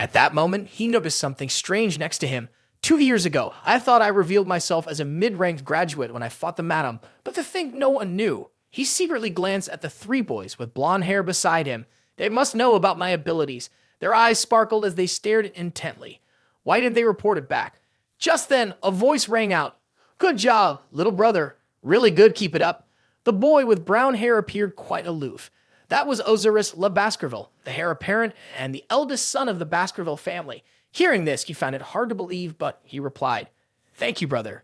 At that moment, he noticed something strange next to him. 2 years ago, I thought I revealed myself as a mid-ranked graduate when I fought the madam, but to think no one knew. He secretly glanced at the three boys with blonde hair beside him. They must know about my abilities. Their eyes sparkled as they stared intently. Why did they report it back? Just then, a voice rang out. Good job, little brother. Really good, keep it up. The boy with brown hair appeared quite aloof. That was Osiris Le Baskerville, the heir apparent and the eldest son of the Baskerville family. Hearing this, he found it hard to believe, but he replied, Thank you, brother.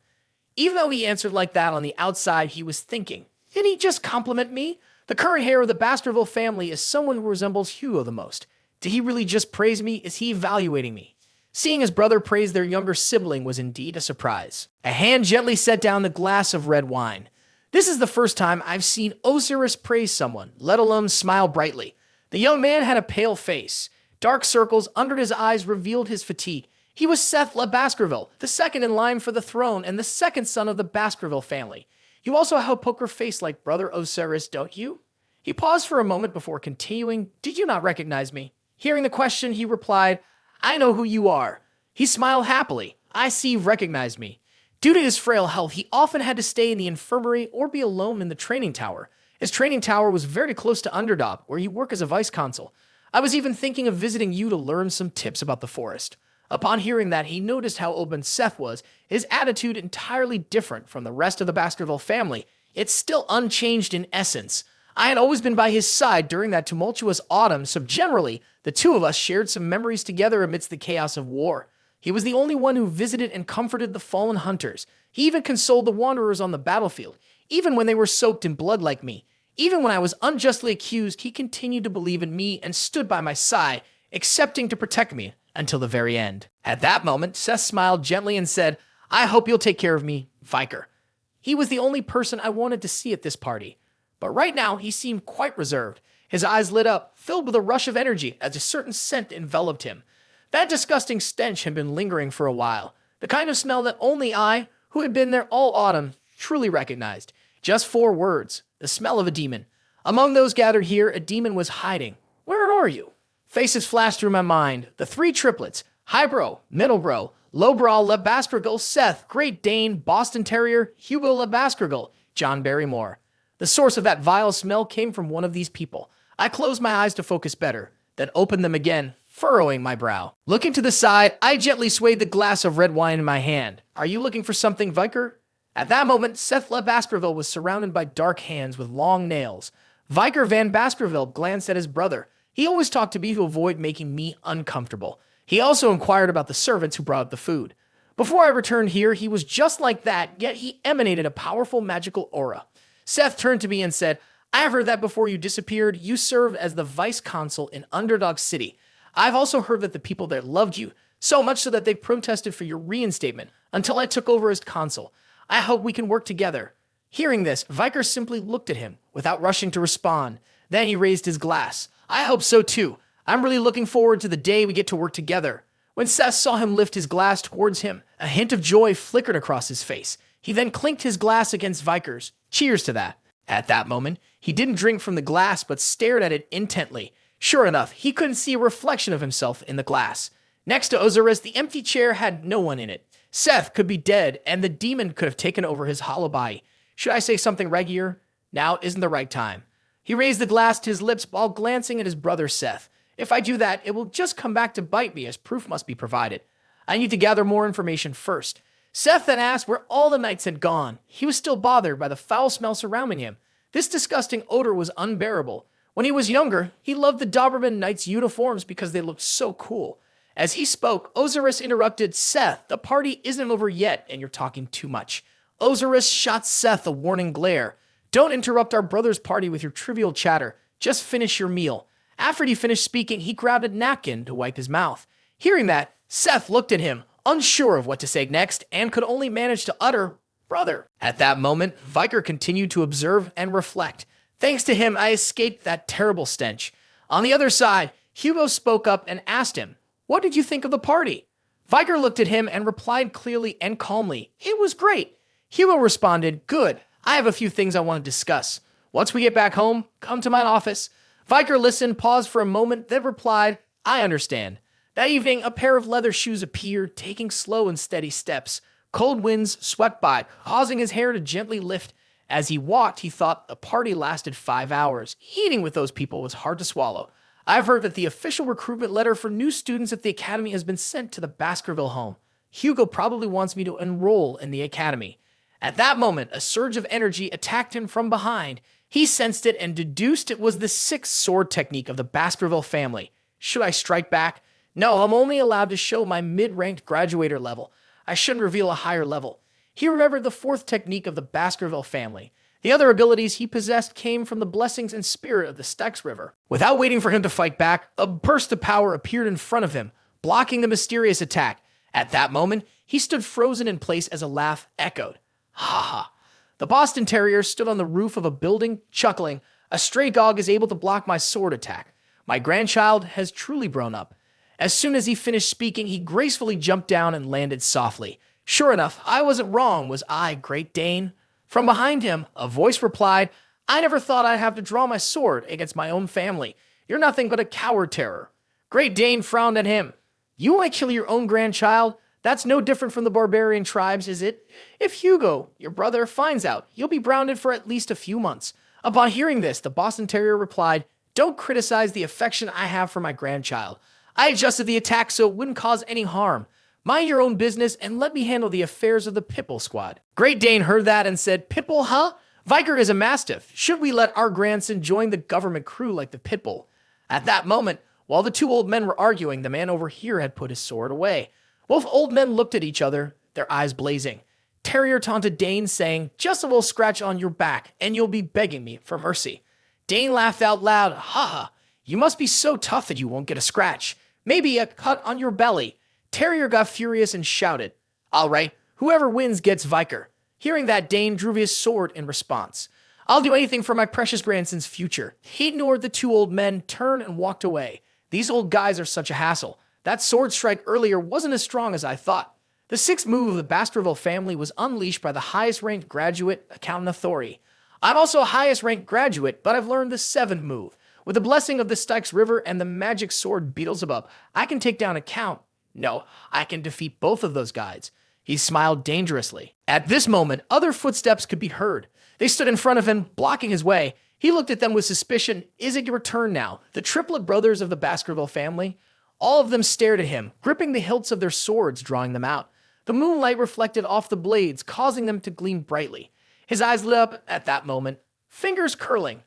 Even though he answered like that on the outside, he was thinking, Did he just compliment me? The current heir of the Baskerville family is someone who resembles Hugo the most. Did he really just praise me? Is he evaluating me? Seeing his brother praise their younger sibling was indeed a surprise. A hand gently set down the glass of red wine. This is the first time I've seen Osiris praise someone, let alone smile brightly. The young man had a pale face. Dark circles under his eyes revealed his fatigue. He was Seth Le Baskerville, the second in line for the throne and the second son of the Baskerville family. You also have a poker face like Brother Osiris, don't you? He paused for a moment before continuing, Did you not recognize me? Hearing the question, he replied, I know who you are. He smiled happily. I see you've recognized me. Due to his frail health, he often had to stay in the infirmary or be alone in the training tower. His training tower was very close to Underdog, where he worked as a vice consul. I was even thinking of visiting you to learn some tips about the forest. Upon hearing that, he noticed how open Seth was, his attitude entirely different from the rest of the Baskerville family. It's still unchanged in essence. I had always been by his side during that tumultuous autumn, so generally, the two of us shared some memories together amidst the chaos of war. He was the only one who visited and comforted the fallen hunters. He even consoled the wanderers on the battlefield, even when they were soaked in blood like me. Even when I was unjustly accused, he continued to believe in me and stood by my side, accepting to protect me until the very end. At that moment, Seth smiled gently and said, I hope you'll take care of me, Viker. He was the only person I wanted to see at this party. But right now, he seemed quite reserved. His eyes lit up, filled with a rush of energy as a certain scent enveloped him. That disgusting stench had been lingering for a while, the kind of smell that only I, who had been there all autumn, truly recognized. Just 4 words, the smell of a demon. Among those gathered here, a demon was hiding. Where are you? Faces flashed through my mind. The 3 triplets, Highbrow, Middlebrow, Lowbrow, Le Baskerville, Seth, Great Dane, Boston Terrier, Hugo Le Baskerville, John Barrymore. The source of that vile smell came from one of these people. I closed my eyes to focus better, then opened them again, furrowing my brow. Looking to the side, I gently swayed the glass of red wine in my hand. Are you looking for something, Viker? At that moment, Seth Le Baskerville was surrounded by dark hands with long nails. Viker Van Baskerville glanced at his brother. He always talked to me to avoid making me uncomfortable. He also inquired about the servants who brought up the food. Before I returned here, he was just like that, yet he emanated a powerful magical aura. Seth turned to me and said, I have heard that before you disappeared, you served as the vice consul in Underdog City. I've also heard that the people there loved you, so much so that they protested for your reinstatement until I took over as consul. I hope we can work together. Hearing this, Viker simply looked at him without rushing to respond. Then he raised his glass. I hope so too. I'm really looking forward to the day we get to work together. When Seth saw him lift his glass towards him, a hint of joy flickered across his face. He then clinked his glass against Viker's. Cheers to that. At that moment, he didn't drink from the glass but stared at it intently. Sure enough, he couldn't see a reflection of himself in the glass. Next to Osiris, the empty chair had no one in it. Seth could be dead, and the demon could have taken over his hollow body. Should I say something regular? Now isn't the right time. He raised the glass to his lips while glancing at his brother Seth. If I do that, it will just come back to bite me, as proof must be provided. I need to gather more information first. Seth then asked where all the knights had gone. He was still bothered by the foul smell surrounding him. This disgusting odor was unbearable. When he was younger, he loved the Doberman Knights' uniforms because they looked so cool. As he spoke, Osiris interrupted, Seth, the party isn't over yet, and you're talking too much. Osiris shot Seth a warning glare. Don't interrupt our brother's party with your trivial chatter. Just finish your meal. After he finished speaking, he grabbed a napkin to wipe his mouth. Hearing that, Seth looked at him, unsure of what to say next, and could only manage to utter, brother. At that moment, Viker continued to observe and reflect. Thanks to him, I escaped that terrible stench. On the other side, Hugo spoke up and asked him, what did you think of the party? Viker looked at him and replied clearly and calmly, it was great. Hugo responded, good, I have a few things I want to discuss. Once we get back home, come to my office. Viker listened, paused for a moment, then replied, I understand. That evening, a pair of leather shoes appeared, taking slow and steady steps. Cold winds swept by, causing his hair to gently lift. As he walked, he thought the party lasted 5 hours. Eating with those people was hard to swallow. I've heard that the official recruitment letter for new students at the academy has been sent to the Baskerville home. Hugo probably wants me to enroll in the academy. At that moment, a surge of energy attacked him from behind. He sensed it and deduced it was the 6th sword technique of the Baskerville family. Should I strike back? No, I'm only allowed to show my mid-ranked graduator level. I shouldn't reveal a higher level. He remembered the 4th technique of the Baskerville family. The other abilities he possessed came from the blessings and spirit of the Styx River. Without waiting for him to fight back, a burst of power appeared in front of him, blocking the mysterious attack. At that moment, he stood frozen in place as a laugh echoed. Ha ha. The Boston Terrier stood on the roof of a building, chuckling. A stray dog is able to block my sword attack. My grandchild has truly grown up. As soon as he finished speaking, he gracefully jumped down and landed softly. Sure enough, I wasn't wrong, was I, Great Dane? From behind him, a voice replied, I never thought I'd have to draw my sword against my own family. You're nothing but a coward terror. Great Dane frowned at him. You might kill your own grandchild. That's no different from the barbarian tribes, is it? If Hugo, your brother, finds out, you'll be grounded for at least a few months. Upon hearing this, the Boston Terrier replied, Don't criticize the affection I have for my grandchild. I adjusted the attack so it wouldn't cause any harm. Mind your own business and let me handle the affairs of the Pitbull squad. Great Dane heard that and said, Pitbull, huh? Viker is a mastiff. Should we let our grandson join the government crew like the Pitbull? At that moment, while the 2 old men were arguing, the man over here had put his sword away. Both old men looked at each other, their eyes blazing. Terrier taunted Dane, saying, Just a little scratch on your back, and you'll be begging me for mercy. Dane laughed out loud, Ha ha, you must be so tough that you won't get a scratch. Maybe a cut on your belly. Terrier got furious and shouted, All right, whoever wins gets Viker. Hearing that, Dane drew his sword in response. I'll do anything for my precious grandson's future. He ignored the 2 old men, turned and walked away. These old guys are such a hassle. That sword strike earlier wasn't as strong as I thought. The 6th move of the Baskerville family was unleashed by the highest-ranked graduate, Accountant Authority. I'm also a highest-ranked graduate, but I've learned the 7th move. With the blessing of the Styx River and the magic sword Beelzebub, I can take down Account. No, I can defeat both of those guys. He smiled dangerously. At this moment, other footsteps could be heard. They stood in front of him, blocking his way. He looked at them with suspicion. Is it your turn now? The triplet brothers of the Baskerville family? All of them stared at him, gripping the hilts of their swords, drawing them out. The moonlight reflected off the blades, causing them to gleam brightly. His eyes lit up at that moment, fingers curling.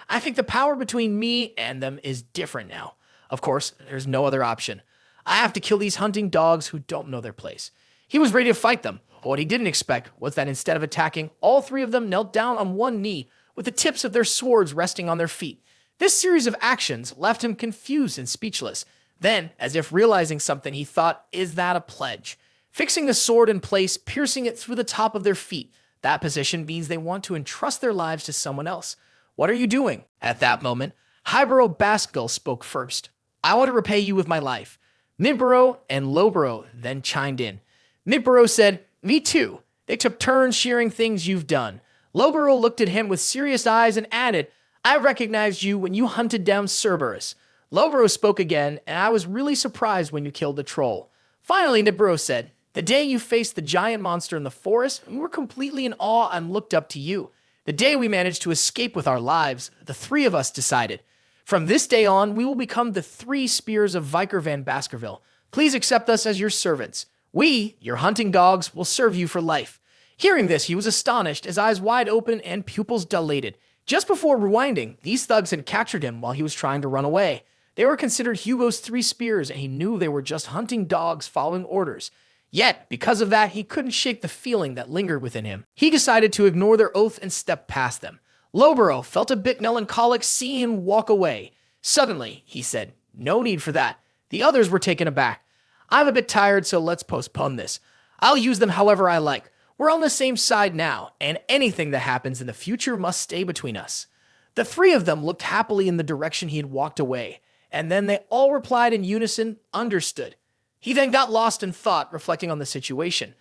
I think the power between me and them is different now. Of course, there's no other option. I have to kill these hunting dogs who don't know their place. He was ready to fight them. But what he didn't expect was that instead of attacking, all 3 of them knelt down on one knee, with the tips of their swords resting on their feet. This series of actions left him confused and speechless. Then, as if realizing something, he thought, is that a pledge? Fixing the sword in place, piercing it through the top of their feet. That position means they want to entrust their lives to someone else. What are you doing? At that moment, Highborough Baskerville spoke first. I want to repay you with my life. Midborough and Lowborough then chimed in. Midborough said, Me too. They took turns sharing things you've done. Lowborough looked at him with serious eyes and added, I recognized you when you hunted down Cerberus. Lowborough spoke again, and I was really surprised when you killed the troll. Finally, Midborough said, The day you faced the giant monster in the forest, we were completely in awe and looked up to you. The day we managed to escape with our lives, the 3 of us decided. From this day on, we will become the 3 spears of Viker Van Baskerville. Please accept us as your servants. We, your hunting dogs, will serve you for life. Hearing this, he was astonished, his eyes wide open and pupils dilated. Just before rewinding, these thugs had captured him while he was trying to run away. They were considered Hugo's 3 spears, and he knew they were just hunting dogs following orders. Yet, because of that, he couldn't shake the feeling that lingered within him. He decided to ignore their oath and step past them. Lowborough felt a bit melancholic seeing him walk away. Suddenly, he said, No need for that. The others were taken aback. I'm a bit tired, so let's postpone this. I'll use them however I like. We're on the same side now, and anything that happens in the future must stay between us. The 3 of them looked happily in the direction he had walked away, and then they all replied in unison, understood. He then got lost in thought, reflecting on the situation.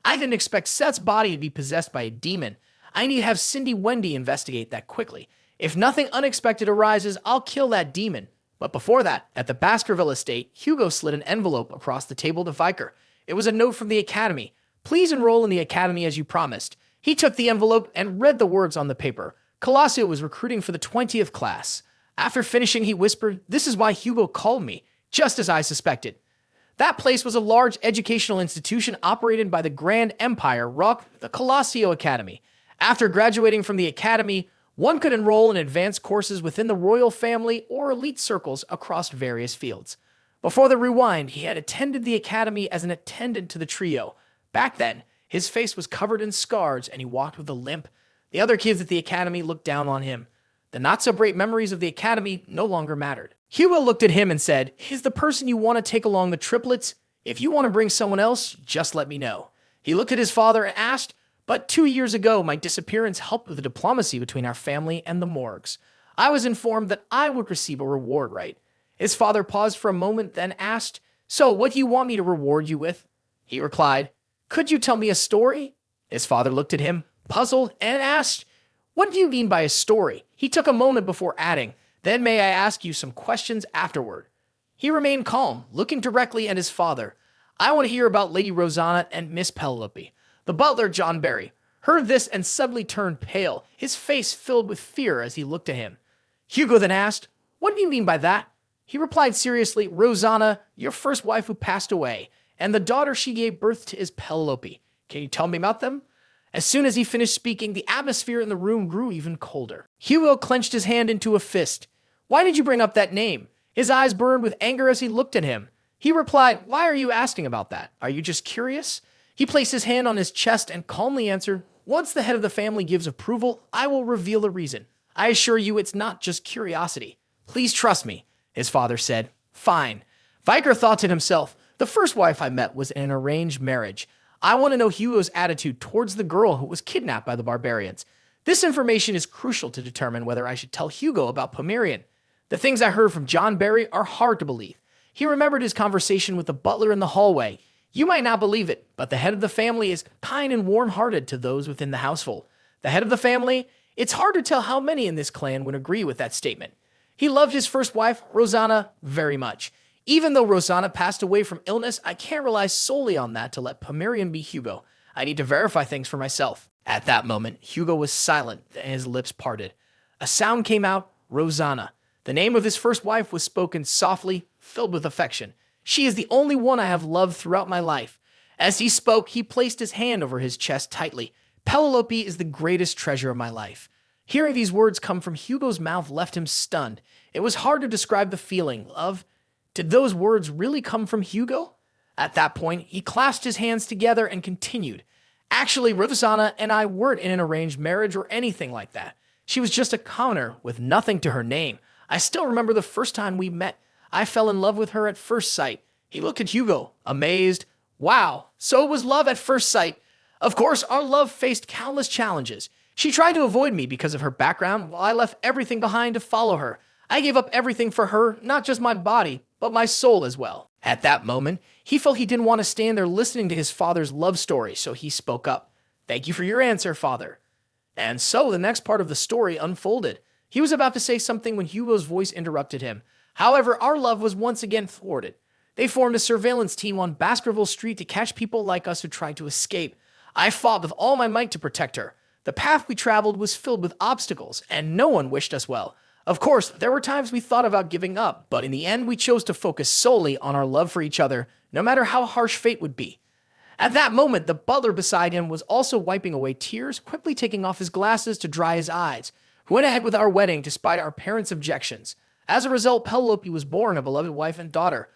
I didn't expect Seth's body to be possessed by a demon. I need to have Cindy Wendy investigate that quickly. If nothing unexpected arises, I'll kill that demon. But before that, at the Baskerville estate, Hugo slid an envelope across the table to Viker. It was a note from the academy. Please enroll in the academy as you promised. He took the envelope and read the words on the paper. Colosio was recruiting for the 20th class. After finishing, he whispered, "This is why Hugo called me, just as I suspected." That place was a large educational institution operated by the Grand Empire, the Colosio Academy. After graduating from the academy, one could enroll in advanced courses within the royal family or elite circles across various fields. Before the rewind, he had attended the academy as an attendant to the trio. Back then, his face was covered in scars and he walked with a limp. The other kids at the academy looked down on him. The not-so-bright memories of the academy no longer mattered. Hugo looked at him and said, "Is the person you want to take along the triplets? If you want to bring someone else, just let me know." He looked at his father and asked, "But 2 years ago, my disappearance helped with the diplomacy between our family and the Morgs. I was informed that I would receive a reward, right?" His father paused for a moment, then asked, "So, what do you want me to reward you with?" He replied, "Could you tell me a story?" His father looked at him, puzzled, and asked, "What do you mean by a story?" He took a moment before adding, "Then may I ask you some questions afterward?" He remained calm, looking directly at his father. "I want to hear about Lady Rosanna and Miss Penelope." The butler, John Barry, heard this and suddenly turned pale, his face filled with fear as he looked at him. Hugo then asked, "What do you mean by that?" He replied seriously, "Rosanna, your first wife who passed away, and the daughter she gave birth to is Penelope. Can you tell me about them?" As soon as he finished speaking, the atmosphere in the room grew even colder. Hugo clenched his hand into a fist. "Why did you bring up that name?" His eyes burned with anger as he looked at him. He replied, "Why are you asking about that? Are you just curious?" He placed his hand on his chest and calmly answered, "Once the head of the family gives approval, I will reveal the reason. I assure you it's not just curiosity. Please trust me," his father said. "Fine." Viker thought to himself, "The first wife I met was in an arranged marriage. I want to know Hugo's attitude towards the girl who was kidnapped by the barbarians. This information is crucial to determine whether I should tell Hugo about Pomerian. The things I heard from John Barry are hard to believe." He remembered his conversation with the butler in the hallway. "You might not believe it, but the head of the family is kind and warm-hearted to those within the household. The head of the family? It's hard to tell how many in this clan would agree with that statement. He loved his first wife, Rosanna, very much. Even though Rosanna passed away from illness, I can't rely solely on that to let Pomerian be Hugo. I need to verify things for myself." At that moment, Hugo was silent and his lips parted. A sound came out, Rosanna. The name of his first wife was spoken softly, filled with affection. "She is the only one I have loved throughout my life." As he spoke, he placed his hand over his chest tightly. "Penelope is the greatest treasure of my life." Hearing these words come from Hugo's mouth left him stunned. It was hard to describe the feeling of, did those words really come from Hugo? At that point, he clasped his hands together and continued. "Actually, Rosanna and I weren't in an arranged marriage or anything like that. She was just a commoner with nothing to her name. I still remember the first time we met. I fell in love with her at first sight." He looked at Hugo, amazed. "Wow, so it was love at first sight. Of course, our love faced countless challenges. She tried to avoid me because of her background, while I left everything behind to follow her. I gave up everything for her, not just my body, but my soul as well." At that moment, he felt he didn't want to stand there listening to his father's love story, so he spoke up. "Thank you for your answer, father." And so the next part of the story unfolded. He was about to say something when Hugo's voice interrupted him. "However, our love was once again thwarted. They formed a surveillance team on Baskerville Street to catch people like us who tried to escape. I fought with all my might to protect her. The path we traveled was filled with obstacles, and no one wished us well. Of course, there were times we thought about giving up, but in the end we chose to focus solely on our love for each other, no matter how harsh fate would be." At that moment, the butler beside him was also wiping away tears, quickly taking off his glasses to dry his eyes. "We went ahead with our wedding despite our parents' objections. As a result, Penelope was born a beloved wife and daughter.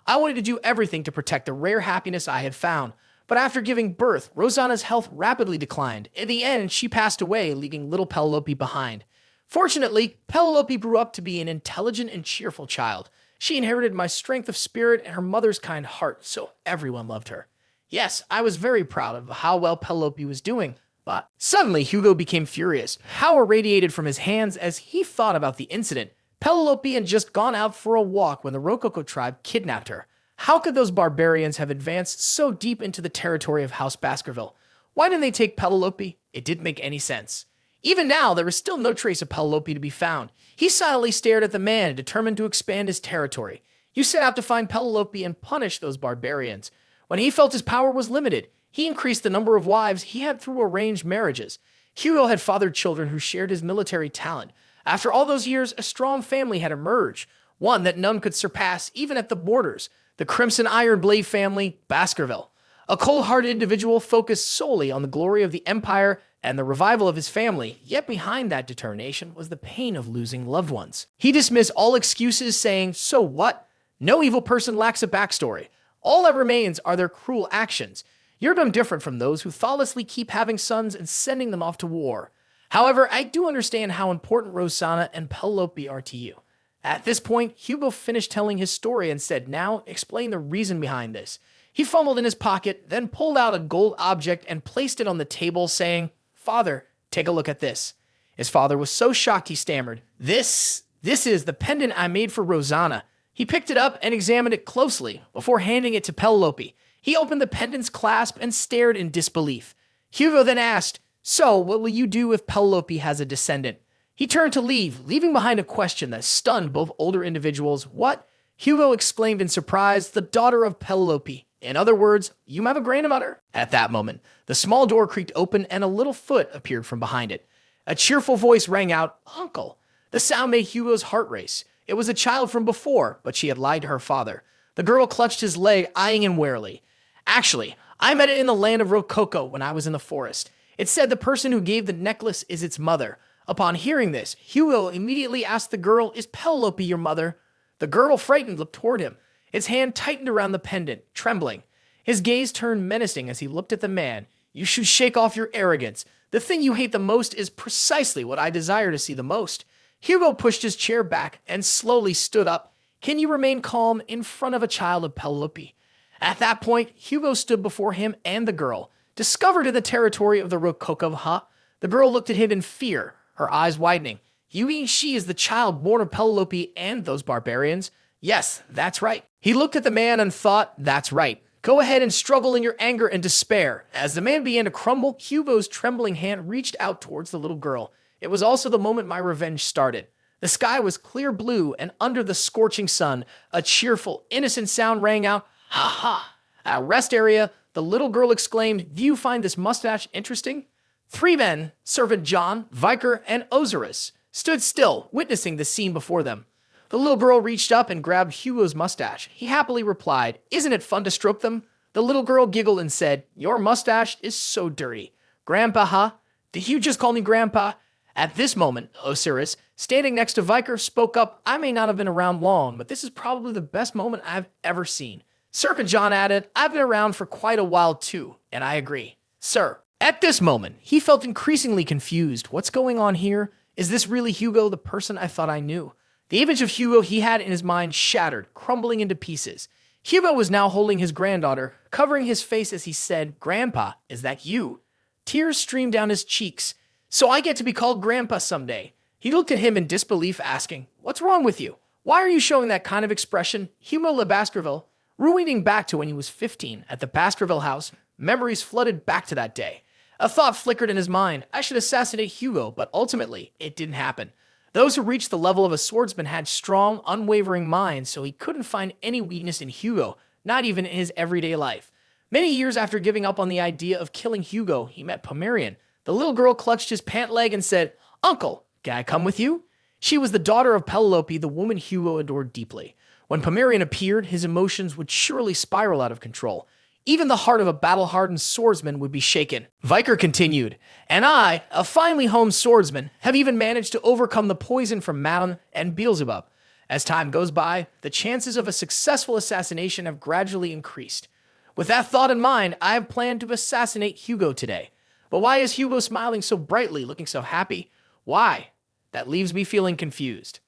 I wanted to do everything to protect the rare happiness I had found. But after giving birth, Rosanna's health rapidly declined. In the end, she passed away, leaving little Penelope behind. Fortunately, Penelope grew up to be an intelligent and cheerful child. She inherited my strength of spirit and her mother's kind heart, so everyone loved her. Yes, I was very proud of how well Penelope was doing, but suddenly Hugo became furious. Power radiated from his hands as he thought about the incident. Penelope had just gone out for a walk when the Rococo tribe kidnapped her. How could those barbarians have advanced so deep into the territory of House Baskerville? Why didn't they take Penelope? It didn't make any sense. Even now, there was still no trace of Penelope to be found. He silently stared at the man, determined to expand his territory. You set out to find Penelope and punish those barbarians. When he felt his power was limited, he increased the number of wives he had through arranged marriages. Hugo had fathered children who shared his military talent. After all those years, a strong family had emerged, one that none could surpass even at the borders, the Crimson Iron Blade family, Baskerville. A cold-hearted individual focused solely on the glory of the Empire and the revival of his family, yet behind that determination was the pain of losing loved ones. He dismissed all excuses, saying, "So what? No evil person lacks a backstory. All that remains are their cruel actions. You're no different from those who thoughtlessly keep having sons and sending them off to war. However, I do understand how important Rosanna and Penelope are to you." At this point, Hugo finished telling his story and said, "Now, explain the reason behind this." He fumbled in his pocket, then pulled out a gold object and placed it on the table, saying, "Father, take a look at this." His father was so shocked he stammered, This is the pendant I made for Rosanna." He picked it up and examined it closely before handing it to Penelope. He opened the pendant's clasp and stared in disbelief. Hugo then asked, "So, what will you do if Penelope has a descendant?" He turned to leave, leaving behind a question that stunned both older individuals. "What?" Hugo exclaimed in surprise, "The daughter of Penelope. In other words, you have a grandmother?" At that moment, the small door creaked open and a little foot appeared from behind it. A cheerful voice rang out, "Uncle." The sound made Hugo's heart race. It was a child from before, but she had lied to her father. The girl clutched his leg, eyeing him warily. "Actually, I met it in the land of Rococo when I was in the forest. It said the person who gave the necklace is its mother." Upon hearing this, Hugo immediately asked the girl, "Is Penelope your mother?" The girl, frightened, looked toward him. Its hand tightened around the pendant, trembling. His gaze turned menacing as he looked at the man. "You should shake off your arrogance. The thing you hate the most is precisely what I desire to see the most." Hugo pushed his chair back and slowly stood up. "Can you remain calm in front of a child of Penelope?" At that point, Hugo stood before him and the girl. Discovered in the territory of the Rococo, the girl looked at him in fear, her eyes widening. "You mean she is the child born of Penelope and those barbarians?" "Yes, that's right." He looked at the man and thought, "That's right. Go ahead and struggle in your anger and despair." As the man began to crumble, Hugo's trembling hand reached out towards the little girl. It was also the moment my revenge started. The sky was clear blue, and under the scorching sun, a cheerful, innocent sound rang out, "Ha ha!" At a rest area, the little girl exclaimed, "Do you find this mustache interesting?" Three men, Servant John, Viker, and Osiris, stood still, witnessing the scene before them. The little girl reached up and grabbed Hugo's mustache. He happily replied, "Isn't it fun to stroke them?" The little girl giggled and said, "Your mustache is so dirty." "Grandpa, huh? Did you just call me Grandpa?" At this moment, Osiris, standing next to Viker, spoke up, "I may not have been around long, but this is probably the best moment I've ever seen." Serpent John added, "I've been around for quite a while too, and I agree." "Sir." At this moment, he felt increasingly confused. What's going on here? Is this really Hugo, the person I thought I knew? The image of Hugo he had in his mind shattered, crumbling into pieces. Hugo was now holding his granddaughter, covering his face as he said, "Grandpa, is that you?" Tears streamed down his cheeks. "So I get to be called Grandpa someday." He looked at him in disbelief, asking, "What's wrong with you? Why are you showing that kind of expression?" Hugo Le Baskerville, ruining back to when he was 15 at the Baskerville house, memories flooded back to that day. A thought flickered in his mind. I should assassinate Hugo, but ultimately, it didn't happen. Those who reached the level of a swordsman had strong, unwavering minds, so he couldn't find any weakness in Hugo, not even in his everyday life. Many years after giving up on the idea of killing Hugo, he met Pomerian. The little girl clutched his pant leg and said, "Uncle, can I come with you?" She was the daughter of Penelope, the woman Hugo adored deeply. When Pomerian appeared, his emotions would surely spiral out of control. Even the heart of a battle-hardened swordsman would be shaken. Viker continued, "And I, a finely honed swordsman, have even managed to overcome the poison from Madam and Beelzebub. As time goes by, the chances of a successful assassination have gradually increased. With that thought in mind, I have planned to assassinate Hugo today. But why is Hugo smiling so brightly, looking so happy? Why? That leaves me feeling confused."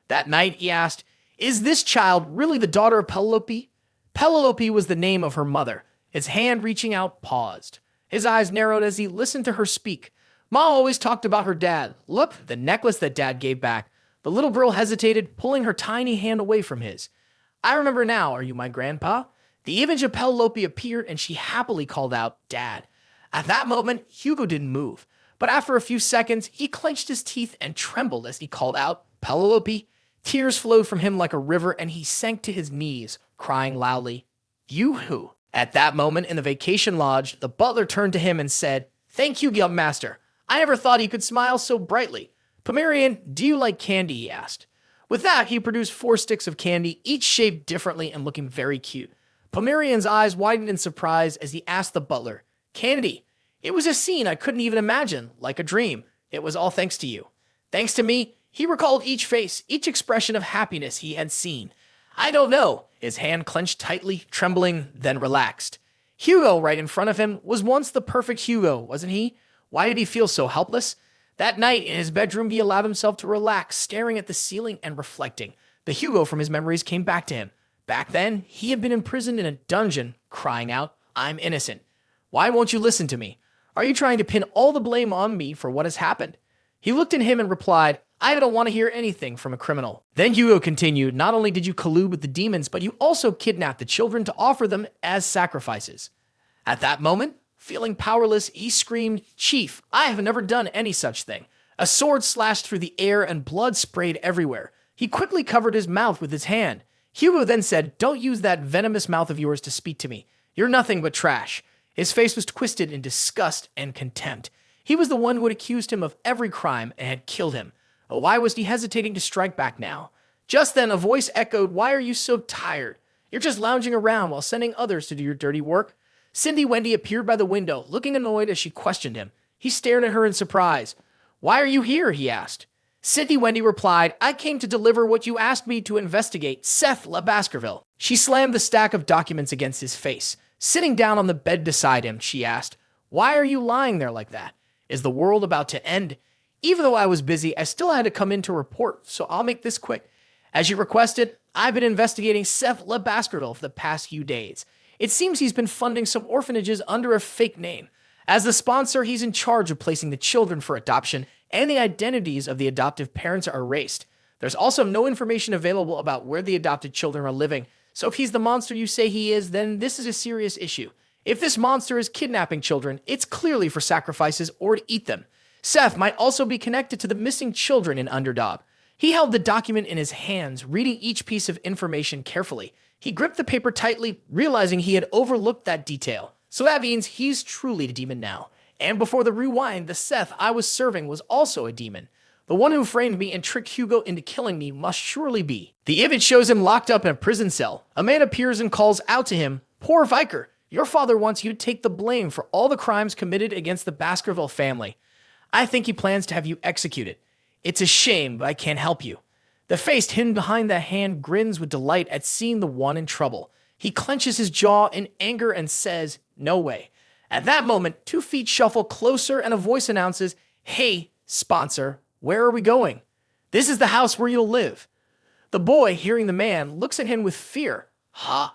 That night, he asked, "Is this child really the daughter of Penelope?" Penelope was the name of her mother. His hand reaching out paused. His eyes narrowed as he listened to her speak. Ma always talked about her dad. Look, the necklace that Dad gave back. The little girl hesitated, pulling her tiny hand away from his. "I remember now. Are you my grandpa?" The image of Penelope appeared and she happily called out, "Dad." At that moment, Hugo didn't move. But after a few seconds, he clenched his teeth and trembled as he called out, "Penelope." Tears flowed from him like a river, and he sank to his knees, crying loudly, "You who?" At that moment in the vacation lodge, the butler turned to him and said, "Thank you, Guild Master. I never thought he could smile so brightly. Pomerian, do you like candy?" he asked. With that, he produced 4 sticks of candy, each shaped differently and looking very cute. Pomerian's eyes widened in surprise as he asked the butler, "Candy? It was a scene I couldn't even imagine, like a dream. It was all thanks to you." Thanks to me, he recalled each face, each expression of happiness he had seen. "I don't know." His hand clenched tightly, trembling, then relaxed. Hugo, right in front of him, was once the perfect Hugo, wasn't he? Why did he feel so helpless? That night, in his bedroom, he allowed himself to relax, staring at the ceiling and reflecting. The Hugo from his memories came back to him. Back then, he had been imprisoned in a dungeon, crying out, "I'm innocent. Why won't you listen to me? Are you trying to pin all the blame on me for what has happened?" He looked at him and replied, "I don't want to hear anything from a criminal." Then Hugo continued, "Not only did you collude with the demons, but you also kidnapped the children to offer them as sacrifices." At that moment, feeling powerless, he screamed, "Chief, I have never done any such thing." A sword slashed through the air and blood sprayed everywhere. He quickly covered his mouth with his hand. Hugo then said, "Don't use that venomous mouth of yours to speak to me. You're nothing but trash." His face was twisted in disgust and contempt. He was the one who had accused him of every crime and had killed him. But why was he hesitating to strike back now? Just then, a voice echoed, "Why are you so tired? You're just lounging around while sending others to do your dirty work." Cindy Wendy appeared by the window, looking annoyed as she questioned him. He stared at her in surprise. "Why are you here?" he asked. Cindy Wendy replied, "I came to deliver what you asked me to investigate, Seth Baskerville." She slammed the stack of documents against his face. Sitting down on the bed beside him, she asked, "Why are you lying there like that? Is the world about to end?" "Even though I was busy, I still had to come in to report, so I'll make this quick. As you requested, I've been investigating Seth Baskerville for the past few days. It seems he's been funding some orphanages under a fake name. As the sponsor, he's in charge of placing the children for adoption, and the identities of the adoptive parents are erased. There's also no information available about where the adopted children are living, so if he's the monster you say he is, then this is a serious issue. If this monster is kidnapping children, it's clearly for sacrifices or to eat them. Seth might also be connected to the missing children in Underdog." He held the document in his hands, reading each piece of information carefully. He gripped the paper tightly, realizing he had overlooked that detail. So that means he's truly a demon now. And before the rewind, the Seth I was serving was also a demon. The one who framed me and tricked Hugo into killing me must surely be. The image shows him locked up in a prison cell. A man appears and calls out to him, "Poor Viker, your father wants you to take the blame for all the crimes committed against the Baskerville family. I think he plans to have you executed. It's a shame, but I can't help you." The face hidden behind the hand grins with delight at seeing the one in trouble. He clenches his jaw in anger and says, "No way." At that moment, 2 feet shuffle closer and a voice announces, "Hey, sponsor, where are we going?" "This is the house where you'll live." The boy, hearing the man, looks at him with fear. "Huh?"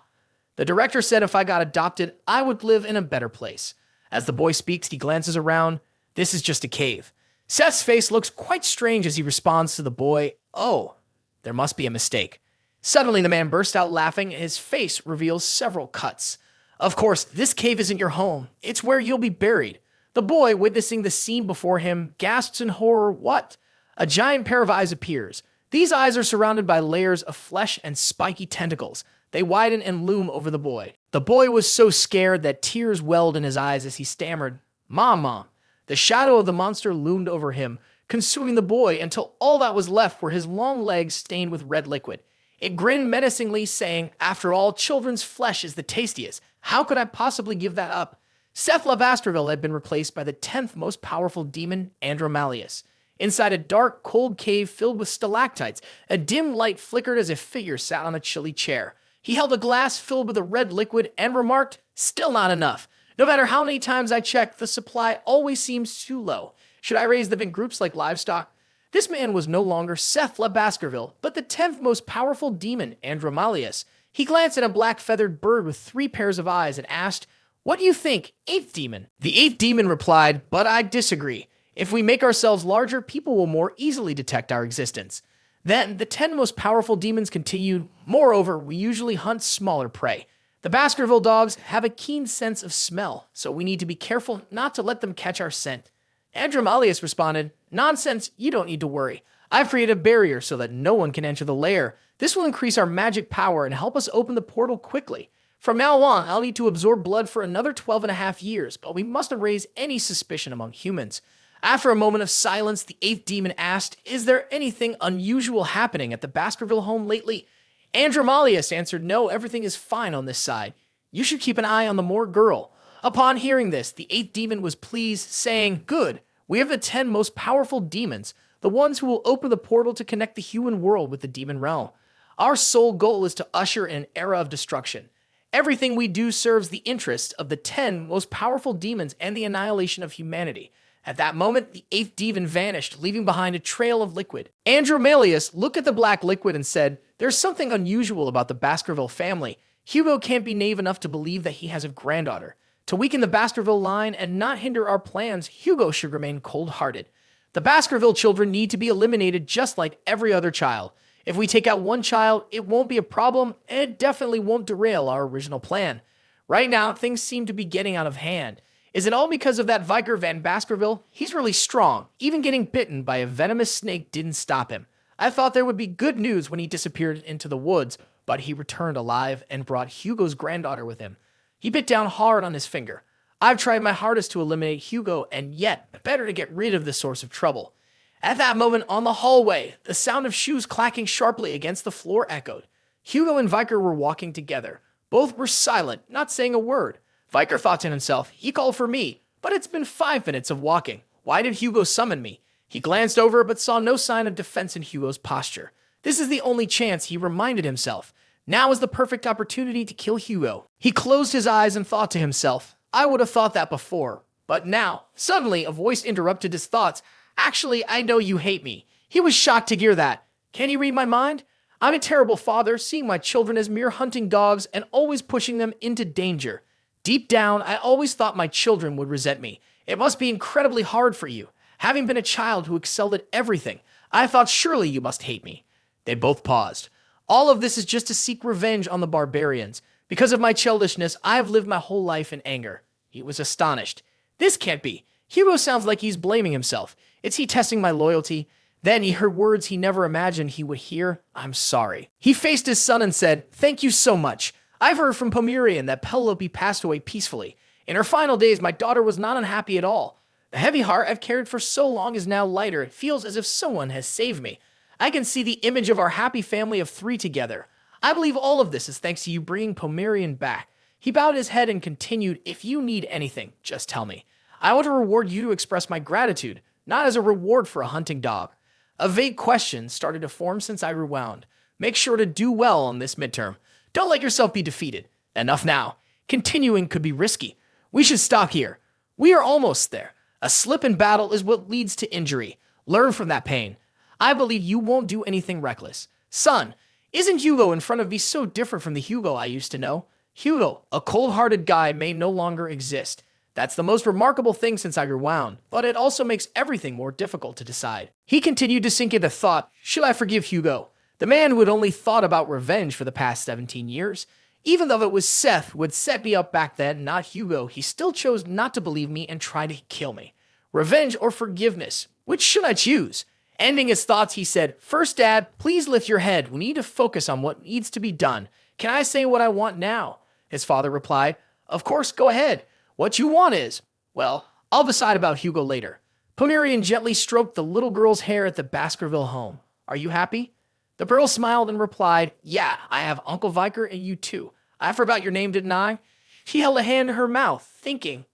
The director said if I got adopted, I would live in a better place. As the boy speaks, he glances around. This is just a cave. Seth's face looks quite strange as he responds to the boy, "Oh, there must be a mistake." Suddenly, the man bursts out laughing, and his face reveals several cuts. "Of course, this cave isn't your home. It's where you'll be buried." The boy, witnessing the scene before him, gasps in horror, "What?" A giant pair of eyes appears. These eyes are surrounded by layers of flesh and spiky tentacles. They widen and loom over the boy. The boy was so scared that tears welled in his eyes as he stammered, "Mom, Mom." The shadow of the monster loomed over him, consuming the boy until all that was left were his long legs stained with red liquid. It grinned menacingly, saying, "After all, children's flesh is the tastiest. How could I possibly give that up?" Seth Baskerville had been replaced by the 10th most powerful demon, Andromalius. Inside a dark, cold cave filled with stalactites, a dim light flickered as a figure sat on a chilly chair. He held a glass filled with a red liquid and remarked, "Still not enough. No matter how many times I check, the supply always seems too low. Should I raise them in groups like livestock?" This man was no longer Seth Baskerville, but the 10th most powerful demon, Andromalius. He glanced at a black-feathered bird with 3 pairs of eyes and asked, "What do you think, 8th demon?" The 8th demon replied, "But I disagree. If we make ourselves larger, people will more easily detect our existence." Then the 10 most powerful demons continued, "Moreover, we usually hunt smaller prey. The Baskerville dogs have a keen sense of smell, so we need to be careful not to let them catch our scent." Andromalius responded, "Nonsense, you don't need to worry. I've created a barrier so that no one can enter the lair. This will increase our magic power and help us open the portal quickly. From now on, I'll need to absorb blood for another 12.5 years, but we mustn't raise any suspicion among humans." After a moment of silence, the eighth demon asked, "Is there anything unusual happening at the Baskerville home lately?" Andromalius answered, "No, everything is fine on this side. You should keep an eye on the Moore girl." Upon hearing this, the eighth demon was pleased, saying, "Good, we have the 10 most powerful demons, the ones who will open the portal to connect the human world with the demon realm. Our sole goal is to usher in an era of destruction. Everything we do serves the interests of the 10 most powerful demons and the annihilation of humanity." At that moment, the eighth demon vanished, leaving behind a trail of liquid. Andromalius looked at the black liquid and said, "There's something unusual about the Baskerville family. Hugo can't be naive enough to believe that he has a granddaughter. To weaken the Baskerville line and not hinder our plans, Hugo should remain cold-hearted. The Baskerville children need to be eliminated just like every other child. If we take out one child, it won't be a problem, and it definitely won't derail our original plan. Right now, things seem to be getting out of hand. Is it all because of that Viker Van Baskerville? He's really strong. Even getting bitten by a venomous snake didn't stop him. I thought there would be good news when he disappeared into the woods, but he returned alive and brought Hugo's granddaughter with him. He bit down hard on his finger. I've tried my hardest to eliminate Hugo, and yet, better to get rid of this source of trouble." At that moment, on the hallway, the sound of shoes clacking sharply against the floor echoed. Hugo and Viker were walking together. Both were silent, not saying a word. Viker thought to himself, he called for me, but it's been 5 minutes of walking. Why did Hugo summon me? He glanced over but saw no sign of defense in Hugo's posture. This is the only chance, he reminded himself. Now is the perfect opportunity to kill Hugo. He closed his eyes and thought to himself, I would have thought that before. But now, suddenly, a voice interrupted his thoughts. Actually, I know you hate me. He was shocked to hear that. Can you read my mind? I'm a terrible father, seeing my children as mere hunting dogs and always pushing them into danger. Deep down, I always thought my children would resent me. It must be incredibly hard for you. Having been a child who excelled at everything, I thought surely you must hate me. They both paused. All of this is just to seek revenge on the barbarians. Because of my childishness, I have lived my whole life in anger. He was astonished. This can't be. Hugo sounds like he's blaming himself. Is he testing my loyalty? Then he heard words he never imagined he would hear. I'm sorry. He faced his son and said, thank you so much. I've heard from Pomerian that Penelope passed away peacefully. In her final days, my daughter was not unhappy at all. The heavy heart I've carried for so long is now lighter. It feels as if someone has saved me. I can see the image of our happy family of 3 together. I believe all of this is thanks to you bringing Pomerian back. He bowed his head and continued, if you need anything, just tell me. I want to reward you to express my gratitude, not as a reward for a hunting dog. A vague question started to form since I rewound. Make sure to do well on this midterm. Don't let yourself be defeated. Enough now. Continuing could be risky. We should stop here. We are almost there. A slip in battle is what leads to injury. Learn from that pain. I believe you won't do anything reckless. Son, isn't Hugo in front of me so different from the Hugo I used to know? Hugo, a cold-hearted guy, may no longer exist. That's the most remarkable thing since I rewound, but it also makes everything more difficult to decide. He continued to sink into thought, should I forgive Hugo? The man who had only thought about revenge for the past 17 years. Even though it was Seth who had set me up back then, not Hugo, he still chose not to believe me and try to kill me. Revenge or forgiveness? Which should I choose? Ending his thoughts, he said, first, Dad, please lift your head. We need to focus on what needs to be done. Can I say what I want now? His father replied, of course, go ahead. What you want is, well, I'll decide about Hugo later. Pomerian gently stroked the little girl's hair at the Baskerville home. Are you happy? The girl smiled and replied, yeah, I have Uncle Viker and you too. I forgot your name, didn't I? She held a hand to her mouth, thinking,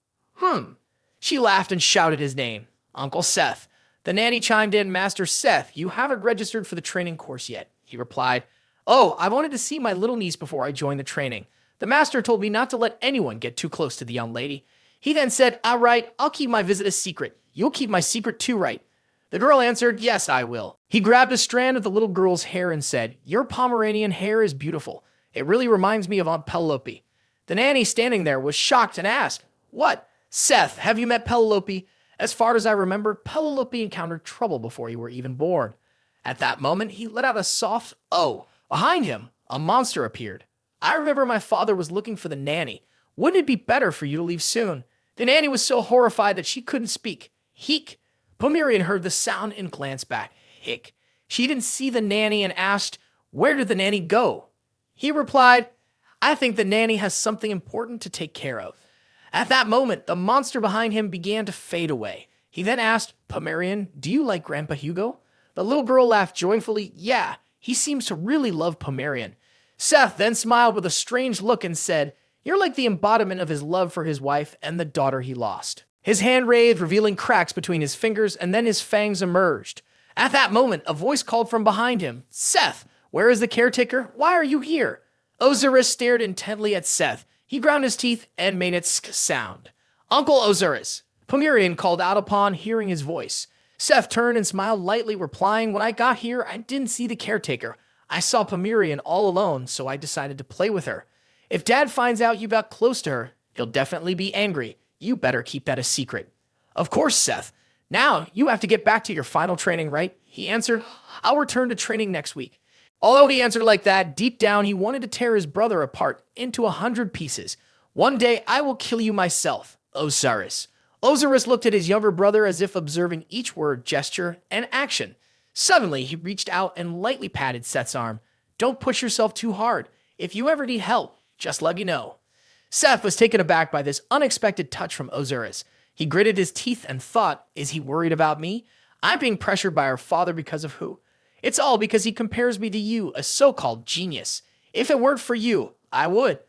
She laughed and shouted his name, Uncle Seth. The nanny chimed in, Master Seth, you haven't registered for the training course yet. He replied, oh, I wanted to see my little niece before I joined the training. The master told me not to let anyone get too close to the young lady. He then said, all right, I'll keep my visit a secret. You'll keep my secret too, right? The girl answered, yes, I will. He grabbed a strand of the little girl's hair and said, your Pomeranian hair is beautiful. It really reminds me of Aunt Penelope. The nanny standing there was shocked and asked, what? Seth, have you met Penelope? As far as I remember, Penelope encountered trouble before you were even born. At that moment, he let out a soft oh. Behind him, a monster appeared. I remember my father was looking for the nanny. Wouldn't it be better for you to leave soon? The nanny was so horrified that she couldn't speak. Heek. Pomerian heard the sound and glanced back. Hick. She didn't see the nanny and asked, "Where did the nanny go?" He replied, "I think the nanny has something important to take care of." At that moment, the monster behind him began to fade away. He then asked, "Pomerian, do you like Grandpa Hugo?" The little girl laughed joyfully. "Yeah, he seems to really love Pomerian." Seth then smiled with a strange look and said, "You're like the embodiment of his love for his wife and the daughter he lost." His hand raised, revealing cracks between his fingers, and then his fangs emerged. At that moment, a voice called from behind him, "Seth, where is the caretaker? Why are you here?" Osiris stared intently at Seth. He ground his teeth and made its sk sound. "Uncle Osiris." Pomerian called out upon hearing his voice. Seth turned and smiled lightly, replying, "When I got here, I didn't see the caretaker. I saw Pomerian all alone, so I decided to play with her. If Dad finds out you got close to her, he'll definitely be angry. You better keep that a secret." "Of course, Seth. Now, you have to get back to your final training, right?" He answered, "I'll return to training next week." Although he answered like that, deep down he wanted to tear his brother apart into 100 pieces. "One day I will kill you myself, Osiris." Osiris looked at his younger brother as if observing each word, gesture, and action. Suddenly, he reached out and lightly patted Seth's arm. "Don't push yourself too hard. If you ever need help, just let me know." Seth was taken aback by this unexpected touch from Osiris. He gritted his teeth and thought, "Is he worried about me? I'm being pressured by our father because of who? It's all because he compares me to you, a so-called genius. If it weren't for you, I would."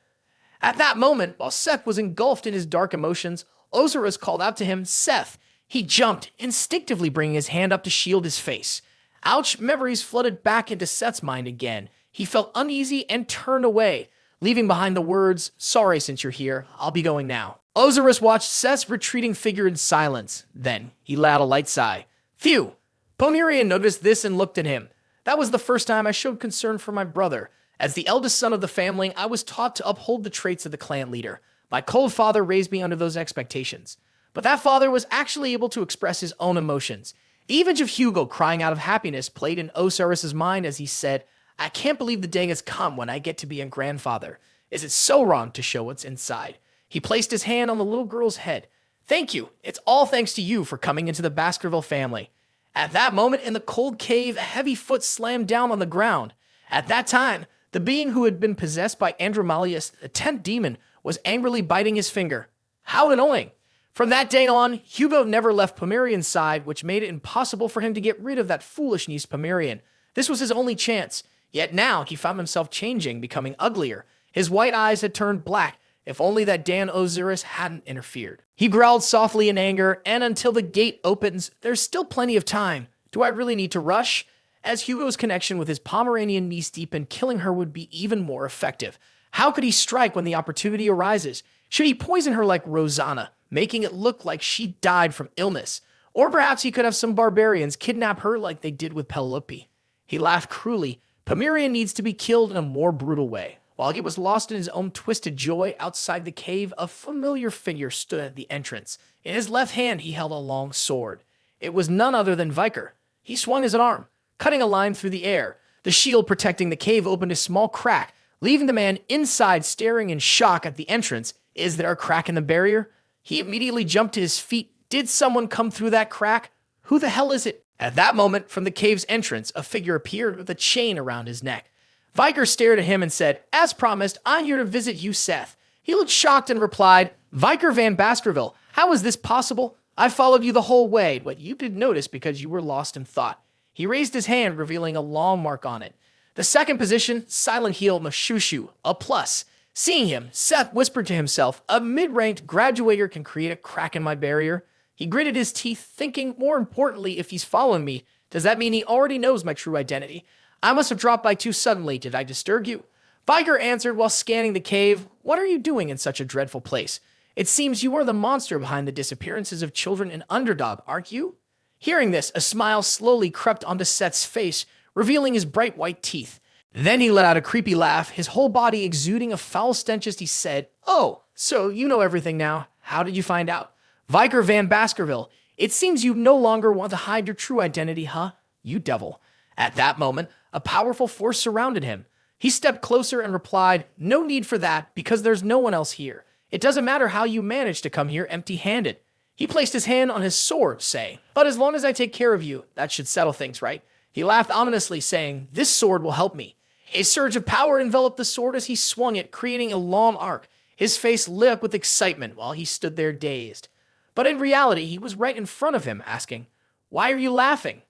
At that moment, while Seth was engulfed in his dark emotions, Osiris called out to him, "Seth." He jumped, instinctively bringing his hand up to shield his face. Ouch, memories flooded back into Seth's mind again. He felt uneasy and turned away, leaving behind the words, "Sorry since you're here, I'll be going now." Osiris watched Seth's retreating figure in silence. Then he let out a light sigh. "Phew." Pomerian noticed this and looked at him. "That was the first time I showed concern for my brother. As the eldest son of the family, I was taught to uphold the traits of the clan leader. My cold father raised me under those expectations. But that father was actually able to express his own emotions. The image of Hugo crying out of happiness played in Osiris's mind as he said, "I can't believe the day has come when I get to be a grandfather. Is it so wrong to show what's inside?" He placed his hand on the little girl's head. "Thank you. It's all thanks to you for coming into the Baskerville family." At that moment in the cold cave, a heavy foot slammed down on the ground. At that time, the being who had been possessed by Andromalius, the 10th demon, was angrily biting his finger. How annoying! From that day on, Hugo never left Pomerian's side, which made it impossible for him to get rid of that foolish niece Pomerian. This was his only chance. Yet now he found himself changing, becoming uglier. His white eyes had turned black. If only that Dan Osiris hadn't interfered. He growled softly in anger, and until the gate opens, there's still plenty of time. Do I really need to rush? As Hugo's connection with his Pomeranian niece deepened, killing her would be even more effective. How could he strike when the opportunity arises? Should he poison her like Rosanna, making it look like she died from illness? Or perhaps he could have some barbarians kidnap her like they did with Penelope. He laughed cruelly. Pomerian needs to be killed in a more brutal way. While he was lost in his own twisted joy, outside the cave, a familiar figure stood at the entrance. In his left hand, he held a long sword. It was none other than Viker. He swung his arm, cutting a line through the air. The shield protecting the cave opened a small crack, leaving the man inside staring in shock at the entrance. Is there a crack in the barrier? He immediately jumped to his feet. Did someone come through that crack? Who the hell is it? At that moment, from the cave's entrance, a figure appeared with a chain around his neck. Viker stared at him and said, "As promised, I'm here to visit you, Seth." He looked shocked and replied, "Viker van Baskerville, how is this possible? I followed you the whole way, but you didn't notice because you were lost in thought." He raised his hand, revealing a long mark on it. The second position, Silent Heel Mashushu, a plus. Seeing him, Seth whispered to himself, "A mid-ranked graduator can create a crack in my barrier." He gritted his teeth, thinking, more importantly, if he's following me, does that mean he already knows my true identity? I must have dropped by too suddenly. Did I disturb you? Viker answered while scanning the cave, "What are you doing in such a dreadful place? It seems you are the monster behind the disappearances of children in Underdog, aren't you?" Hearing this, a smile slowly crept onto Seth's face, revealing his bright white teeth. Then he let out a creepy laugh, his whole body exuding a foul stench as he said, "Oh, so you know everything now. How did you find out? Viker van Baskerville, it seems you no longer want to hide your true identity, huh? You devil." At that moment, a powerful force surrounded him. He stepped closer and replied, "No need for that, because there's no one else here. It doesn't matter how you managed to come here empty-handed." He placed his hand on his sword, saying, "But as long as I take care of you, that should settle things, right?" He laughed ominously, saying, "This sword will help me." A surge of power enveloped the sword as he swung it, creating a long arc. His face lit up with excitement while he stood there dazed. But in reality, he was right in front of him, asking, "Why are you laughing?"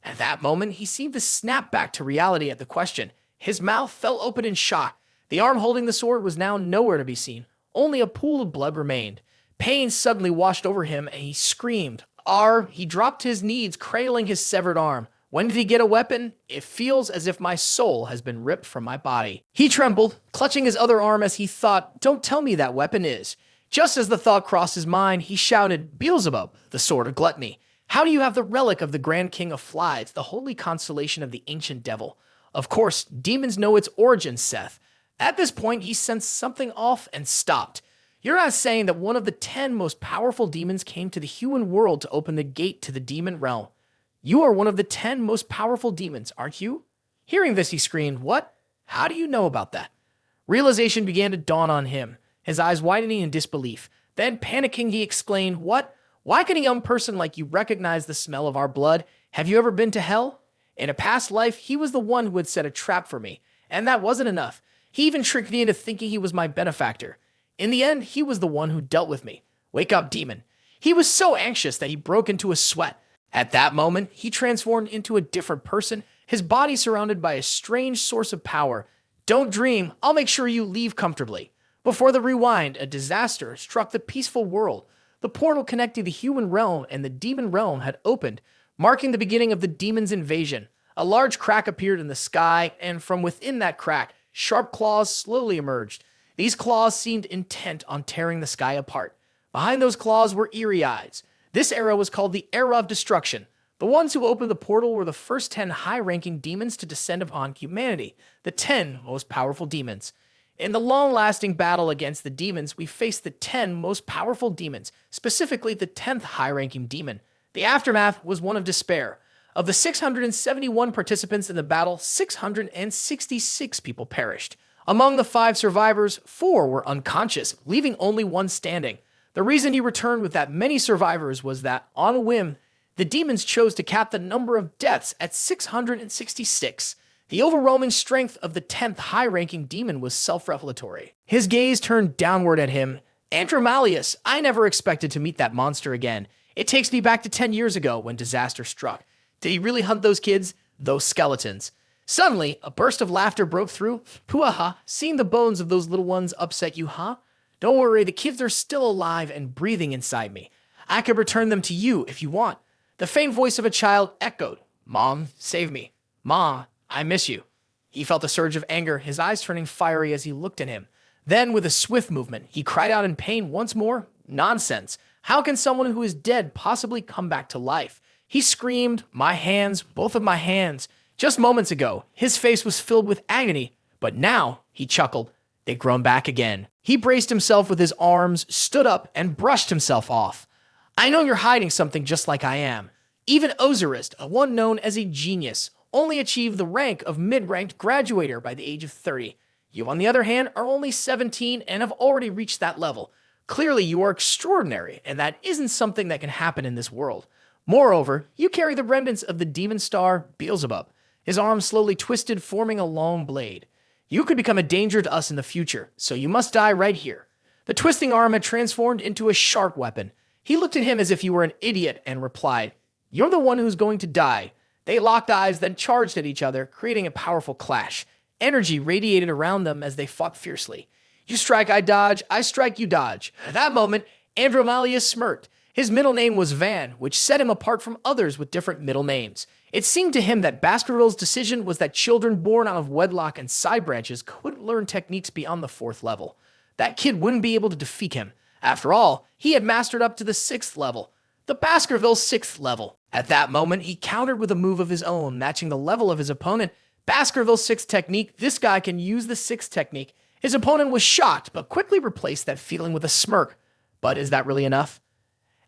At that moment, he seemed to snap back to reality at the question. His mouth fell open in shock. The arm holding the sword was now nowhere to be seen. Only a pool of blood remained. Pain suddenly washed over him, and he screamed. He dropped to his knees, cradling his severed arm. When did he get a weapon? It feels as if my soul has been ripped from my body. He trembled, clutching his other arm as he thought, "Don't tell me that weapon is." Just as the thought crossed his mind, he shouted, "Beelzebub, the sword of gluttony. How do you have the relic of the Grand King of Flies, the holy constellation of the ancient devil? Of course, demons know its origin, Seth." At this point, he sensed something off and stopped. "You're not saying that one of the 10 most powerful demons came to the human world to open the gate to the demon realm? You are one of the 10 most powerful demons, aren't you?" Hearing this, he screamed, "What? How do you know about that?" Realization began to dawn on him, his eyes widening in disbelief. Then, panicking, he exclaimed, "What? Why can a young person like you recognize the smell of our blood? Have you ever been to hell?" In a past life, he was the one who had set a trap for me, and that wasn't enough. He even tricked me into thinking he was my benefactor. In the end, he was the one who dealt with me. Wake up, demon. He was so anxious that he broke into a sweat. At that moment, he transformed into a different person, his body surrounded by a strange source of power. "Don't dream. I'll make sure you leave comfortably." Before the rewind, a disaster struck the peaceful world. The portal connecting the human realm and the demon realm had opened, marking the beginning of the demon's invasion. A large crack appeared in the sky, and from within that crack, sharp claws slowly emerged. These claws seemed intent on tearing the sky apart. Behind those claws were eerie eyes. This era was called the Era of Destruction. The ones who opened the portal were the first 10 high-ranking demons to descend upon humanity, the 10 most powerful demons. In the long-lasting battle against the demons, we faced the 10 most powerful demons, specifically the 10th high-ranking demon. The aftermath was one of despair. Of the 671 participants in the battle, 666 people perished. Among the 5 survivors, 4 were unconscious, leaving only 1 standing. The reason he returned with that many survivors was that, on a whim, the demons chose to cap the number of deaths at 666. The overwhelming strength of the 10th high-ranking demon was self-revelatory. His gaze turned downward at him. "Andromalius, I never expected to meet that monster again. It takes me back to 10 years ago when disaster struck. Did he really hunt those kids? Those skeletons?" Suddenly, a burst of laughter broke through. "Puaha, seeing the bones of those little ones upset you, huh? Don't worry, the kids are still alive and breathing inside me. I could return them to you if you want." The faint voice of a child echoed, "Mom, save me. Ma, I miss you." He felt a surge of anger, his eyes turning fiery as he looked at him. Then, with a swift movement, he cried out in pain once more. "Nonsense. How can someone who is dead possibly come back to life?" He screamed, "My hands, both of my hands." Just moments ago, his face was filled with agony, but now, he chuckled, they'd grown back again. He braced himself with his arms, stood up, and brushed himself off. "I know you're hiding something just like I am. Even Osiris, a one known as a genius, only achieved the rank of mid-ranked graduator by the age of 30. You, on the other hand, are only 17 and have already reached that level. Clearly, you are extraordinary, and that isn't something that can happen in this world. Moreover, you carry the remnants of the demon star Beelzebub." His arm slowly twisted, forming a long blade. "You could become a danger to us in the future, so you must die right here." The twisting arm had transformed into a sharp weapon. He looked at him as if he were an idiot and replied, "You're the one who's going to die." They locked eyes, then charged at each other, creating a powerful clash. Energy radiated around them as they fought fiercely. "You strike, I dodge. I strike, you dodge." At that moment, Andromalius smirked. His middle name was Van, which set him apart from others with different middle names. It seemed to him that Baskerville's decision was that children born out of wedlock and side branches couldn't learn techniques beyond the 4th level. That kid wouldn't be able to defeat him. After all, he had mastered up to the 6th level. The Baskerville 6th level. At that moment, he countered with a move of his own, matching the level of his opponent. Baskerville's 6th technique, this guy can use the 6th technique. His opponent was shocked, but quickly replaced that feeling with a smirk. But is that really enough?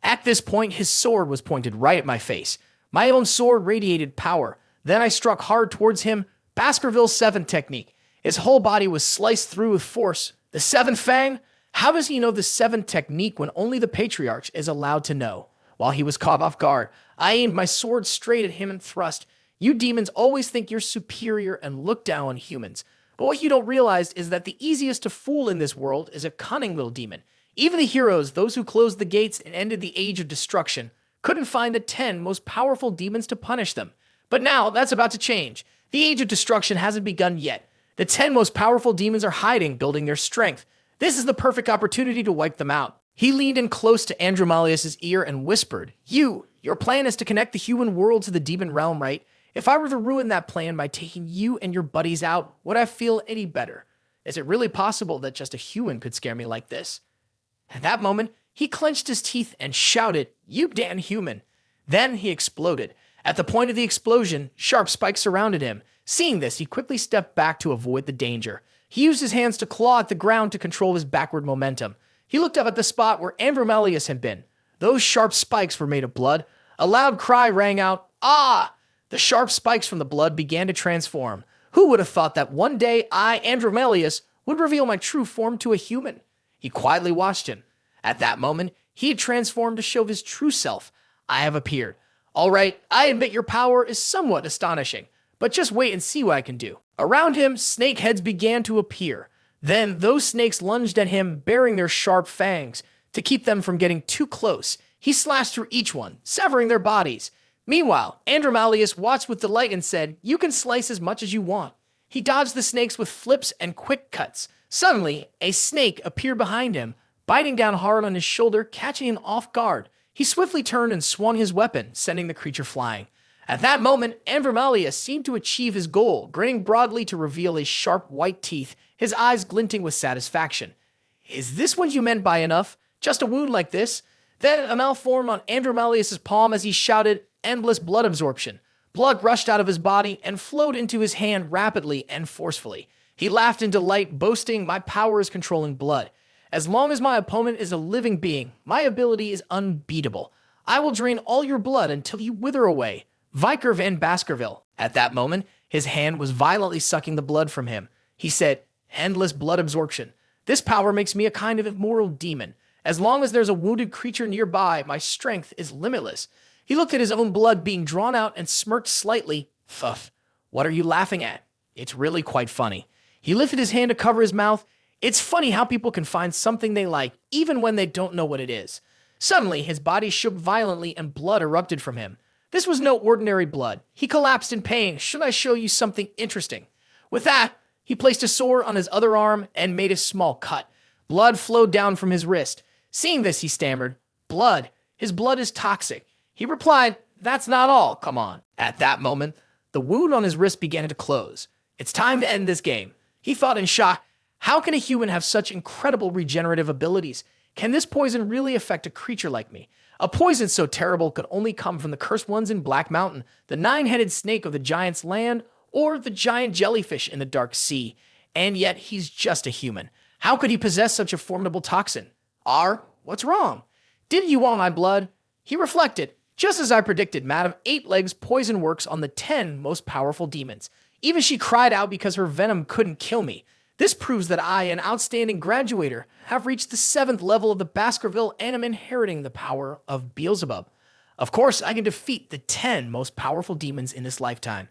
At this point, his sword was pointed right at my face. My own sword radiated power. Then I struck hard towards him. Baskerville's 7th technique. His whole body was sliced through with force. The 7th fang? How does he know the seventh technique when only the patriarch is allowed to know? While he was caught off guard, I aimed my sword straight at him and thrust. You demons always think you're superior and look down on humans. But what you don't realize is that the easiest to fool in this world is a cunning little demon. Even the heroes, those who closed the gates and ended the age of destruction, couldn't find the 10 most powerful demons to punish them. But now, that's about to change. The age of destruction hasn't begun yet. The 10 most powerful demons are hiding, building their strength. This is the perfect opportunity to wipe them out. He leaned in close to Andromalius' ear and whispered, your plan is to connect the human world to the demon realm, right? If I were to ruin that plan by taking you and your buddies out, would I feel any better? Is it really possible that just a human could scare me like this? At that moment, he clenched his teeth and shouted, "You damn human." Then he exploded. At the point of the explosion, sharp spikes surrounded him. Seeing this, he quickly stepped back to avoid the danger. He used his hands to claw at the ground to control his backward momentum. He looked up at the spot where Andromalius had been. Those sharp spikes were made of blood. A loud cry rang out, "Ah!" The sharp spikes from the blood began to transform. Who would have thought that one day I, Andromalius, would reveal my true form to a human? He quietly watched him. At that moment, he had transformed to show his true self. I have appeared. All right, I admit your power is somewhat astonishing, but just wait and see what I can do. Around him, snake heads began to appear. Then those snakes lunged at him, bearing their sharp fangs. To keep them from getting too close, he slashed through each one, severing their bodies. Meanwhile, Andromalius watched with delight and said, "You can slice as much as you want." He dodged the snakes with flips and quick cuts. Suddenly, a snake appeared behind him, biting down hard on his shoulder, catching him off guard. He swiftly turned and swung his weapon, sending the creature flying. At that moment, Andromalius seemed to achieve his goal, grinning broadly to reveal his sharp white teeth, his eyes glinting with satisfaction. "Is this what you meant by enough? Just a wound like this?" Then a mouth formed on Andromalius' palm as he shouted, "Endless blood absorption." Blood rushed out of his body and flowed into his hand rapidly and forcefully. He laughed in delight, boasting, "My power is controlling blood. As long as my opponent is a living being, my ability is unbeatable. I will drain all your blood until you wither away. Viker van Baskerville." At that moment, his hand was violently sucking the blood from him. He said, "Endless blood absorption. This power makes me a kind of immortal demon. As long as there's a wounded creature nearby, my strength is limitless." He looked at his own blood being drawn out and smirked slightly. "Fuff, what are you laughing at? It's really quite funny." He lifted his hand to cover his mouth. It's funny how people can find something they like, even when they don't know what it is. Suddenly, his body shook violently and blood erupted from him. This was no ordinary blood. He collapsed in pain. "Should I show you something interesting?" With that, he placed a sword on his other arm and made a small cut. Blood flowed down from his wrist. Seeing this, he stammered, "Blood. His blood is toxic." He replied, "That's not all, come on." At that moment, the wound on his wrist began to close. It's time to end this game. He thought in shock, how can a human have such incredible regenerative abilities? Can this poison really affect a creature like me? A poison so terrible could only come from the cursed ones in Black Mountain, the nine-headed snake of the giant's land, or the giant jellyfish in the dark sea. And yet he's just a human. How could he possess such a formidable toxin? What's wrong? Did you want my blood? He reflected. Just as I predicted, Madame Eight Legs poison works on the 10 most powerful demons. Even she cried out because her venom couldn't kill me. This proves that I, an outstanding graduator, have reached the 7th level of the Baskerville and am inheriting the power of Beelzebub. Of course, I can defeat the 10 most powerful demons in this lifetime.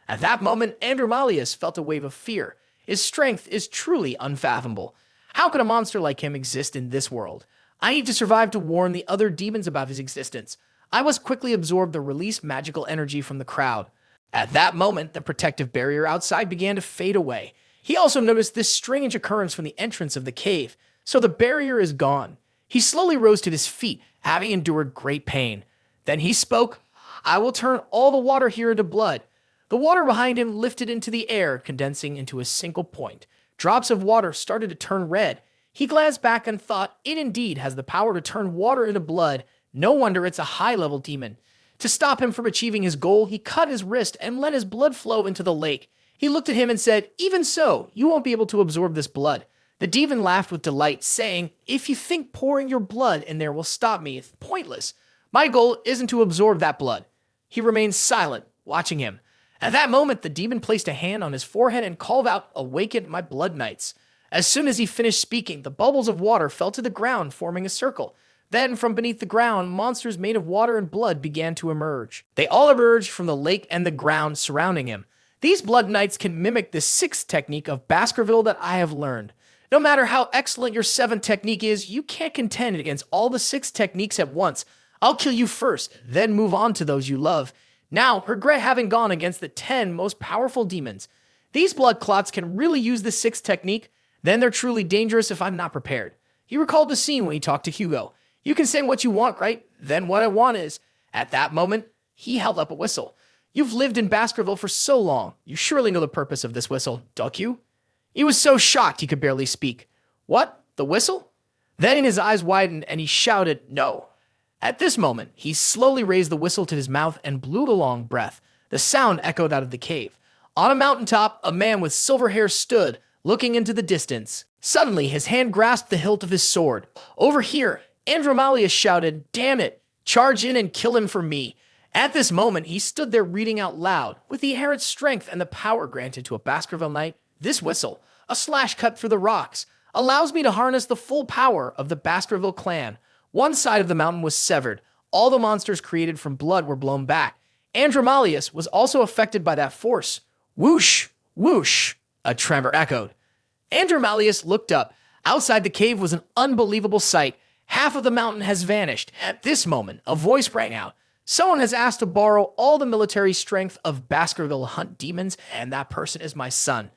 At that moment, Andromalius felt a wave of fear. His strength is truly unfathomable. How could a monster like him exist in this world? I need to survive to warn the other demons about his existence. I must quickly absorb the released magical energy from the crowd. At that moment, the protective barrier outside began to fade away. He also noticed this strange occurrence from the entrance of the cave. So the barrier is gone. He slowly rose to his feet, having endured great pain. Then he spoke, "I will turn all the water here into blood." The water behind him lifted into the air, condensing into a single point. Drops of water started to turn red. He glanced back and thought, it indeed has the power to turn water into blood. No wonder it's a high-level demon. To stop him from achieving his goal, he cut his wrist and let his blood flow into the lake. He looked at him and said, "Even so, you won't be able to absorb this blood." The demon laughed with delight, saying, "If you think pouring your blood in there will stop me, it's pointless. My goal isn't to absorb that blood." He remained silent, watching him. At that moment, the demon placed a hand on his forehead and called out, "Awaken my blood knights." As soon as he finished speaking, the bubbles of water fell to the ground, forming a circle. Then, from beneath the ground, monsters made of water and blood began to emerge. They all emerged from the lake and the ground surrounding him. These blood knights can mimic the 6th technique of Baskerville that I have learned. No matter how excellent your 7th technique is, you can't contend against all the 6 techniques at once. I'll kill you first, then move on to those you love. Now, regret having gone against the 10 most powerful demons. These blood clots can really use the 6th technique, then they're truly dangerous if I'm not prepared. He recalled the scene when he talked to Hugo. You can say what you want, right? Then what I want is, at that moment, he held up a whistle. You've lived in Baskerville for so long. You surely know the purpose of this whistle, don't you? He was so shocked he could barely speak. What? The whistle? Then his eyes widened and he shouted, no. At this moment, he slowly raised the whistle to his mouth and blew a long breath. The sound echoed out of the cave. On a mountaintop, a man with silver hair stood, looking into the distance. Suddenly, his hand grasped the hilt of his sword. Over here, Andromalius shouted, damn it, charge in and kill him for me. At this moment, he stood there reading out loud, with the inherent strength and the power granted to a Baskerville knight. This whistle, a slash cut through the rocks, allows me to harness the full power of the Baskerville clan. One side of the mountain was severed. All the monsters created from blood were blown back. Andromalius was also affected by that force. Whoosh, whoosh, a tremor echoed. Andromalius looked up. Outside the cave was an unbelievable sight. Half of the mountain has vanished. At this moment, a voice rang out. Someone has asked to borrow all the military strength of Baskerville hunt demons, and that person is my son.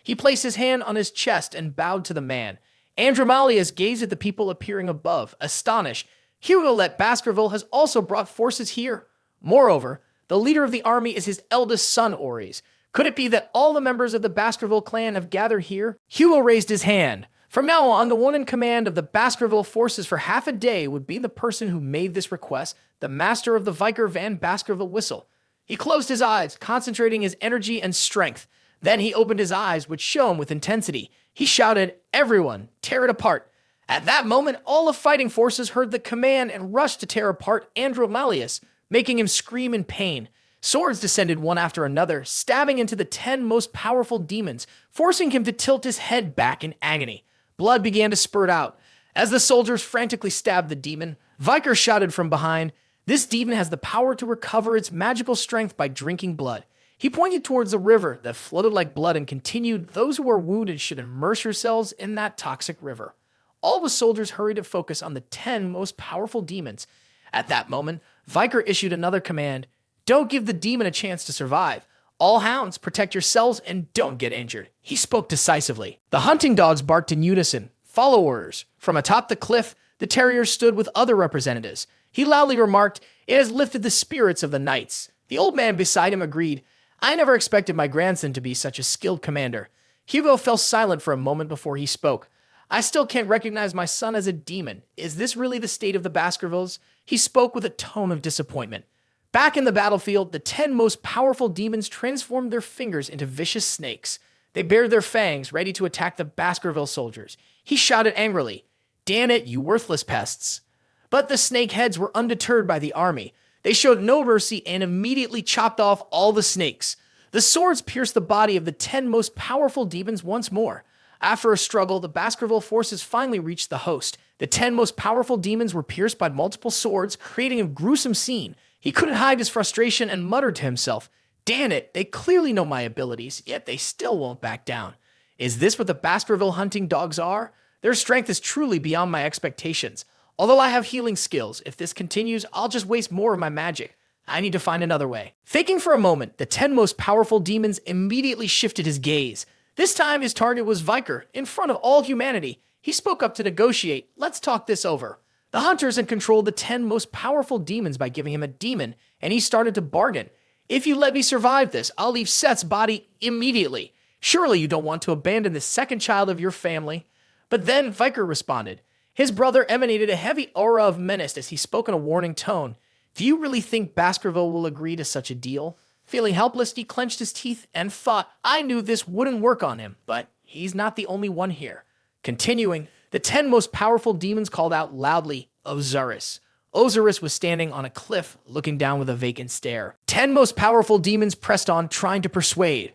He placed his hand on his chest and bowed to the man. Andromalius gazed at the people appearing above, astonished. Hugo let Baskerville has also brought forces here. Moreover, the leader of the army is his eldest son, Oris. Could it be that all the members of the Baskerville clan have gathered here? Hugo raised his hand. From now on, the one in command of the Baskerville forces for half a day would be the person who made this request, the master of the Viker Van Baskerville whistle. He closed his eyes, concentrating his energy and strength. Then he opened his eyes, which shone with intensity. He shouted, everyone, tear it apart. At that moment, all the fighting forces heard the command and rushed to tear apart Andromalius, making him scream in pain. Swords descended one after another, stabbing into the 10 most powerful demons, forcing him to tilt his head back in agony. Blood began to spurt out. As the soldiers frantically stabbed the demon, Viker shouted from behind, this demon has the power to recover its magical strength by drinking blood. He pointed towards the river that floated like blood and continued, those who are wounded should immerse yourselves in that toxic river. All the soldiers hurried to focus on the 10 most powerful demons. At that moment, Viker issued another command, don't give the demon a chance to survive. All hounds, protect yourselves and don't get injured. He spoke decisively. The hunting dogs barked in unison. Follow orders. From atop the cliff, the terrier stood with other representatives. He loudly remarked, it has lifted the spirits of the knights. The old man beside him agreed, I never expected my grandson to be such a skilled commander. Hugo fell silent for a moment before he spoke. I still can't recognize my son as a demon. Is this really the state of the Baskervilles? He spoke with a tone of disappointment. Back in the battlefield, the 10 most powerful demons transformed their fingers into vicious snakes. They bared their fangs, ready to attack the Baskerville soldiers. He shouted angrily, damn it, you worthless pests. But the snake heads were undeterred by the army. They showed no mercy and immediately chopped off all the snakes. The swords pierced the body of the 10 most powerful demons once more. After a struggle, the Baskerville forces finally reached the host. The 10 most powerful demons were pierced by multiple swords, creating a gruesome scene. He couldn't hide his frustration and muttered to himself, damn it, they clearly know my abilities, yet they still won't back down. Is this what the Baskerville hunting dogs are? Their strength is truly beyond my expectations. Although I have healing skills, if this continues, I'll just waste more of my magic. I need to find another way. Thinking for a moment, the 10 most powerful demons immediately shifted his gaze. This time his target was Viker, in front of all humanity. He spoke up to negotiate. Let's talk this over. The hunters had controlled the 10 most powerful demons by giving him a demon, and he started to bargain. If you let me survive this, I'll leave Seth's body immediately. Surely you don't want to abandon the second child of your family. But then Viker responded. His brother emanated a heavy aura of menace as he spoke in a warning tone. Do you really think Baskerville will agree to such a deal? Feeling helpless, he clenched his teeth and thought, I knew this wouldn't work on him, but he's not the only one here. Continuing, the 10 most powerful demons called out loudly, Osiris. Osiris was standing on a cliff, looking down with a vacant stare. 10 most powerful demons pressed on, trying to persuade.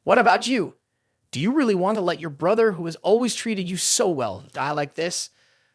What about you? Do you really want to let your brother, who has always treated you so well, die like this?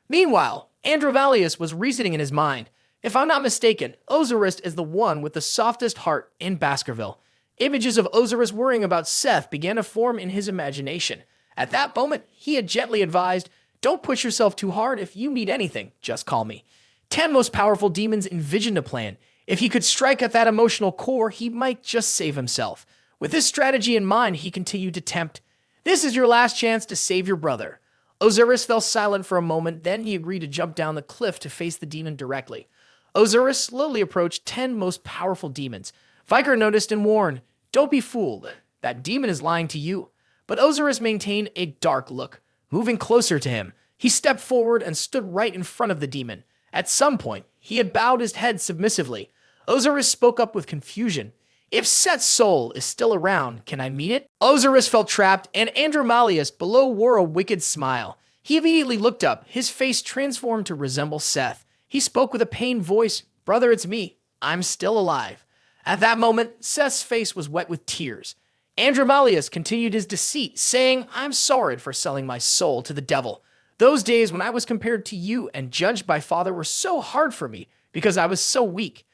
Meanwhile, Androvalius was reasoning in his mind. If I'm not mistaken, Osiris is the one with the softest heart in Baskerville. Images of Osiris worrying about Seth began to form in his imagination. At that moment, he had gently advised, "Don't push yourself too hard. If you need anything, just call me." 10 most powerful demons envisioned a plan. If he could strike at that emotional core, he might just save himself. With this strategy in mind, he continued to tempt. "This is your last chance to save your brother." Osiris fell silent for a moment, then he agreed to jump down the cliff to face the demon directly. Osiris slowly approached 10 most powerful demons. Viker noticed and warned, "Don't be fooled. That demon is lying to you." But Osiris maintained a dark look. Moving closer to him, he stepped forward and stood right in front of the demon. At some point, he had bowed his head submissively. Osiris spoke up with confusion. "If Seth's soul is still around, can I meet it?" Osiris felt trapped, and Andromalius below wore a wicked smile. He immediately looked up, his face transformed to resemble Seth. He spoke with a pained voice, "Brother, it's me. I'm still alive." At that moment, Seth's face was wet with tears. Andromalius continued his deceit, saying, "I'm sorry for selling my soul to the devil. Those days when I was compared to you and judged by Father were so hard for me because I was so weak."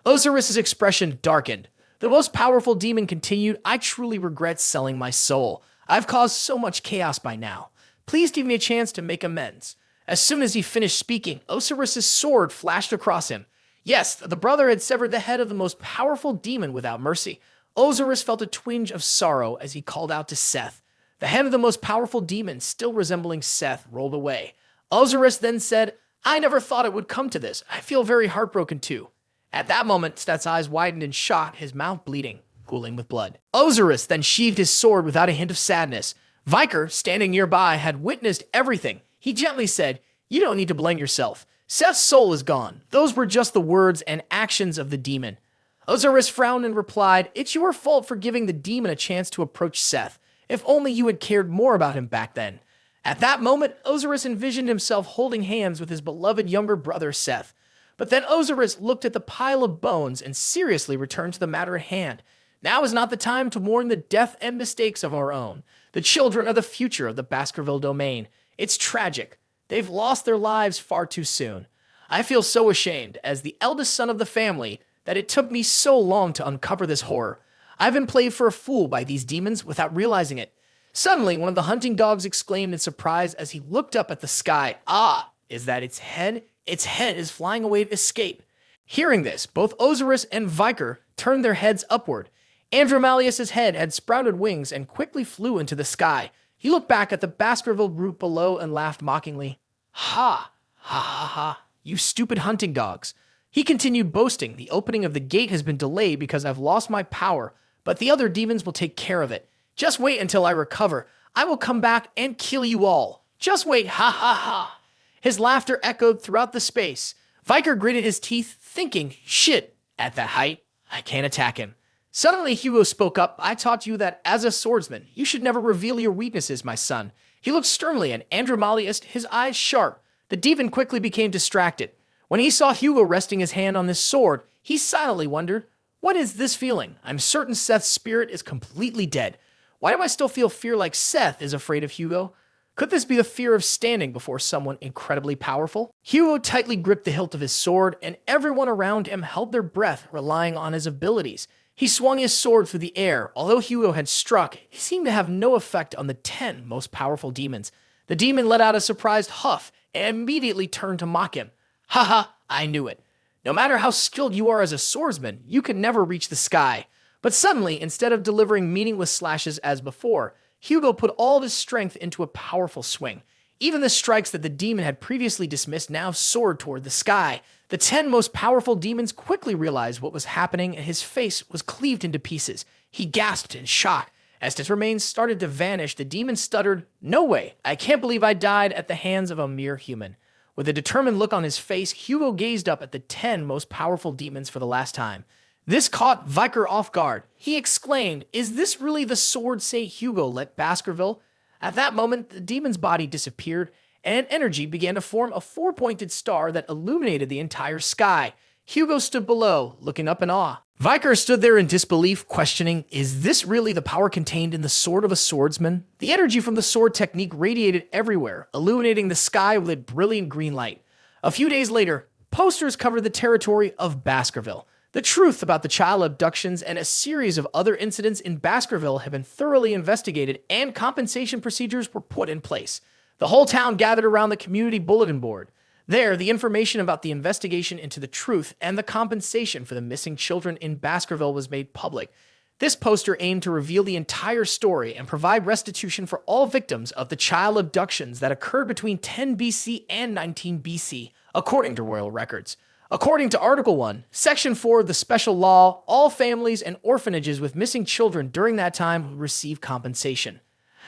Osiris's expression darkened. The most powerful demon continued, "I truly regret selling my soul. I've caused so much chaos by now. Please give me a chance to make amends." As soon as he finished speaking, Osiris's sword flashed across him. Yes, the brother had severed the head of the most powerful demon without mercy. Osiris felt a twinge of sorrow as he called out to Seth. The head of the most powerful demon, still resembling Seth, rolled away. Osiris then said, "I never thought it would come to this. I feel very heartbroken too." At that moment, Seth's eyes widened in shock, his mouth bleeding, pooling with blood. Osiris then sheathed his sword without a hint of sadness. Viker, standing nearby, had witnessed everything. He gently said, "You don't need to blame yourself. Seth's soul is gone. Those were just the words and actions of the demon." Osiris frowned and replied, "It's your fault for giving the demon a chance to approach Seth. If only you had cared more about him back then." At that moment, Osiris envisioned himself holding hands with his beloved younger brother Seth. But then Osiris looked at the pile of bones and seriously returned to the matter at hand. Now is not the time to mourn the death and mistakes of our own. The children are the future of the Baskerville domain. It's tragic. They've lost their lives far too soon. I feel so ashamed, as the eldest son of the family, that it took me so long to uncover this horror. I've been played for a fool by these demons without realizing it. Suddenly, one of the hunting dogs exclaimed in surprise as he looked up at the sky. "Ah, is that its head? Its head is flying away to escape." Hearing this, both Osiris and Viker turned their heads upward. Andromalius's head had sprouted wings and quickly flew into the sky. He looked back at the Baskerville group below and laughed mockingly. "Ha, ha, ha, ha, you stupid hunting dogs." He continued boasting, "The opening of the gate has been delayed because I've lost my power, but the other demons will take care of it. Just wait until I recover. I will come back and kill you all. Just wait, ha ha ha." His laughter echoed throughout the space. Viker gritted his teeth, thinking, "Shit, at that height, I can't attack him." Suddenly, Hugo spoke up. "I taught you that as a swordsman, you should never reveal your weaknesses, my son." He looked sternly at Andromalius, his eyes sharp. The demon quickly became distracted. When he saw Hugo resting his hand on this sword, he silently wondered, "What is this feeling? I'm certain Seth's spirit is completely dead. Why do I still feel fear like Seth is afraid of Hugo? Could this be the fear of standing before someone incredibly powerful?" Hugo tightly gripped the hilt of his sword, and everyone around him held their breath, relying on his abilities. He swung his sword through the air. Although Hugo had struck, he seemed to have no effect on the 10 most powerful demons. The demon let out a surprised huff and immediately turned to mock him. "Haha, I knew it. No matter how skilled you are as a swordsman, you can never reach the sky." But suddenly, instead of delivering meaningless slashes as before, Hugo put all of his strength into a powerful swing. Even the strikes that the demon had previously dismissed now soared toward the sky. The 10 most powerful demons quickly realized what was happening, and his face was cleaved into pieces. He gasped in shock. As his remains started to vanish, the demon stuttered, "No way, I can't believe I died at the hands of a mere human." With a determined look on his face, Hugo gazed up at the 10 most powerful demons for the last time. This caught Viker off guard. He exclaimed, "Is this really the sword St. Hugo let Baskerville?" At that moment, the demon's body disappeared, and energy began to form a 4-pointed star that illuminated the entire sky. Hugo stood below, looking up in awe. Viker stood there in disbelief, questioning, is this really the power contained in the sword of a swordsman? The energy from the sword technique radiated everywhere, illuminating the sky with a brilliant green light. A few days later, posters covered the territory of Baskerville. The truth about the child abductions and a series of other incidents in Baskerville have been thoroughly investigated and compensation procedures were put in place. The whole town gathered around the community bulletin board. There, the information about the investigation into the truth and the compensation for the missing children in Baskerville was made public. This poster aimed to reveal the entire story and provide restitution for all victims of the child abductions that occurred between 10 BC and 19 BC, according to royal records. According to Article 1, Section 4 of the special law, all families and orphanages with missing children during that time would receive compensation.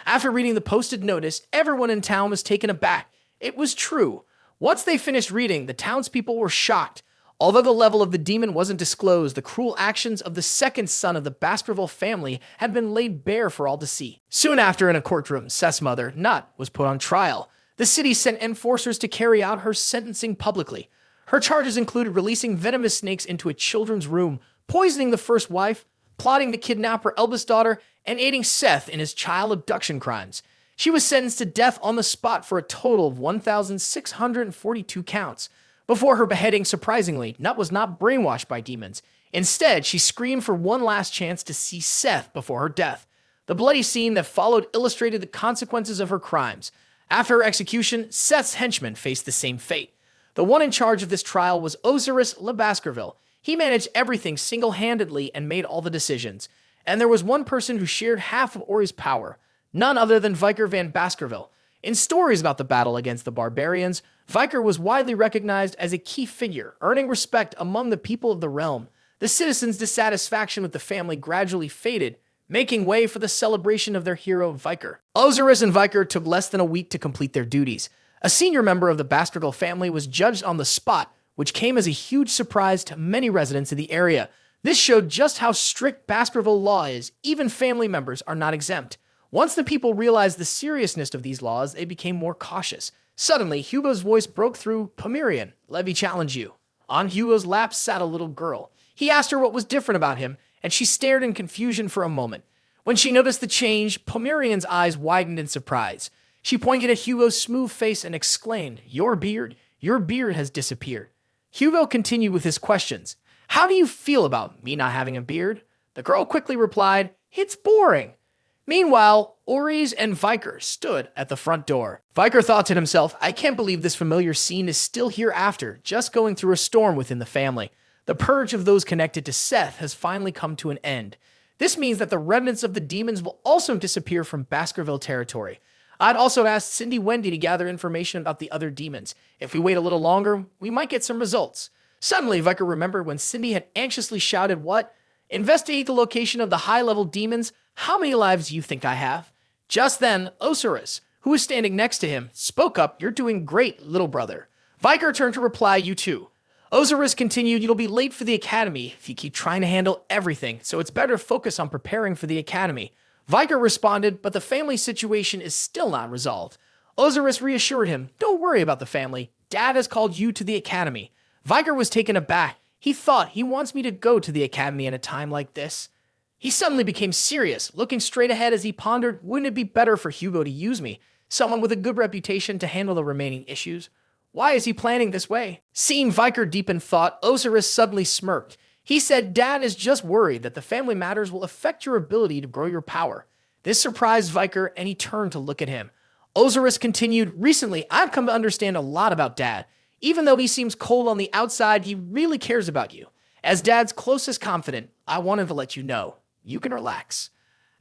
After reading the posted notice, everyone in town was taken aback. It was true. Once they finished reading, the townspeople were shocked. Although the level of the demon wasn't disclosed, the cruel actions of the second son of the Baskerville family had been laid bare for all to see. Soon after, in a courtroom, Seth's mother, Nut, was put on trial. The city sent enforcers to carry out her sentencing publicly. Her charges included releasing venomous snakes into a children's room, poisoning the first wife, plotting to kidnap her eldest daughter, and aiding Seth in his child abduction crimes. She was sentenced to death on the spot for a total of 1,642 counts. Before her beheading, surprisingly, Nut was not brainwashed by demons. Instead, she screamed for one last chance to see Seth before her death. The bloody scene that followed illustrated the consequences of her crimes. After her execution, Seth's henchmen faced the same fate. The one in charge of this trial was Osiris Le Baskerville. He managed everything single-handedly and made all the decisions. And there was one person who shared half of Ori's power. None other than Viker van Baskerville. In stories about the battle against the barbarians, Viker was widely recognized as a key figure, earning respect among the people of the realm. The citizens' dissatisfaction with the family gradually faded, making way for the celebration of their hero, Viker. Osiris and Viker took less than a week to complete their duties. A senior member of the Baskerville family was judged on the spot, which came as a huge surprise to many residents of the area. This showed just how strict Baskerville law is. Even family members are not exempt. Once the people realized the seriousness of these laws, they became more cautious. Suddenly, Hugo's voice broke through. Pomerian, let me challenge you. On Hugo's lap sat a little girl. He asked her what was different about him, and she stared in confusion for a moment. When she noticed the change, Pomerian's eyes widened in surprise. She pointed at Hugo's smooth face and exclaimed, your beard has disappeared. Hugo continued with his questions. How do you feel about me not having a beard? The girl quickly replied, it's boring. Meanwhile, Oris and Viker stood at the front door. Viker thought to himself, I can't believe this familiar scene is still here after, just going through a storm within the family. The purge of those connected to Seth has finally come to an end. This means that the remnants of the demons will also disappear from Baskerville territory. I'd also asked Cindy Wendy to gather information about the other demons. If we wait a little longer, we might get some results. Suddenly, Viker remembered when Cindy had anxiously shouted, what? Investigate the location of the high-level demons. How many lives do you think I have? Just then, Osiris, who was standing next to him, spoke up, you're doing great, little brother. Viker turned to reply, you too. Osiris continued, you'll be late for the academy if you keep trying to handle everything, so it's better to focus on preparing for the academy. Viker responded, but the family situation is still not resolved. Osiris reassured him, don't worry about the family. Dad has called you to the academy. Viker was taken aback. He thought, he wants me to go to the academy at a time like this. He suddenly became serious, looking straight ahead as he pondered, wouldn't it be better for Hugo to use me, someone with a good reputation to handle the remaining issues? Why is he planning this way? Seeing Viker deep in thought, Osiris suddenly smirked. He said, Dad is just worried that the family matters will affect your ability to grow your power. This surprised Viker, and he turned to look at him. Osiris continued, recently, I've come to understand a lot about Dad. Even though he seems cold on the outside, he really cares about you. As Dad's closest confidant, I wanted to let you know. You can relax.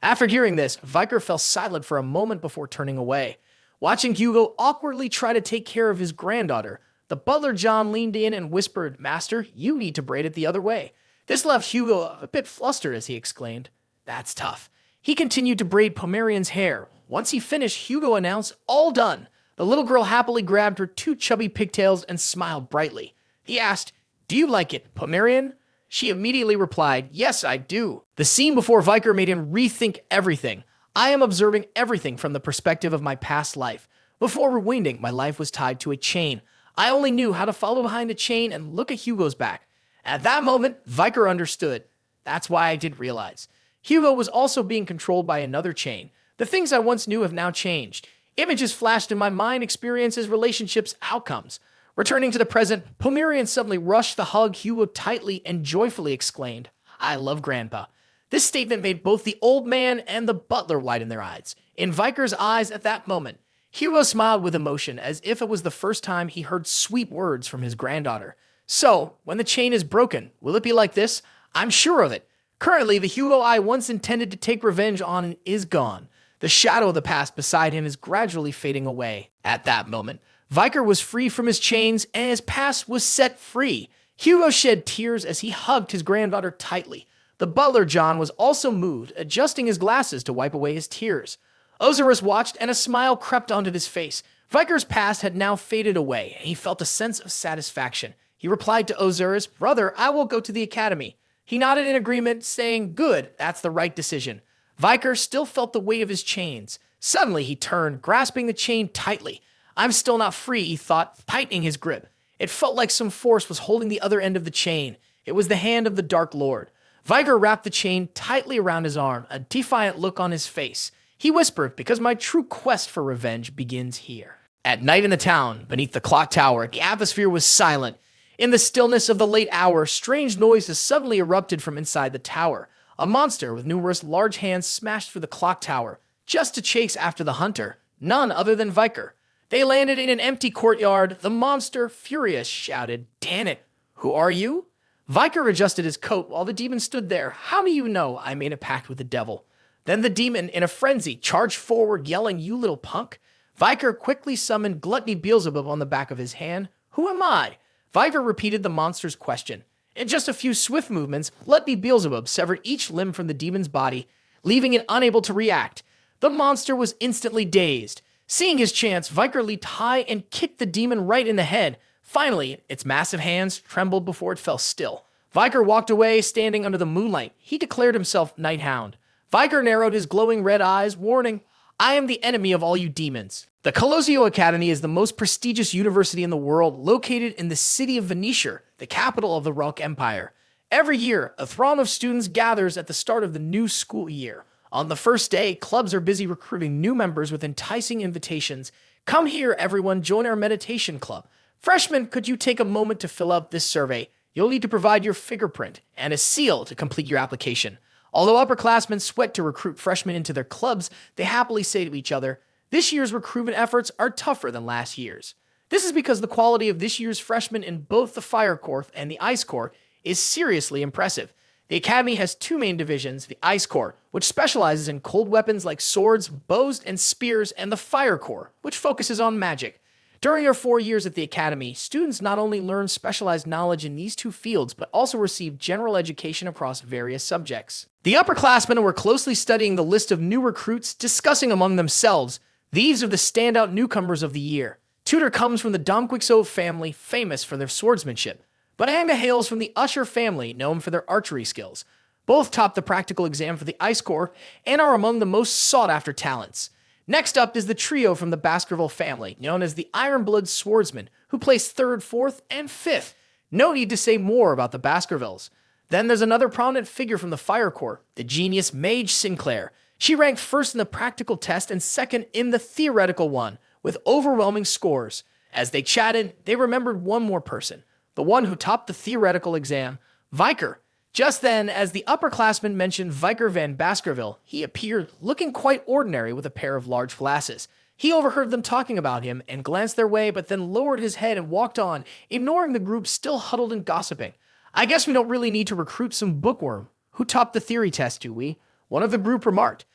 After hearing this, Viker fell silent for a moment before turning away. Watching Hugo awkwardly try to take care of his granddaughter, the butler John leaned in and whispered, Master, you need to braid it the other way. This left Hugo a bit flustered as he exclaimed, That's tough. He continued to braid Pomerian's hair. Once he finished, Hugo announced, all done. The little girl happily grabbed her two chubby pigtails and smiled brightly. He asked, Do you like it, Pomerian? She immediately replied, Yes, I do. The scene before Viker made him rethink everything. I am observing everything from the perspective of my past life. Before rewinding, my life was tied to a chain. I only knew how to follow behind the chain and look at Hugo's back. At that moment, Viker understood. That's why I didn't realize. Hugo was also being controlled by another chain. The things I once knew have now changed. Images flashed in my mind, experiences, relationships, outcomes. Returning to the present, Pomerian suddenly rushed to hug Hugo tightly and joyfully exclaimed, "I love Grandpa." This statement made both the old man and the butler widen their eyes. In Viker's eyes at that moment, Hugo smiled with emotion as if it was the first time he heard sweet words from his granddaughter. So, when the chain is broken, will it be like this? I'm sure of it. Currently, the Hugo I once intended to take revenge on is gone. The shadow of the past beside him is gradually fading away. At that moment, Viker was free from his chains and his past was set free. Hugo shed tears as he hugged his granddaughter tightly. The butler, John, was also moved, adjusting his glasses to wipe away his tears. Osiris watched and a smile crept onto his face. Viker's past had now faded away and he felt a sense of satisfaction. He replied to Osiris, "Brother, I will go to the academy." He nodded in agreement, saying, "Good, that's the right decision." Viker still felt the weight of his chains. Suddenly he turned, grasping the chain tightly. I'm still not free, he thought, tightening his grip. It felt like some force was holding the other end of the chain. It was the hand of the Dark Lord. Viker wrapped the chain tightly around his arm, a defiant look on his face. He whispered, "Because my true quest for revenge begins here." At night in the town, beneath the clock tower, the atmosphere was silent. In the stillness of the late hour, strange noises suddenly erupted from inside the tower. A monster with numerous large hands smashed through the clock tower, just to chase after the hunter, none other than Viker. They landed in an empty courtyard. The monster, furious, shouted, "Damn it, who are you?" Viker adjusted his coat while the demon stood there. "How do you know I made a pact with the devil?" Then the demon, in a frenzy, charged forward, yelling, "You little punk." Viker quickly summoned Gluttony Beelzebub on the back of his hand. "Who am I?" Viker repeated the monster's question. In just a few swift movements, Gluttony Beelzebub severed each limb from the demon's body, leaving it unable to react. The monster was instantly dazed. Seeing his chance, Viker leaped high and kicked the demon right in the head. Finally, its massive hands trembled before it fell still. Viker walked away, standing under the moonlight. He declared himself Night Hound. Viker narrowed his glowing red eyes, warning, "I am the enemy of all you demons." The Colosio Academy is the most prestigious university in the world, located in the city of Venetia, the capital of the Rock Empire. Every year, a throng of students gathers at the start of the new school year. On the first day, clubs are busy recruiting new members with enticing invitations. "Come here, everyone, join our meditation club." "Freshmen, could you take a moment to fill out this survey? You'll need to provide your fingerprint and a seal to complete your application." Although upperclassmen sweat to recruit freshmen into their clubs, they happily say to each other, "This year's recruitment efforts are tougher than last year's." This is because the quality of this year's freshmen in both the Fire Corps and the Ice Corps is seriously impressive. The Academy has two main divisions, the Ice Corps, which specializes in cold weapons like swords, bows, and spears, and the Fire Corps, which focuses on magic. During their 4 years at the Academy, students not only learn specialized knowledge in these two fields, but also receive general education across various subjects. The upperclassmen were closely studying the list of new recruits, discussing among themselves, "These are the standout newcomers of the year." Tutor comes from the Domquixo family, famous for their swordsmanship. But Anga hails from the Usher family, known for their archery skills. Both topped the practical exam for the Ice Corps and are among the most sought-after talents. Next up is the trio from the Baskerville family, known as the Ironblood Swordsmen, who placed 3rd, 4th, and 5th. No need to say more about the Baskervilles. Then there's another prominent figure from the Fire Corps, the genius Mage Sinclair. She ranked 1st in the practical test and 2nd in the theoretical one, with overwhelming scores. As they chatted, they remembered one more person, the one who topped the theoretical exam, Viker. Just then, as the upperclassman mentioned Viker van Baskerville, he appeared, looking quite ordinary with a pair of large glasses. He overheard them talking about him and glanced their way, but then lowered his head and walked on, ignoring the group still huddled and gossiping. "I guess we don't really need to recruit some bookworm. Who topped the theory test, do we?" one of the group remarked.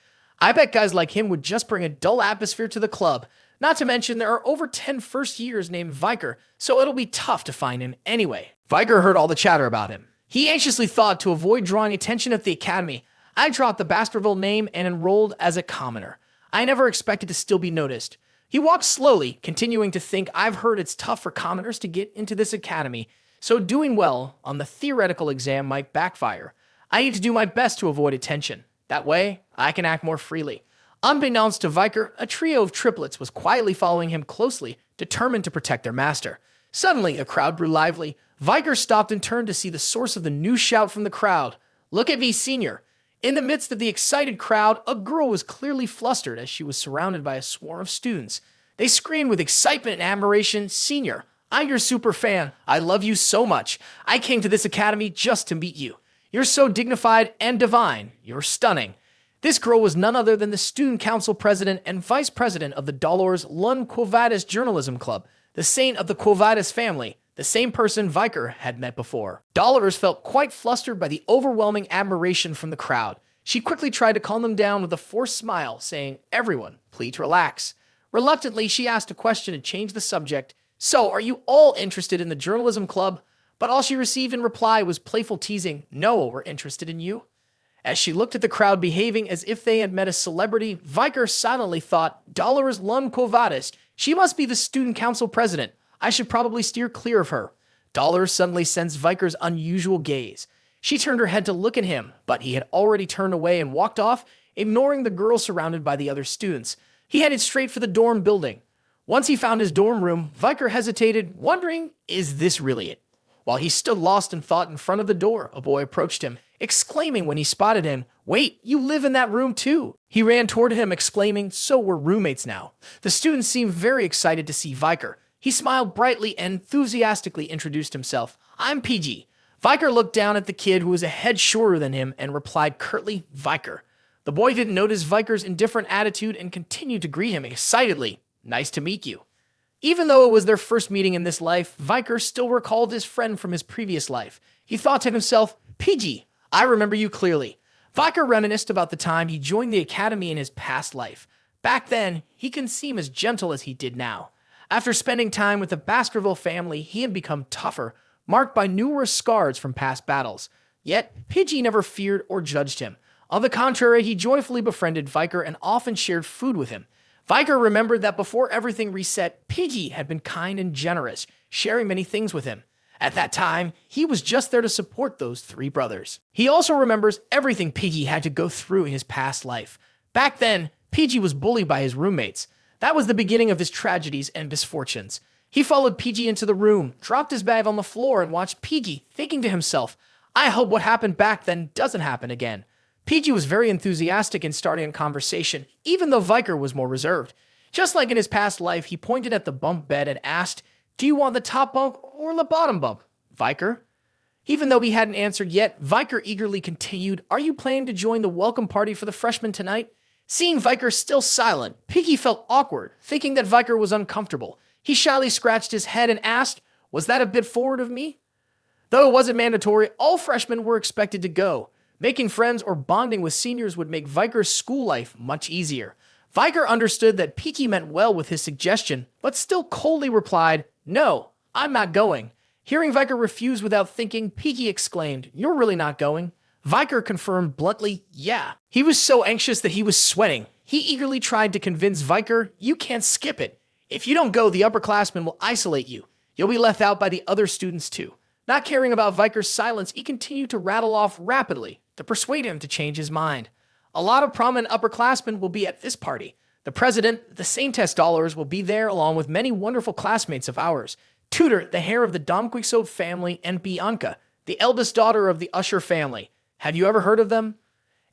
"I bet guys like him would just bring a dull atmosphere to the club. Not to mention there are over 10 first years named Viker, so it'll be tough to find him anyway." Viker heard all the chatter about him. He anxiously thought, to avoid drawing attention at the academy, "I dropped the Baskerville name and enrolled as a commoner. I never expected to still be noticed." He walked slowly, continuing to think, "I've heard it's tough for commoners to get into this academy, so doing well on the theoretical exam might backfire. I need to do my best to avoid attention. That way, I can act more freely." Unbeknownst to Viker, a trio of triplets was quietly following him closely, determined to protect their master. Suddenly, a crowd grew lively. Viker stopped and turned to see the source of the new shout from the crowd. "Look at me, senior." In the midst of the excited crowd, a girl was clearly flustered as she was surrounded by a swarm of students. They screamed with excitement and admiration, "Senior, I'm your super fan. I love you so much. I came to this academy just to meet you. You're so dignified and divine. You're stunning." This girl was none other than the student council president and vice president of the Dolores Lund Quo Vadis Journalism Club, the saint of the Quo Vadis family, the same person Viker had met before. Dolores felt quite flustered by the overwhelming admiration from the crowd. She quickly tried to calm them down with a forced smile, saying, "Everyone, please relax." Reluctantly, she asked a question and changed the subject. "So, are you all interested in the journalism club?" But all she received in reply was playful teasing, "No, we're interested in you." As she looked at the crowd behaving as if they had met a celebrity, Viker silently thought, "Dolores Lund Quo Vadis, she must be the student council president. I should probably steer clear of her." Dolores suddenly sensed Viker's unusual gaze. She turned her head to look at him, but he had already turned away and walked off, ignoring the girl surrounded by the other students. He headed straight for the dorm building. Once he found his dorm room, Viker hesitated, wondering, is this really it? While he stood lost in thought in front of the door, a boy approached him, exclaiming when he spotted him, "Wait, you live in that room too?" He ran toward him, exclaiming, "So we're roommates now." The student seemed very excited to see Viker. He smiled brightly and enthusiastically introduced himself. "I'm PG." Viker looked down at the kid who was a head shorter than him and replied curtly, "Viker." The boy didn't notice Viker's indifferent attitude and continued to greet him excitedly. "Nice to meet you." Even though it was their first meeting in this life, Viker still recalled his friend from his previous life. He thought to himself, "PG, I remember you clearly." Viker reminisced about the time he joined the academy in his past life. Back then, he couldn't seem as gentle as he did now. After spending time with the Baskerville family, he had become tougher, marked by numerous scars from past battles. Yet, PG never feared or judged him. On the contrary, he joyfully befriended Viker and often shared food with him. Viker remembered that before everything reset, PG had been kind and generous, sharing many things with him. At that time, he was just there to support those three brothers. He also remembers everything PG had to go through in his past life. Back then, PG was bullied by his roommates. That was the beginning of his tragedies and misfortunes. He followed PG into the room, dropped his bag on the floor, and watched PG, thinking to himself, "I hope what happened back then doesn't happen again." PG was very enthusiastic in starting a conversation, even though Viker was more reserved. Just like in his past life, he pointed at the bunk bed and asked, "Do you want the top bunk or the bottom bunk, Viker?" Even though he hadn't answered yet, Viker eagerly continued, "Are you planning to join the welcome party for the freshmen tonight?" Seeing Viker still silent, Piggy felt awkward, thinking that Viker was uncomfortable. He shyly scratched his head and asked, "Was that a bit forward of me?" Though it wasn't mandatory, all freshmen were expected to go. Making friends or bonding with seniors would make Viker's school life much easier. Viker understood that Piki meant well with his suggestion, but still coldly replied, "No, I'm not going." Hearing Viker refuse without thinking, Piki exclaimed, "You're really not going?" Viker confirmed bluntly, "Yeah." He was so anxious that he was sweating. He eagerly tried to convince Viker, "You can't skip it. If you don't go, the upperclassmen will isolate you. You'll be left out by the other students too." Not caring about Viker's silence, he continued to rattle off rapidly to persuade him to change his mind. "A lot of prominent upperclassmen will be at this party. The president, the Saint Dollars, will be there along with many wonderful classmates of ours. Tudor, the heir of the Domquixote family, and Bianca, the eldest daughter of the Usher family. Have you ever heard of them?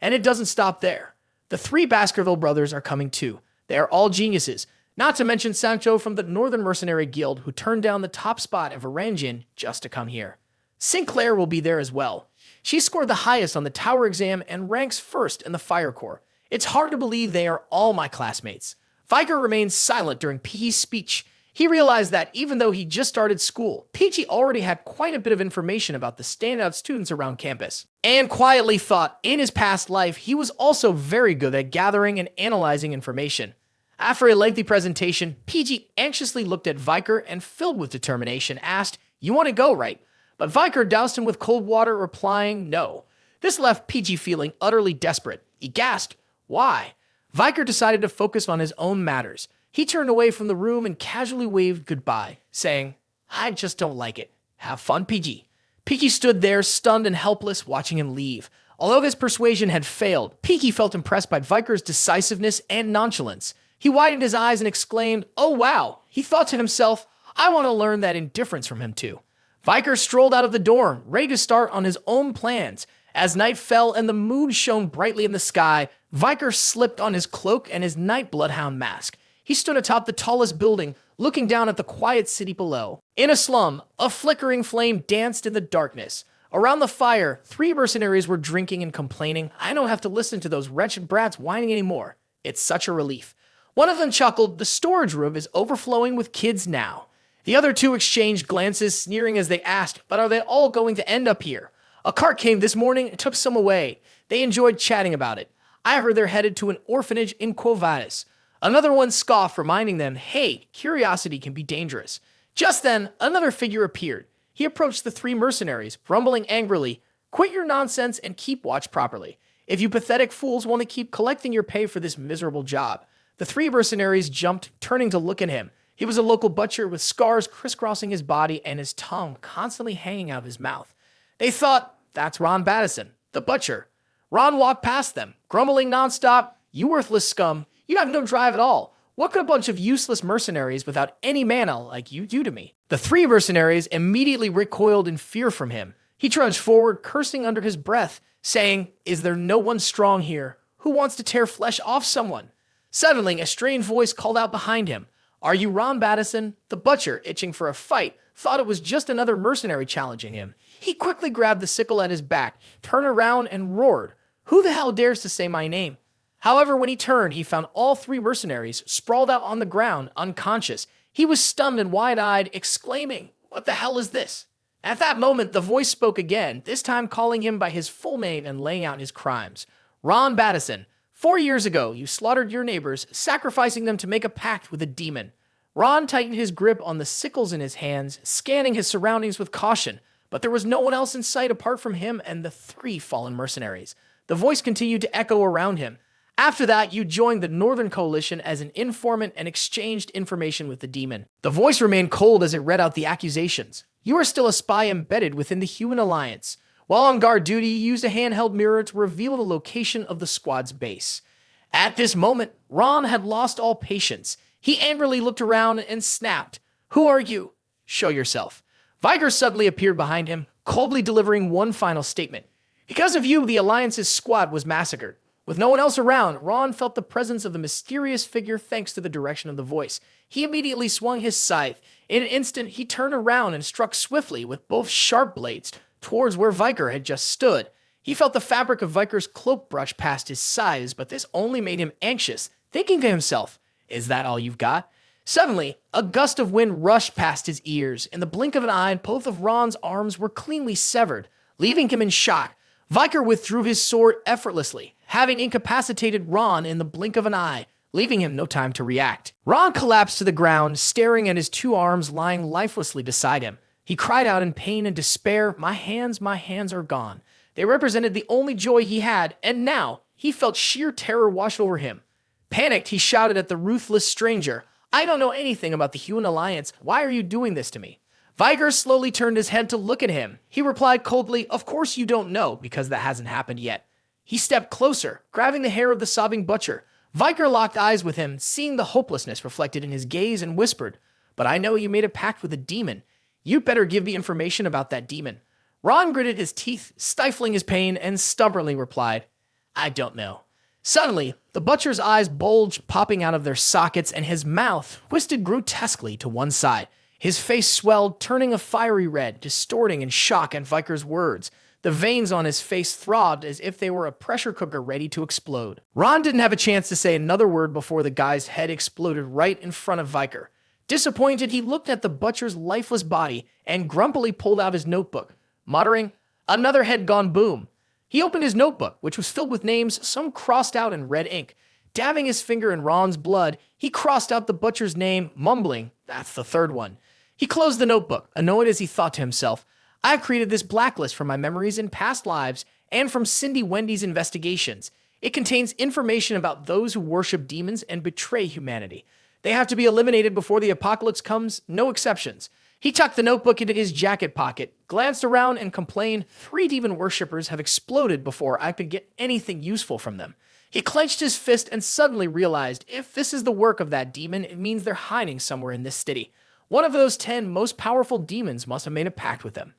And it doesn't stop there. The three Baskerville brothers are coming too. They are all geniuses, not to mention Sancho from the Northern Mercenary Guild, who turned down the top spot at Varangian just to come here. Sinclair will be there as well. She scored the highest on the tower exam and ranks first in the Fire Corps. It's hard to believe they are all my classmates." Viker remained silent during Pichi's speech. He realized that even though he just started school, Pichi already had quite a bit of information about the standout students around campus, and quietly thought in his past life he was also very good at gathering and analyzing information. After a lengthy presentation, PG anxiously looked at Viker and, filled with determination, asked, "You want to go, right?" But Viker doused him with cold water, replying, "No." This left PG feeling utterly desperate. He gasped, "Why?" Viker decided to focus on his own matters. He turned away from the room and casually waved goodbye, saying, "I just don't like it. Have fun, PG." PG stood there, stunned and helpless, watching him leave. Although this persuasion had failed, PG felt impressed by Viker's decisiveness and nonchalance. He widened his eyes and exclaimed, "Oh wow." He thought to himself, I want to learn that indifference from him too. Viker strolled out of the dorm, ready to start on his own plans. As night fell and the moon shone brightly in the sky, Viker slipped on his cloak and his night bloodhound mask. He stood atop the tallest building, looking down at the quiet city below. In a slum, a flickering flame danced in the darkness. Around the fire, 3 mercenaries were drinking and complaining. I don't have to listen to those wretched brats whining anymore. It's such a relief. One of them chuckled, the storage room is overflowing with kids now. The other 2 exchanged glances, sneering as they asked, but are they all going to end up here? A cart came this morning and took some away. They enjoyed chatting about it. I heard they're headed to an orphanage in Quo Vadis. Another one scoffed, reminding them, hey, curiosity can be dangerous. Just then, another figure appeared. He approached the 3 mercenaries, rumbling angrily, quit your nonsense and keep watch properly. If you pathetic fools want to keep collecting your pay for this miserable job. The 3 mercenaries jumped, turning to look at him. He was a local butcher with scars crisscrossing his body and his tongue constantly hanging out of his mouth. They thought, that's Ron Battison, the butcher. Ron walked past them, grumbling nonstop, you worthless scum. You have no drive at all. What could a bunch of useless mercenaries without any mana like you do to me? The 3 mercenaries immediately recoiled in fear from him. He trudged forward, cursing under his breath, saying, is there no one strong here? Who wants to tear flesh off someone? Suddenly, a strange voice called out behind him. Are you Ron Battison? The butcher, itching for a fight, thought it was just another mercenary challenging him. He quickly grabbed the sickle at his back, turned around, and roared. Who the hell dares to say my name? However, when he turned, he found all 3 mercenaries sprawled out on the ground, unconscious. He was stunned and wide-eyed, exclaiming, what the hell is this? At that moment, the voice spoke again, this time calling him by his full name and laying out his crimes. Ron Battison, 4 years ago, you slaughtered your neighbors, sacrificing them to make a pact with a demon. Ron tightened his grip on the sickles in his hands, scanning his surroundings with caution, but there was no one else in sight apart from him and the 3 fallen mercenaries. The voice continued to echo around him. After that, you joined the Northern Coalition as an informant and exchanged information with the demon. The voice remained cold as it read out the accusations. You are still a spy embedded within the Human Alliance. While on guard duty, you used a handheld mirror to reveal the location of the squad's base. At this moment, Ron had lost all patience. He angrily looked around and snapped. Who are you? Show yourself. Viker suddenly appeared behind him, coldly delivering one final statement. Because of you, the Alliance's squad was massacred. With no one else around, Ron felt the presence of the mysterious figure thanks to the direction of the voice. He immediately swung his scythe. In an instant, he turned around and struck swiftly with both sharp blades towards where Viker had just stood. He felt the fabric of Viker's cloak brush past his sides, but this only made him anxious, thinking to himself, is that all you've got? Suddenly, a gust of wind rushed past his ears. In the blink of an eye, both of Ron's arms were cleanly severed, leaving him in shock. Viker withdrew his sword effortlessly, having incapacitated Ron in the blink of an eye, leaving him no time to react. Ron collapsed to the ground, staring at his 2 arms lying lifelessly beside him. He cried out in pain and despair, my hands are gone. They represented the only joy he had, and now he felt sheer terror wash over him. Panicked, he shouted at the ruthless stranger, I don't know anything about the Human Alliance. Why are you doing this to me? Viker slowly turned his head to look at him. He replied coldly, of course you don't know, because that hasn't happened yet. He stepped closer, grabbing the hair of the sobbing butcher. Viker locked eyes with him, seeing the hopelessness reflected in his gaze, and whispered, but I know you made a pact with a demon. You'd better give me information about that demon. Ron gritted his teeth, stifling his pain, and stubbornly replied, I don't know. Suddenly, the butcher's eyes bulged, popping out of their sockets, and his mouth twisted grotesquely to one side. His face swelled, turning a fiery red, distorting in shock at Viker's words. The veins on his face throbbed as if they were a pressure cooker ready to explode. Ron didn't have a chance to say another word before the guy's head exploded right in front of Viker. Disappointed, he looked at the butcher's lifeless body and grumpily pulled out his notebook, muttering, another head gone boom. He opened his notebook, which was filled with names, some crossed out in red ink. Dabbing his finger in Ron's blood, he crossed out the butcher's name, mumbling, that's the 3rd one. He closed the notebook, annoyed as he thought to himself, I've created this blacklist from my memories in past lives and from Cindy Wendy's investigations. It contains information about those who worship demons and betray humanity. They have to be eliminated before the apocalypse comes, no exceptions. He tucked the notebook into his jacket pocket, glanced around, and complained, 3 demon worshippers have exploded before I could get anything useful from them. He clenched his fist and suddenly realized if this is the work of that demon, it means they're hiding somewhere in this city. One of those 10 most powerful demons must have made a pact with him.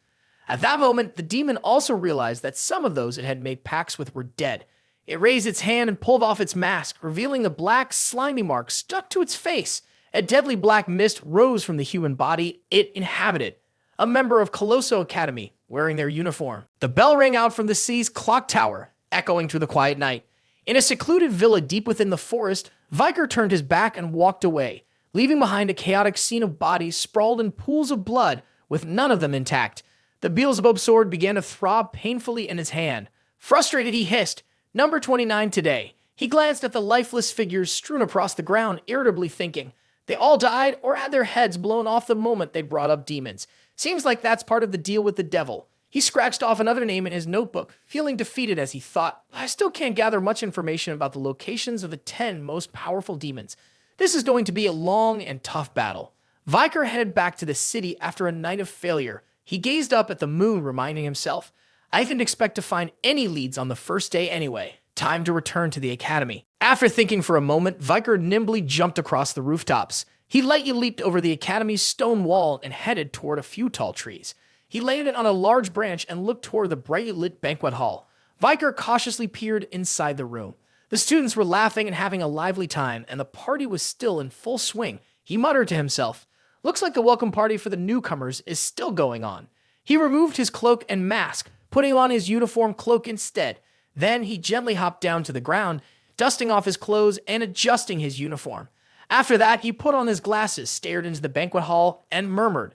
At that moment, the demon also realized that some of those it had made pacts with were dead. It raised its hand and pulled off its mask, revealing the black, slimy mark stuck to its face. A deadly black mist rose from the human body it inhabited. A member of Colosso Academy, wearing their uniform. The bell rang out from the city's clock tower, echoing through the quiet night. In a secluded villa deep within the forest, Viker turned his back and walked away, leaving behind a chaotic scene of bodies sprawled in pools of blood, with none of them intact. The Beelzebub sword began to throb painfully in his hand. Frustrated, he hissed, "Number 29 today." He glanced at the lifeless figures strewn across the ground, irritably thinking, they all died or had their heads blown off the moment they brought up demons. Seems like that's part of the deal with the devil. He scratched off another name in his notebook, feeling defeated as he thought, I still can't gather much information about the locations of the 10 most powerful demons. This is going to be a long and tough battle. Viker headed back to the city after a night of failure. He gazed up at the moon, reminding himself, I didn't expect to find any leads on the first day anyway. Time to return to the academy. After thinking for a moment, Viker nimbly jumped across the rooftops. He lightly leaped over the academy's stone wall and headed toward a few tall trees. He landed on a large branch and looked toward the brightly lit banquet hall. Viker cautiously peered inside the room. The students were laughing and having a lively time, and the party was still in full swing. He muttered to himself, looks like the welcome party for the newcomers is still going on. He removed his cloak and mask, putting on his uniform cloak instead. Then he gently hopped down to the ground, dusting off his clothes and adjusting his uniform. After that, he put on his glasses, stared into the banquet hall, and murmured,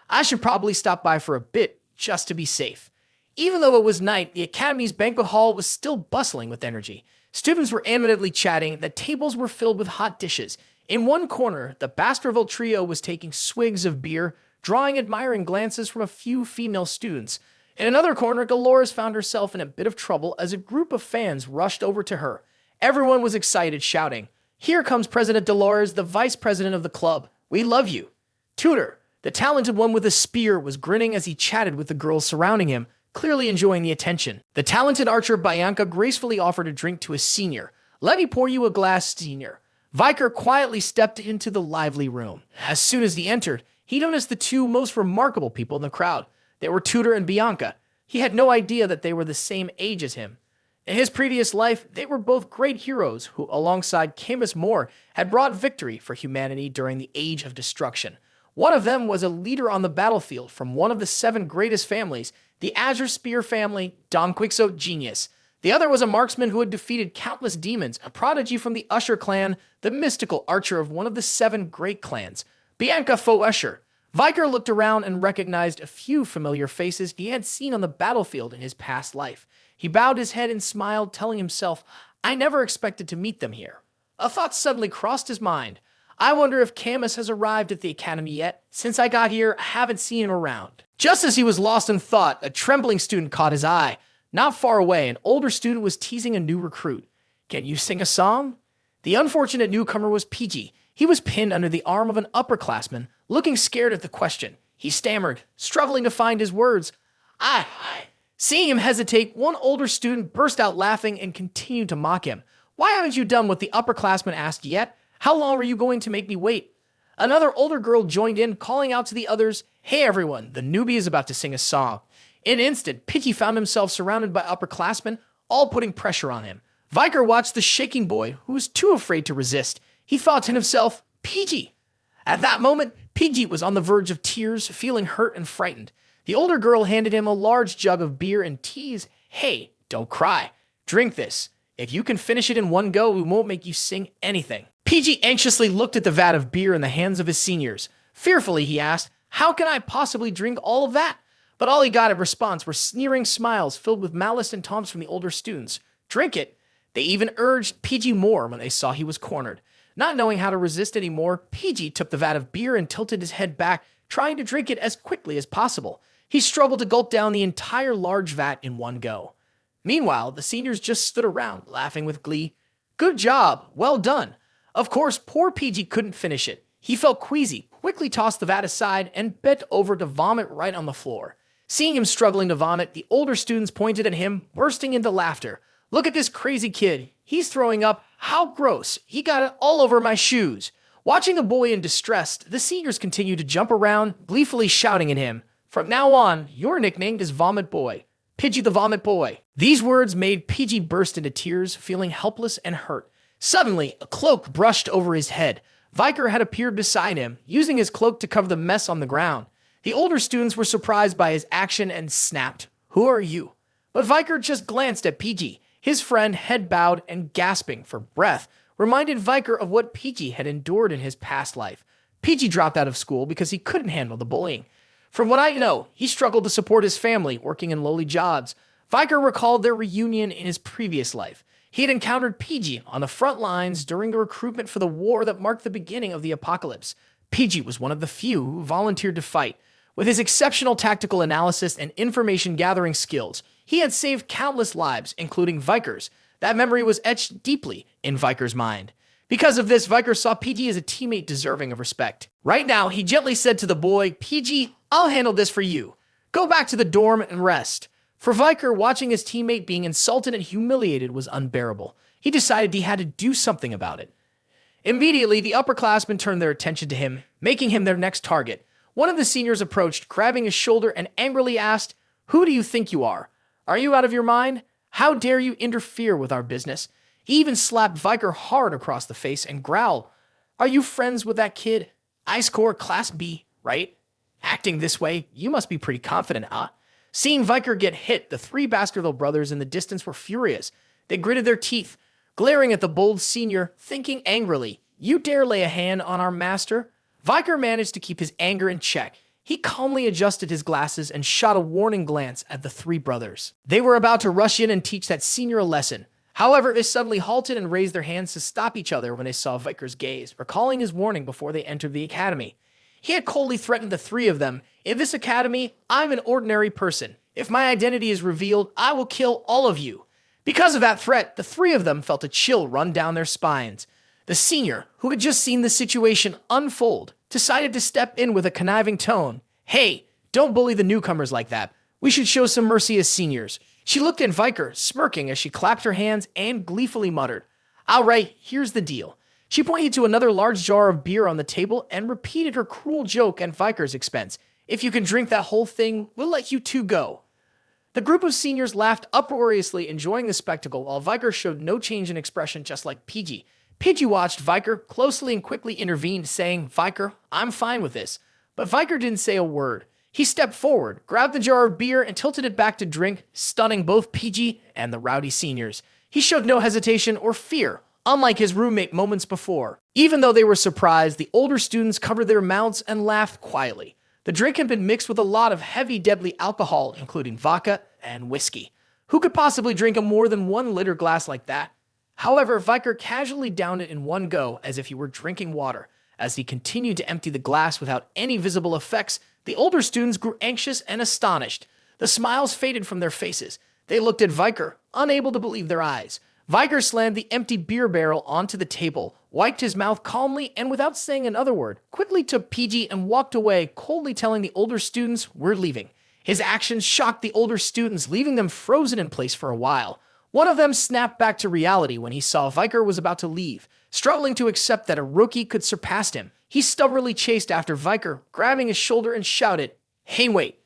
I should probably stop by for a bit, just to be safe. Even though it was night, the academy's banquet hall was still bustling with energy. Students were animatedly chatting, the tables were filled with hot dishes. In one corner, the Baskerville trio was taking swigs of beer, drawing admiring glances from a few female students. In another corner, Dolores found herself in a bit of trouble as a group of fans rushed over to her. Everyone was excited, shouting, Here comes President Dolores, the vice president of the club. We love you. Tutor, the talented one with a spear, was grinning as he chatted with the girls surrounding him, clearly enjoying the attention. The talented archer Bianca gracefully offered a drink to a senior. Let me pour you a glass, senior. Viker quietly stepped into the lively room. As soon as he entered, he noticed the two most remarkable people in the crowd. They were Tutor and Bianca. He had no idea that they were the same age as him. In his previous life, they were both great heroes who, alongside Camus Moore, had brought victory for humanity during the Age of Destruction. One of them was a leader on the battlefield from one of the 7 greatest families, the Azure Spear family, Don Quixote Genius. The other was a marksman who had defeated countless demons, a prodigy from the Usher clan, the mystical archer of one of the 7 great clans, Bianca Faux Usher. Viker looked around and recognized a few familiar faces he had seen on the battlefield in his past life. He bowed his head and smiled, telling himself, I never expected to meet them here. A thought suddenly crossed his mind. I wonder if Camus has arrived at the academy yet. Since I got here, I haven't seen him around. Just as he was lost in thought, a trembling student caught his eye. Not far away, an older student was teasing a new recruit. Can you sing a song? The unfortunate newcomer was PG. He was pinned under the arm of an upperclassman, looking scared at the question. He stammered, struggling to find his words. I. Seeing him hesitate, one older student burst out laughing and continued to mock him. Why haven't you done what the upperclassman asked yet? How long are you going to make me wait? Another older girl joined in, calling out to the others, Hey everyone, the newbie is about to sing a song. In an instant, Pidgey found himself surrounded by upperclassmen, all putting pressure on him. Viker watched the shaking boy, who was too afraid to resist. He thought to himself, Pidgey. At that moment, Pidgey was on the verge of tears, feeling hurt and frightened. The older girl handed him a large jug of beer and teased, Hey, don't cry. Drink this. If you can finish it in one go, we won't make you sing anything. Pidgey anxiously looked at the vat of beer in the hands of his seniors. Fearfully, he asked, How can I possibly drink all of that? But all he got in response were sneering smiles filled with malice and taunts from the older students. Drink it. They even urged Pidgey more when they saw he was cornered. Not knowing how to resist anymore, Pidgey took the vat of beer and tilted his head back, trying to drink it as quickly as possible. He struggled to gulp down the entire large vat in one go. Meanwhile, the seniors just stood around, laughing with glee. Good job. Well done. Of course, poor Pidgey couldn't finish it. He felt queasy, quickly tossed the vat aside, and bent over to vomit right on the floor. Seeing him struggling to vomit, the older students pointed at him, bursting into laughter. Look at this crazy kid. He's throwing up. How gross. He got it all over my shoes. Watching the boy in distress, the seniors continue to jump around, gleefully shouting at him, "From now on, you're nicknamed as Vomit Boy. Pidgey the Vomit Boy." These words made Pidgey burst into tears, feeling helpless and hurt. Suddenly, a cloak brushed over his head. Viker had appeared beside him, using his cloak to cover the mess on the ground. The older students were surprised by his action and snapped, "Who are you?" But Viker just glanced at Pidgey. His friend, head bowed and gasping for breath, reminded Viker of what Pidgey had endured in his past life. Pidgey dropped out of school because he couldn't handle the bullying. From what I know, he struggled to support his family, working in lowly jobs. Viker recalled their reunion in his previous life. He had encountered Pidgey on the front lines during the recruitment for the war that marked the beginning of the apocalypse. Pidgey was one of the few who volunteered to fight. With his exceptional tactical analysis and information-gathering skills, he had saved countless lives, including Viker's. That memory was etched deeply in Viker's mind. Because of this, Viker saw Pidgey as a teammate deserving of respect. Right now, he gently said to the boy, "Pidgey, I'll handle this for you. Go back to the dorm and rest." For Viker, watching his teammate being insulted and humiliated was unbearable. He decided he had to do something about it. Immediately, the upperclassmen turned their attention to him, making him their next target. One of the seniors approached, grabbing his shoulder and angrily asked, "Who do you think you are? Are you out of your mind? How dare you interfere with our business?" He even slapped Viker hard across the face and growled, "Are you friends with that kid? I score Class B, right? Acting this way, you must be pretty confident, huh?" Seeing Viker get hit, the three Baskerville brothers in the distance were furious. They gritted their teeth, glaring at the bold senior, thinking angrily, "You dare lay a hand on our master?" Viker managed to keep his anger in check. He calmly adjusted his glasses and shot a warning glance at the three brothers. They were about to rush in and teach that senior a lesson. However, they suddenly halted and raised their hands to stop each other when they saw Viker's gaze, recalling his warning before they entered the academy. He had coldly threatened the three of them, "In this academy, I'm an ordinary person. If my identity is revealed, I will kill all of you." Because of that threat, the three of them felt a chill run down their spines. The senior, who had just seen the situation unfold, decided to step in with a conniving tone. "Hey, don't bully the newcomers like that. We should show some mercy as seniors." She looked at Viker, smirking as she clapped her hands and gleefully muttered, "All right, here's the deal." She pointed to another large jar of beer on the table and repeated her cruel joke at Viker's expense. "If you can drink that whole thing, we'll let you two go." The group of seniors laughed uproariously, enjoying the spectacle, while Viker showed no change in expression, just like Pidgey. Pidgey watched Viker closely and quickly intervened, saying, "Viker, I'm fine with this." But Viker didn't say a word. He stepped forward, grabbed the jar of beer, and tilted it back to drink, stunning both Pidgey and the rowdy seniors. He showed no hesitation or fear, unlike his roommate moments before. Even though they were surprised, the older students covered their mouths and laughed quietly. The drink had been mixed with a lot of heavy, deadly alcohol, including vodka and whiskey. Who could possibly drink a more than 1 liter glass like that? However, Viker casually downed it in one go, as if he were drinking water. As he continued to empty the glass without any visible effects, the older students grew anxious and astonished. The smiles faded from their faces. They looked at Viker, unable to believe their eyes. Viker slammed the empty beer barrel onto the table, wiped his mouth calmly, and without saying another word, quickly took Pidgey and walked away, coldly telling the older students, "We're leaving." His actions shocked the older students, leaving them frozen in place for a while. One of them snapped back to reality when he saw Viker was about to leave, struggling to accept that a rookie could surpass him. He stubbornly chased after Viker, grabbing his shoulder and shouted, "Hey, wait."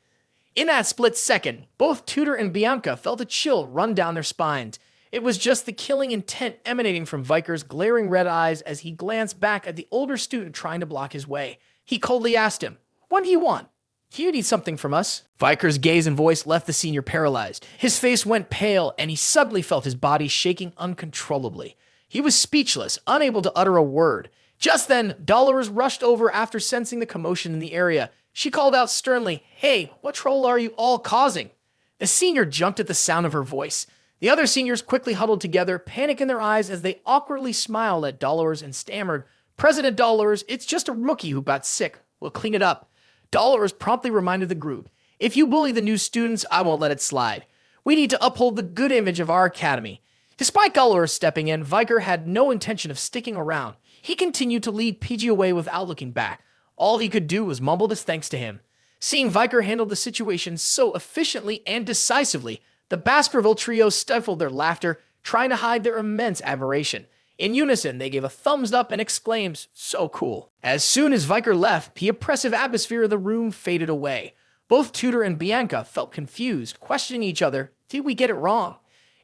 In that split second, both Tudor and Bianca felt a chill run down their spines. It was just the killing intent emanating from Viker's glaring red eyes as he glanced back at the older student trying to block his way. He coldly asked him, "What do you want? Do you need something from us?" Viker's gaze and voice left the senior paralyzed. His face went pale, and he suddenly felt his body shaking uncontrollably. He was speechless, unable to utter a word. Just then, Dolores rushed over after sensing the commotion in the area. She called out sternly, "Hey, what trouble are you all causing?" The senior jumped at the sound of her voice. The other seniors quickly huddled together, panic in their eyes as they awkwardly smiled at Dolores and stammered, "President Dolores, it's just a rookie who got sick. We'll clean it up." Dolores promptly reminded the group, "If you bully the new students, I won't let it slide. We need to uphold the good image of our academy." Despite Dolores stepping in, Viker had no intention of sticking around. He continued to lead Pidgey away without looking back. All he could do was mumble his thanks to him. Seeing Viker handle the situation so efficiently and decisively, the Baskerville trio stifled their laughter, trying to hide their immense admiration. In unison, they gave a thumbs up and exclaims, "So cool." As soon as Viker left, the oppressive atmosphere of the room faded away. Both Tudor and Bianca felt confused, questioning each other. Did we get it wrong?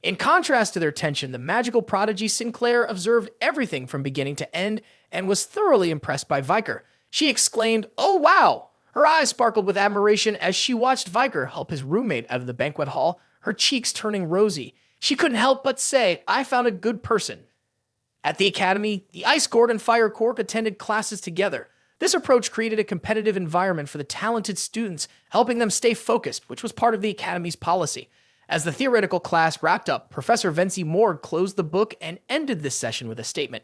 In contrast to their tension, the magical prodigy Sinclair observed everything from beginning to end and was thoroughly impressed by Viker. She exclaimed, "Oh wow!" Her eyes sparkled with admiration as she watched Viker help his roommate out of the banquet hall, her cheeks turning rosy. She couldn't help but say, "I found a good person." At the academy, the Ice Court and Fire Court attended classes together. This approach created a competitive environment for the talented students, helping them stay focused, which was part of the academy's policy. As the theoretical class wrapped up, Professor Vency Morg closed the book and ended this session with a statement.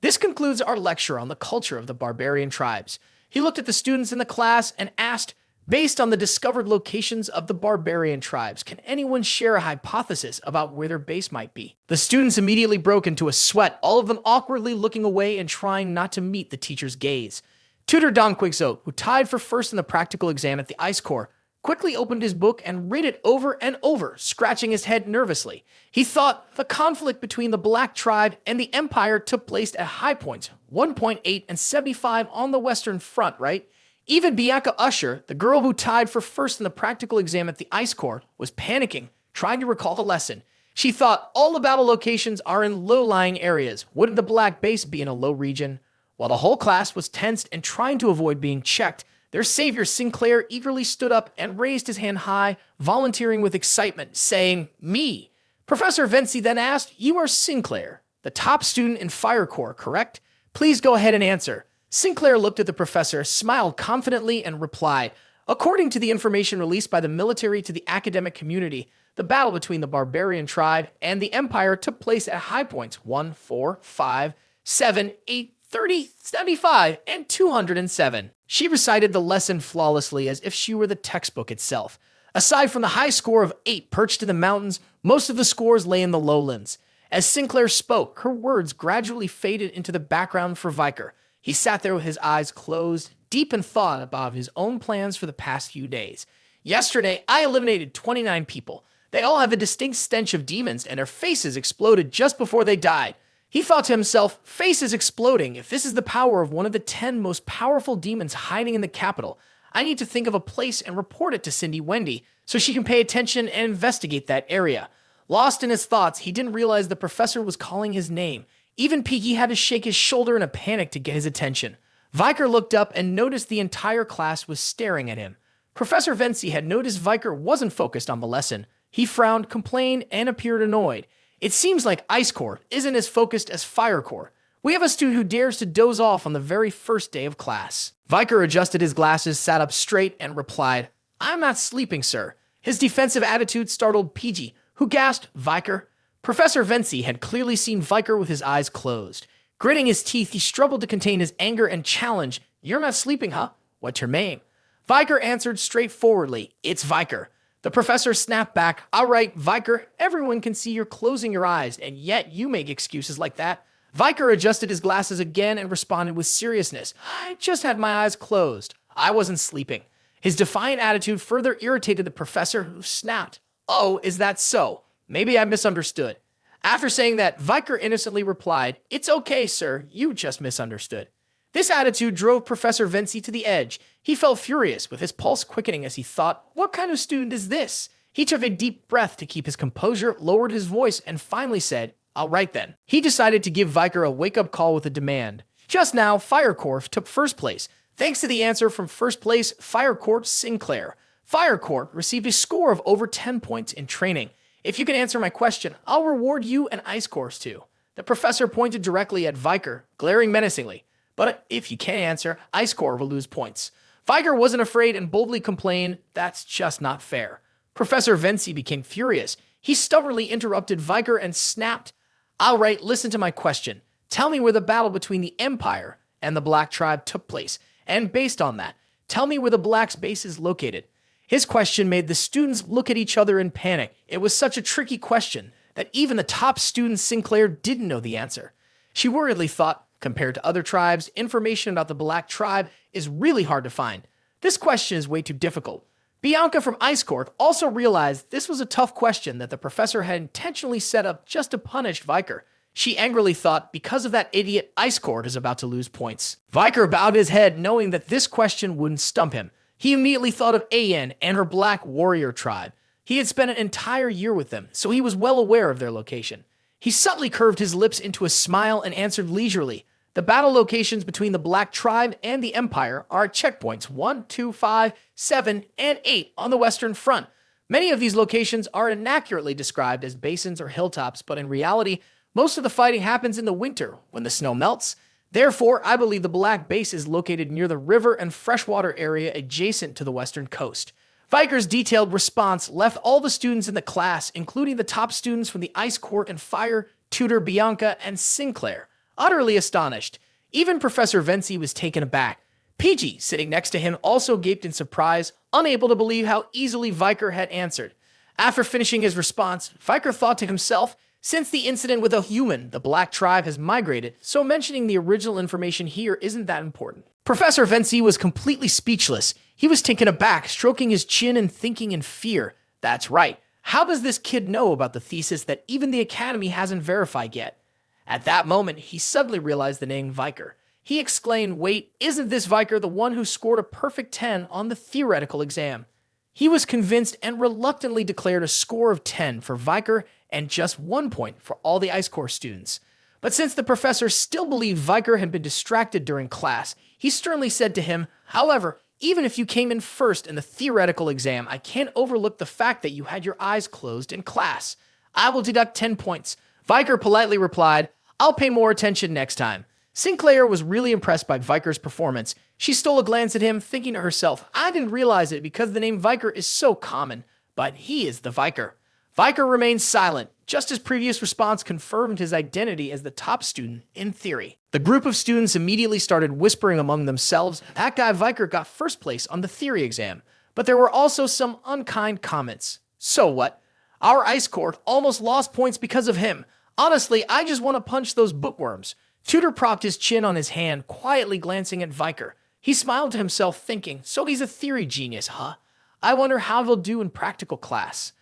"This concludes our lecture on the culture of the barbarian tribes." He looked at the students in the class and asked, "Based on the discovered locations of the barbarian tribes, can anyone share a hypothesis about where their base might be?" The students immediately broke into a sweat, all of them awkwardly looking away and trying not to meet the teacher's gaze. Tutor Don Quixote, who tied for first in the practical exam at the Ice Corps, quickly opened his book and read it over and over, scratching his head nervously. He thought the conflict between the Black Tribe and the Empire took place at high points, 1.8 and 75 on the Western Front, right? Even Bianca Usher, the girl who tied for first in the practical exam at the Ice Corps, was panicking, trying to recall the lesson. She thought all the battle locations are in low-lying areas. Wouldn't the Black base be in a low region? While the whole class was tensed and trying to avoid being checked, their savior Sinclair eagerly stood up and raised his hand high, volunteering with excitement, saying, "Me." Professor Vency then asked, "You are Sinclair, the top student in Fire Corps, correct? Please go ahead and answer." Sinclair looked at the professor, smiled confidently, and replied, "According to the information released by the military to the academic community, the battle between the barbarian tribe and the Empire took place at high points 1, 4, 5, 7, 8, 30, 75, and 207. She recited the lesson flawlessly as if she were the textbook itself. Aside from the high score of 8 perched in the mountains, most of the scores lay in the lowlands. As Sinclair spoke, her words gradually faded into the background for Viker. He sat there with his eyes closed, deep in thought about his own plans for the past few days. "Yesterday, I eliminated 29 people. They all have a distinct stench of demons, and their faces exploded just before they died." He thought to himself, faces exploding. If this is the power of one of the 10 most powerful demons hiding in the capital, I need to think of a place and report it to Cindy Wendy so she can pay attention and investigate that area. Lost in his thoughts, he didn't realize the professor was calling his name. Even Peaky had to shake his shoulder in a panic to get his attention. Viker looked up and noticed the entire class was staring at him. Professor Vency had noticed Viker wasn't focused on the lesson. He frowned, complained, and appeared annoyed. "It seems like Ice Corps isn't as focused as Fire Corps. We have a student who dares to doze off on the very first day of class." Viker adjusted his glasses, sat up straight, and replied, "I'm not sleeping, sir." His defensive attitude startled PG, who gasped, "Viker?" Professor Vency had clearly seen Viker with his eyes closed. Gritting his teeth, he struggled to contain his anger and challenge, "You're not sleeping, huh? What's your name?" Viker answered straightforwardly, "It's Viker." The professor snapped back, "All right, Viker, everyone can see you're closing your eyes, and yet you make excuses like that." Viker adjusted his glasses again and responded with seriousness, "I just had my eyes closed. I wasn't sleeping." His defiant attitude further irritated the professor, who snapped, "Oh, is that so? Maybe I misunderstood." After saying that, Viker innocently replied, "It's okay, sir. You just misunderstood." This attitude drove Professor Vency to the edge. He felt furious, with his pulse quickening as he thought, what kind of student is this? He took a deep breath to keep his composure, lowered his voice, and finally said, "All right then." He decided to give Viker a wake-up call with a demand. Just now, Fire Corps took first place. Thanks to the answer from first place, Fire Corps Sinclair. Fire Corps received a score of over 10 points in training. "If you can answer my question, I'll reward you and Ice Corps too." The professor pointed directly at Viker, glaring menacingly. "But if you can't answer, Ice Corps will lose points." Viker wasn't afraid and boldly complained, "That's just not fair." Professor Vency became furious. He stubbornly interrupted Viker and snapped, "All right, listen to my question. Tell me where the battle between the Empire and the Black Tribe took place, and based on that, tell me where the Black's base is located." His question made the students look at each other in panic. It was such a tricky question that even the top student Sinclair didn't know the answer. She worriedly thought, compared to other tribes, information about the Black Tribe is really hard to find. This question is way too difficult. Bianca from Ice Court also realized this was a tough question that the professor had intentionally set up just to punish Viker. She angrily thought, because of that idiot, Ice Court is about to lose points. Viker bowed his head, knowing that this question wouldn't stump him. He immediately thought of Ayen and her black warrior tribe. He had spent an entire year with them, so he was well aware of their location. He subtly curved his lips into a smile and answered leisurely. The battle locations between the Black Tribe and the Empire are at checkpoints 1, 2, 5, 7, and 8 on the Western Front. Many of these locations are inaccurately described as basins or hilltops, but in reality, most of the fighting happens in the winter, when the snow melts. Therefore, I believe the Black Base is located near the river and freshwater area adjacent to the western coast. Viker's detailed response left all the students in the class, including the top students from the Ice Court and Fire, Tutor Bianca, and Sinclair, utterly astonished. Even Professor Vinci was taken aback. PG, sitting next to him, also gaped in surprise, unable to believe how easily Viker had answered. After finishing his response, Viker thought to himself, since the incident with a human, the Black Tribe has migrated, so mentioning the original information here isn't that important. Professor Vinci was completely speechless. He was taken aback, stroking his chin and thinking in fear. That's right. How does this kid know about the thesis that even the Academy hasn't verified yet? At that moment, he suddenly realized the name Viker. He exclaimed, wait, isn't this Viker the one who scored a perfect 10 on the theoretical exam? He was convinced and reluctantly declared a score of 10 for Viker and just 1 point for all the Ice Corps students. But since the professor still believed Viker had been distracted during class, he sternly said to him, however, even if you came in first in the theoretical exam, I can't overlook the fact that you had your eyes closed in class. I will deduct 10 points. Viker politely replied, I'll pay more attention next time. Sinclair was really impressed by Viker's performance. She stole a glance at him, thinking to herself, I didn't realize it because the name Viker is so common, but he is the Viker. Viker remained silent. Just his previous response confirmed his identity as the top student in theory. The group of students immediately started whispering among themselves, that guy Viker got first place on the theory exam. But there were also some unkind comments. So what? Our Ice Court almost lost points because of him. Honestly, I just want to punch those bookworms. Tutor propped his chin on his hand, quietly glancing at Viker. He smiled to himself, thinking, so he's a theory genius, huh? I wonder how he'll do in practical class.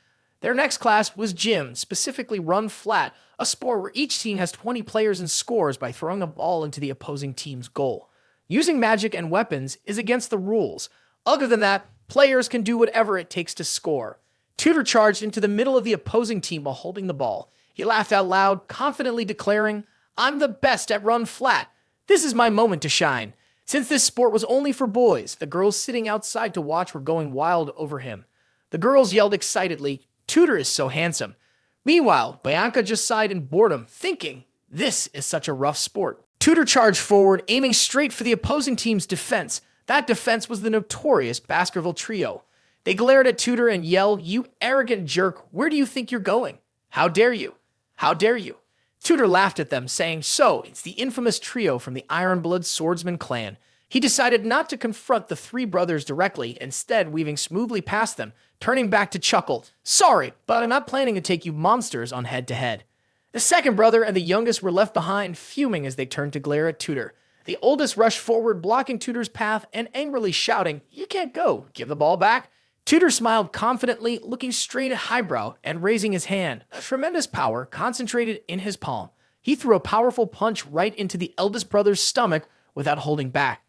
Their next class was gym, specifically run flat, a sport where each team has 20 players and scores by throwing a ball into the opposing team's goal. Using magic and weapons is against the rules. Other than that, players can do whatever it takes to score. Tutor charged into the middle of the opposing team while holding the ball. He laughed out loud, confidently declaring, I'm the best at run flat. This is my moment to shine. Since this sport was only for boys, the girls sitting outside to watch were going wild over him. The girls yelled excitedly, Tutor is so handsome. Meanwhile, Bianca just sighed in boredom, thinking, this is such a rough sport. Tutor charged forward, aiming straight for the opposing team's defense. That defense was the notorious Baskerville trio. They glared at Tutor and yelled, you arrogant jerk, where do you think you're going? How dare you? How dare you? Tutor laughed at them, saying, so, it's the infamous trio from the Ironblood Swordsman clan. He decided not to confront the three brothers directly, instead weaving smoothly past them, turning back to chuckle, sorry, but I'm not planning to take you monsters on head-to-head. The second brother and the youngest were left behind, fuming as they turned to glare at Tutor. The oldest rushed forward, blocking Tutor's path and angrily shouting, you can't go, give the ball back. Tutor smiled confidently, looking straight at Highbrow and raising his hand, a tremendous power concentrated in his palm. He threw a powerful punch right into the eldest brother's stomach without holding back.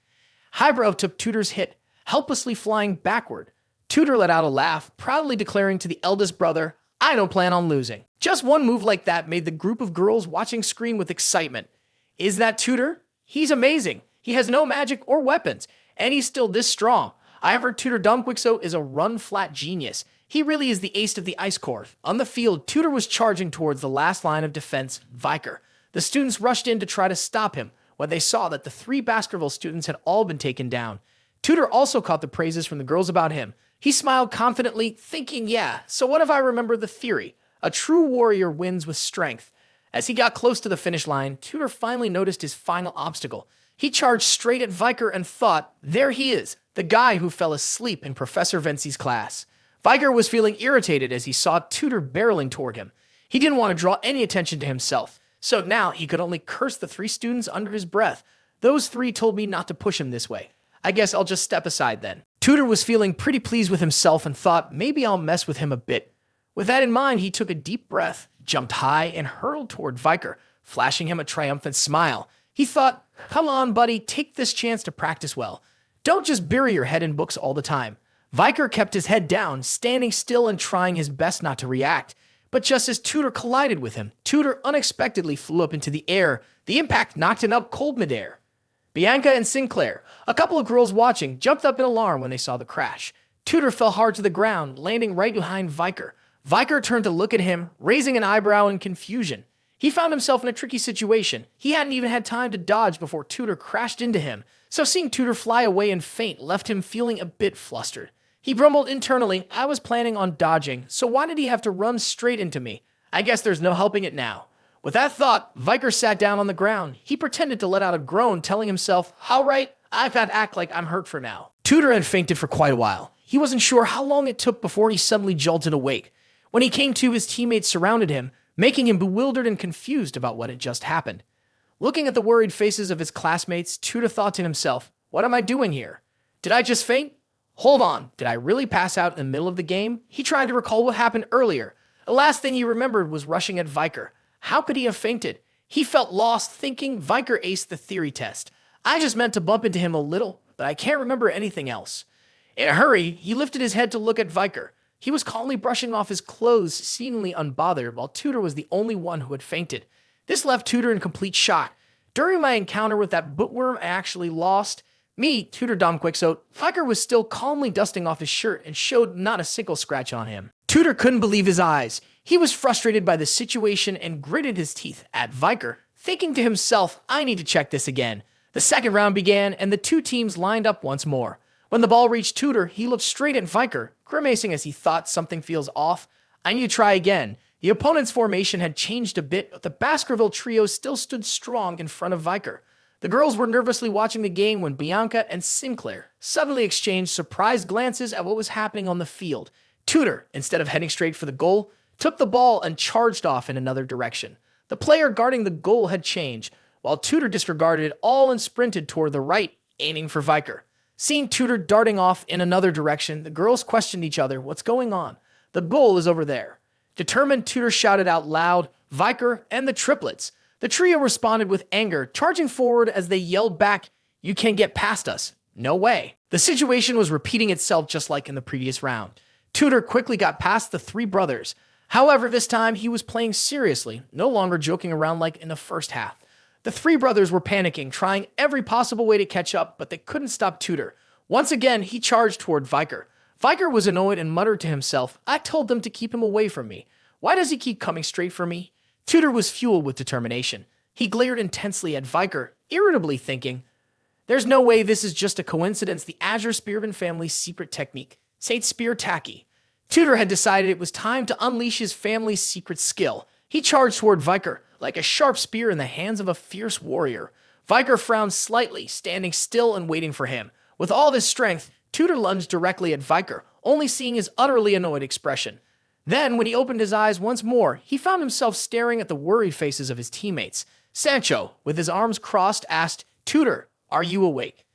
Highbrow took Tutor's hit, helplessly flying backward. Tutor let out a laugh, proudly declaring to the eldest brother, I don't plan on losing. Just one move like that made the group of girls watching scream with excitement. Is that Tutor? He's amazing. He has no magic or weapons, and he's still this strong. I have heard Tutor Dumbquixo is a run-flat genius. He really is the ace of the Ice Court. On the field, Tutor was charging towards the last line of defense, Viker. The students rushed in to try to stop him when they saw that the three Baskerville students had all been taken down. Tutor also caught the praises from the girls about him. He smiled confidently, thinking, yeah, so what if I remember the theory? A true warrior wins with strength. As he got close to the finish line, Tutor finally noticed his final obstacle. He charged straight at Viker and thought, there he is, the guy who fell asleep in Professor Vinci's class. Viker was feeling irritated as he saw Tutor barreling toward him. He didn't want to draw any attention to himself, so now he could only curse the three students under his breath. Those three told me not to push him this way. I guess I'll just step aside then. Tutor was feeling pretty pleased with himself and thought, maybe I'll mess with him a bit. With that in mind, he took a deep breath, jumped high, and hurled toward Viker, flashing him a triumphant smile. He thought, come on, buddy, take this chance to practice well. Don't just bury your head in books all the time. Viker kept his head down, standing still and trying his best not to react. But just as Tudor collided with him, Tudor unexpectedly flew up into the air. The impact knocked him out cold midair. Bianca and Sinclair, a couple of girls watching, jumped up in alarm when they saw the crash. Tudor fell hard to the ground, landing right behind Viker. Viker turned to look at him, raising an eyebrow in confusion. He found himself in a tricky situation. He hadn't even had time to dodge before Tudor crashed into him, so seeing Tudor fly away and faint left him feeling a bit flustered. He grumbled internally, I was planning on dodging, so why did he have to run straight into me? I guess there's no helping it now. With that thought, Viker sat down on the ground. He pretended to let out a groan, telling himself, all right, I've got to act like I'm hurt for now. Tudor had fainted for quite a while. He wasn't sure how long it took before he suddenly jolted awake. When he came to, his teammates surrounded him, making him bewildered and confused about what had just happened. Looking at the worried faces of his classmates, Tudor thought to himself, what am I doing here? Did I just faint? Hold on, did I really pass out in the middle of the game? He tried to recall what happened earlier. The last thing he remembered was rushing at Viker. How could he have fainted? He felt lost, thinking Viker aced the theory test. I just meant to bump into him a little, but I can't remember anything else. In a hurry, he lifted his head to look at Viker. He was calmly brushing off his clothes, seemingly unbothered, while Tudor was the only one who had fainted. This left Tudor in complete shock. During my encounter with that bookworm, I actually lost. Me, Tudor Dom Quixote, Viker was still calmly dusting off his shirt and showed not a single scratch on him. Tudor couldn't believe his eyes. He was frustrated by the situation and gritted his teeth at Viker, thinking to himself, I need to check this again. The second round began, and the two teams lined up once more. When the ball reached Tudor, he looked straight at Viker, grimacing as he thought something feels off. I need to try again. The opponent's formation had changed a bit, but the Baskerville trio still stood strong in front of Viker. The girls were nervously watching the game when Bianca and Sinclair suddenly exchanged surprised glances at what was happening on the field. Tudor, instead of heading straight for the goal, took the ball and charged off in another direction. The player guarding the goal had changed, while Tudor disregarded it all and sprinted toward the right, aiming for Viker. Seeing Tudor darting off in another direction, the girls questioned each other, what's going on? The goal is over there. Determined, Tudor shouted out loud, Viker and the triplets. The trio responded with anger, charging forward as they yelled back, you can't get past us. No way. The situation was repeating itself just like in the previous round. Tudor quickly got past the three brothers. However, this time he was playing seriously, no longer joking around like in the first half. The three brothers were panicking, trying every possible way to catch up, but they couldn't stop Tudor. Once again, he charged toward Viker. Viker was annoyed and muttered to himself, I told them to keep him away from me. Why does he keep coming straight for me? Tudor was fueled with determination. He glared intensely at Viker, irritably thinking, there's no way this is just a coincidence, the Azure Spearman family's secret technique. Saint Spear Tacky. Tudor had decided it was time to unleash his family's secret skill. He charged toward Viker, like a sharp spear in the hands of a fierce warrior. Viker frowned slightly, standing still and waiting for him. With all his strength, Tudor lunged directly at Viker, only seeing his utterly annoyed expression. Then, when he opened his eyes once more, he found himself staring at the worried faces of his teammates. Sancho, with his arms crossed, asked, Tudor, are you awake?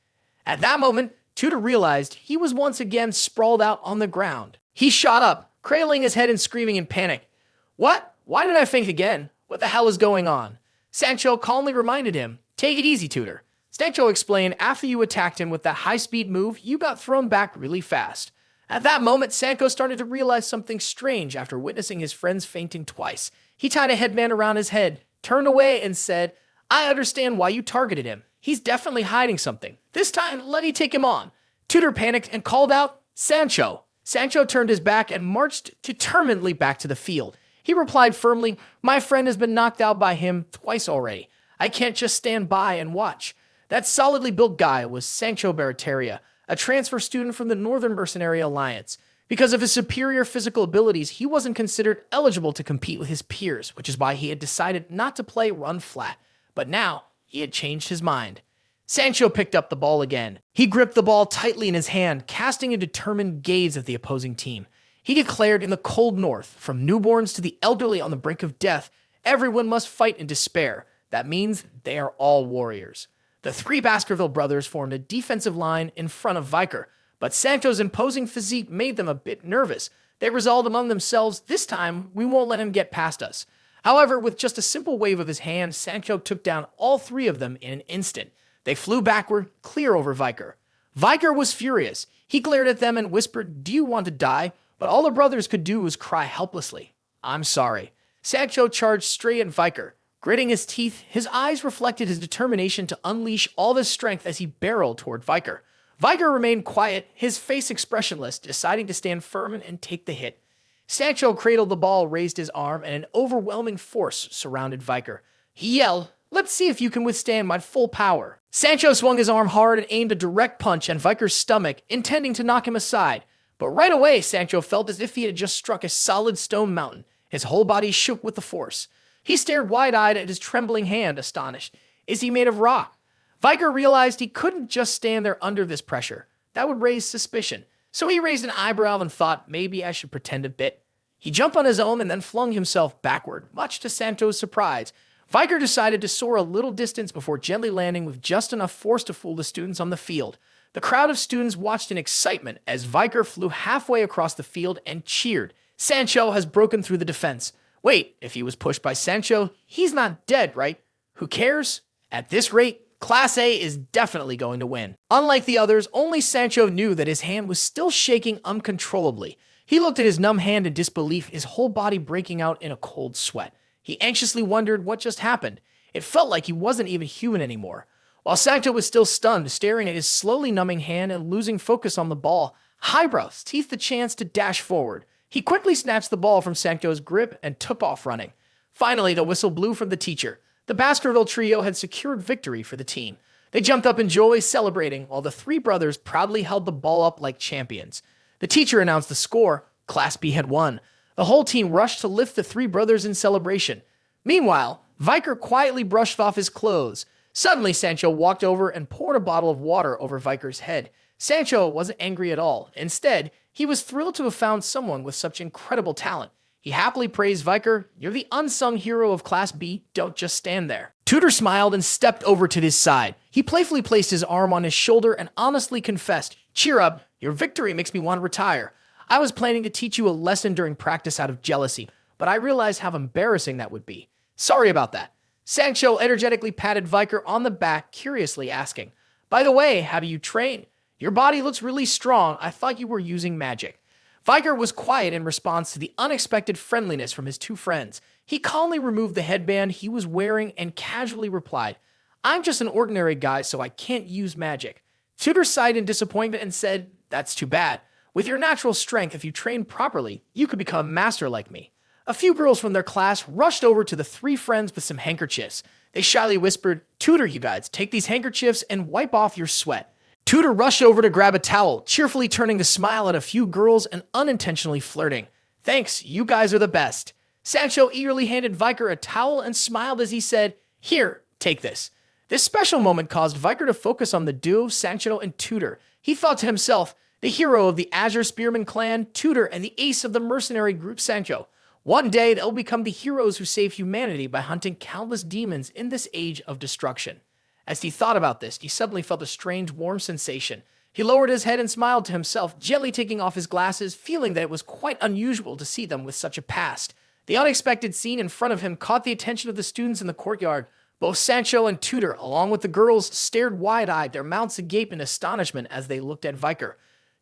At that moment, Tudor realized he was once again sprawled out on the ground. He shot up, cradling his head and screaming in panic. What? Why did I faint again? What the hell is going on? Sancho calmly reminded him, take it easy, Tudor. Sancho explained, after you attacked him with that high-speed move, you got thrown back really fast. At that moment, Sancho started to realize something strange after witnessing his friends fainting twice. He tied a headband around his head, turned away, and said, I understand why you targeted him. He's definitely hiding something. This time, let me take him on. Tudor panicked and called out, Sancho. Sancho turned his back and marched determinedly back to the field. He replied firmly, my friend has been knocked out by him twice already. I can't just stand by and watch. That solidly built guy was Sancho Barataria, a transfer student from the Northern Mercenary Alliance. Because of his superior physical abilities, he wasn't considered eligible to compete with his peers, which is why he had decided not to play run flat. But now, he had changed his mind. Sancho picked up the ball again. He gripped the ball tightly in his hand, casting a determined gaze at the opposing team. He declared in the cold north, from newborns to the elderly on the brink of death, everyone must fight in despair. That means they are all warriors. The three Baskerville brothers formed a defensive line in front of Viker, but Sancho's imposing physique made them a bit nervous. They resolved among themselves, this time, we won't let him get past us. However, with just a simple wave of his hand, Sancho took down all three of them in an instant. They flew backward, clear over Viker. Viker was furious. He glared at them and whispered, "Do you want to die?" But all the brothers could do was cry helplessly. "I'm sorry." Sancho charged straight at Viker. Gritting his teeth, his eyes reflected his determination to unleash all his strength as he barreled toward Viker. Viker remained quiet, his face expressionless, deciding to stand firm and take the hit. Sancho cradled the ball, raised his arm, and an overwhelming force surrounded Viker. He yelled, "Let's see if you can withstand my full power." Sancho swung his arm hard and aimed a direct punch at Viker's stomach, intending to knock him aside. But right away, Sancho felt as if he had just struck a solid stone mountain. His whole body shook with the force. He stared wide-eyed at his trembling hand, astonished. Is he made of rock? Viker realized he couldn't just stand there under this pressure. That would raise suspicion. So he raised an eyebrow and thought, maybe I should pretend a bit. He jumped on his own and then flung himself backward, much to Sancho's surprise. Viker decided to soar a little distance before gently landing with just enough force to fool the students on the field. The crowd of students watched in excitement as Viker flew halfway across the field and cheered. Sancho has broken through the defense. Wait, if he was pushed by Sancho, he's not dead, right? Who cares? At this rate, Class A is definitely going to win. Unlike the others, only Sancho knew that his hand was still shaking uncontrollably. He looked at his numb hand in disbelief, his whole body breaking out in a cold sweat. He anxiously wondered what just happened. It felt like he wasn't even human anymore. While Sancho was still stunned, staring at his slowly numbing hand and losing focus on the ball, Highbrow teethed the chance to dash forward. He quickly snatched the ball from Sancho's grip and took off running. Finally, the whistle blew from the teacher. The Baskerville trio had secured victory for the team. They jumped up in joy, celebrating, while the three brothers proudly held the ball up like champions. The teacher announced the score. Class B had won. The whole team rushed to lift the three brothers in celebration. Meanwhile, Viker quietly brushed off his clothes. Suddenly, Sancho walked over and poured a bottle of water over Viker's head. Sancho wasn't angry at all. Instead, he was thrilled to have found someone with such incredible talent. He happily praised Viker. "You're the unsung hero of Class B. Don't just stand there." Tudor smiled and stepped over to his side. He playfully placed his arm on his shoulder and honestly confessed, "Cheer up. Your victory makes me want to retire. I was planning to teach you a lesson during practice out of jealousy, but I realized how embarrassing that would be. Sorry about that." Sancho energetically patted Viker on the back, curiously asking, "By the way, how do you train? Your body looks really strong. I thought you were using magic." Viker was quiet in response to the unexpected friendliness from his two friends. He calmly removed the headband he was wearing and casually replied, "I'm just an ordinary guy, so I can't use magic." Tudor sighed in disappointment and said, "That's too bad. With your natural strength, if you train properly, you could become a master like me." A few girls from their class rushed over to the three friends with some handkerchiefs. They shyly whispered, "Tudor, you guys, take these handkerchiefs and wipe off your sweat." Tudor rushed over to grab a towel, cheerfully turning to smile at a few girls and unintentionally flirting. "Thanks, you guys are the best." Sancho eagerly handed Viker a towel and smiled as he said, "Here, take this." This special moment caused Viker to focus on the duo Sancho and Tudor. He thought to himself, the hero of the Azure Spearman clan, Tudor, and the ace of the mercenary group Sancho. One day, they'll become the heroes who save humanity by hunting countless demons in this age of destruction. As he thought about this, he suddenly felt a strange, warm sensation. He lowered his head and smiled to himself, gently taking off his glasses, feeling that it was quite unusual to see them with such a past. The unexpected scene in front of him caught the attention of the students in the courtyard. Both Sancho and Tudor, along with the girls, stared wide-eyed, their mouths agape in astonishment as they looked at Viker.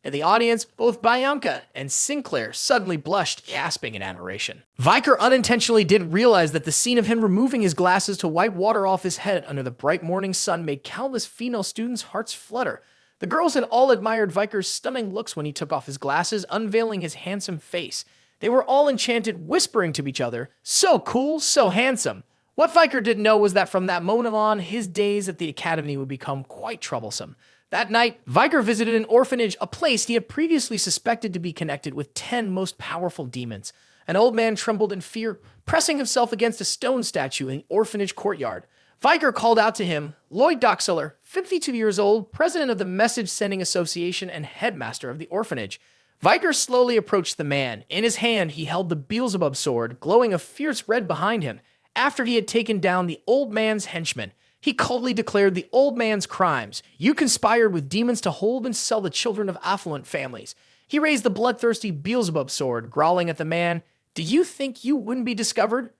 In the audience, both Bianca and Sinclair suddenly blushed, gasping in admiration. Viker unintentionally didn't realize that the scene of him removing his glasses to wipe water off his head under the bright morning sun made countless female students' hearts flutter. The girls had all admired Viker's stunning looks when he took off his glasses, unveiling his handsome face. They were all enchanted, whispering to each other, "So cool, so handsome." What Viker didn't know was that from that moment on, his days at the academy would become quite troublesome. That night, Viker visited an orphanage, a place he had previously suspected to be connected with 10 most powerful demons. An old man trembled in fear, pressing himself against a stone statue in the orphanage courtyard. Viker called out to him, Lloyd Doxeler, 52 years old, president of the Message Sending Association and headmaster of the orphanage. Viker slowly approached the man. In his hand, he held the Beelzebub sword, glowing a fierce red behind him. After he had taken down the old man's henchman, he coldly declared the old man's crimes. "You conspired with demons to hold and sell the children of affluent families." He raised the bloodthirsty Beelzebub sword, growling at the man, "Do you think you wouldn't be discovered?"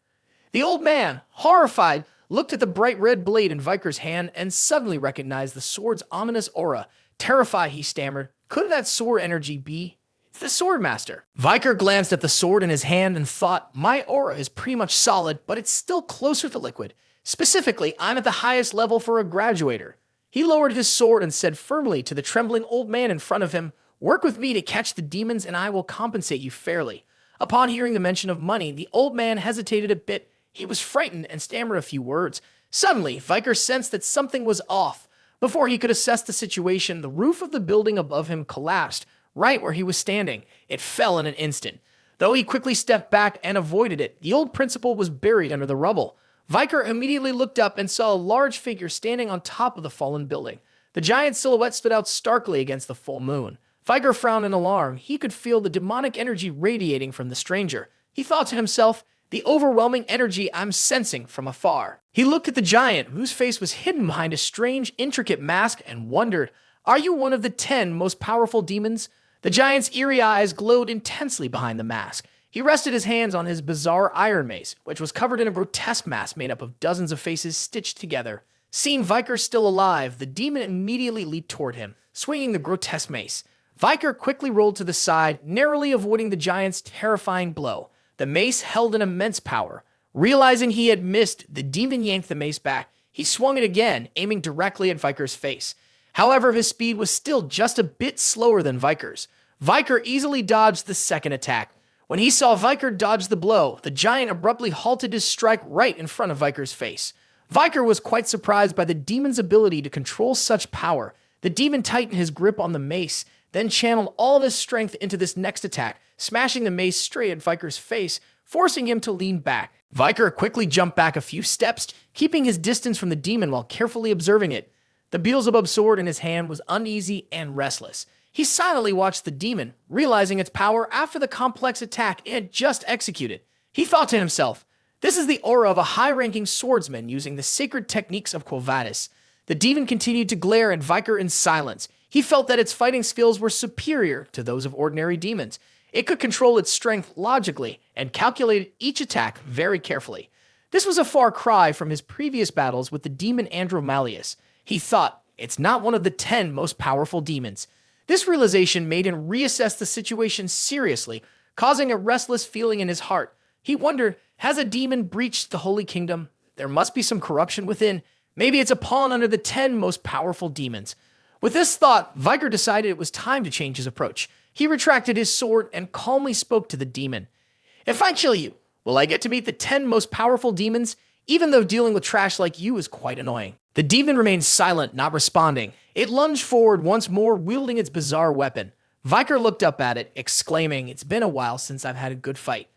The old man, horrified, looked at the bright red blade in Viker's hand and suddenly recognized the sword's ominous aura. Terrified, he stammered, "Could that sword energy be? It's the sword master." Viker glanced at the sword in his hand and thought, "My aura is pretty much solid, but it's still closer to liquid. Specifically, I'm at the highest level for a graduator." He lowered his sword and said firmly to the trembling old man in front of him, "Work with me to catch the demons and I will compensate you fairly." Upon hearing the mention of money, the old man hesitated a bit. He was frightened and stammered a few words. Suddenly, Viker sensed that something was off. Before he could assess the situation, the roof of the building above him collapsed right where he was standing. It fell in an instant. Though he quickly stepped back and avoided it, the old principal was buried under the rubble. Viker immediately looked up and saw a large figure standing on top of the fallen building. The giant silhouette stood out starkly against the full moon. Viker frowned in alarm. He could feel the demonic energy radiating from the stranger. He thought to himself, "The overwhelming energy I'm sensing from afar." He looked at the giant, whose face was hidden behind a strange, intricate mask, and wondered, "Are you one of the 10 most powerful demons?" The giant's eerie eyes glowed intensely behind the mask. He rested his hands on his bizarre iron mace, which was covered in a grotesque mask made up of dozens of faces stitched together. Seeing Viker still alive, the demon immediately leaped toward him, swinging the grotesque mace. Viker quickly rolled to the side, narrowly avoiding the giant's terrifying blow. The mace held an immense power. Realizing he had missed, the demon yanked the mace back. He swung it again, aiming directly at Viker's face. However, his speed was still just a bit slower than Viker's. Viker easily dodged the second attack. When he saw Viker dodge the blow, the giant abruptly halted his strike right in front of Viker's face. Viker was quite surprised by the demon's ability to control such power. The demon tightened his grip on the mace, then channeled all of his strength into this next attack, smashing the mace straight at Viker's face, forcing him to lean back. Viker quickly jumped back a few steps, keeping his distance from the demon while carefully observing it. The Beelzebub sword in his hand was uneasy and restless. He silently watched the demon, realizing its power after the complex attack it had just executed. He thought to himself, "This is the aura of a high-ranking swordsman using the sacred techniques of Quo Vadis." The demon continued to glare at Viker in silence. He felt that its fighting skills were superior to those of ordinary demons. It could control its strength logically and calculated each attack very carefully. This was a far cry from his previous battles with the demon Andromalius. He thought, "It's not one of the 10 most powerful demons." This realization made him reassess the situation seriously, causing a restless feeling in his heart. He wondered, has a demon breached the Holy Kingdom? There must be some corruption within. Maybe it's a pawn under the 10 most powerful demons. With this thought, Viker decided it was time to change his approach. He retracted his sword and calmly spoke to the demon. "If I kill you, will I get to meet the 10 most powerful demons? Even though dealing with trash like you is quite annoying." The demon remained silent, not responding. It lunged forward once more, wielding its bizarre weapon. Viker looked up at it, exclaiming, "It's been a while since I've had a good fight."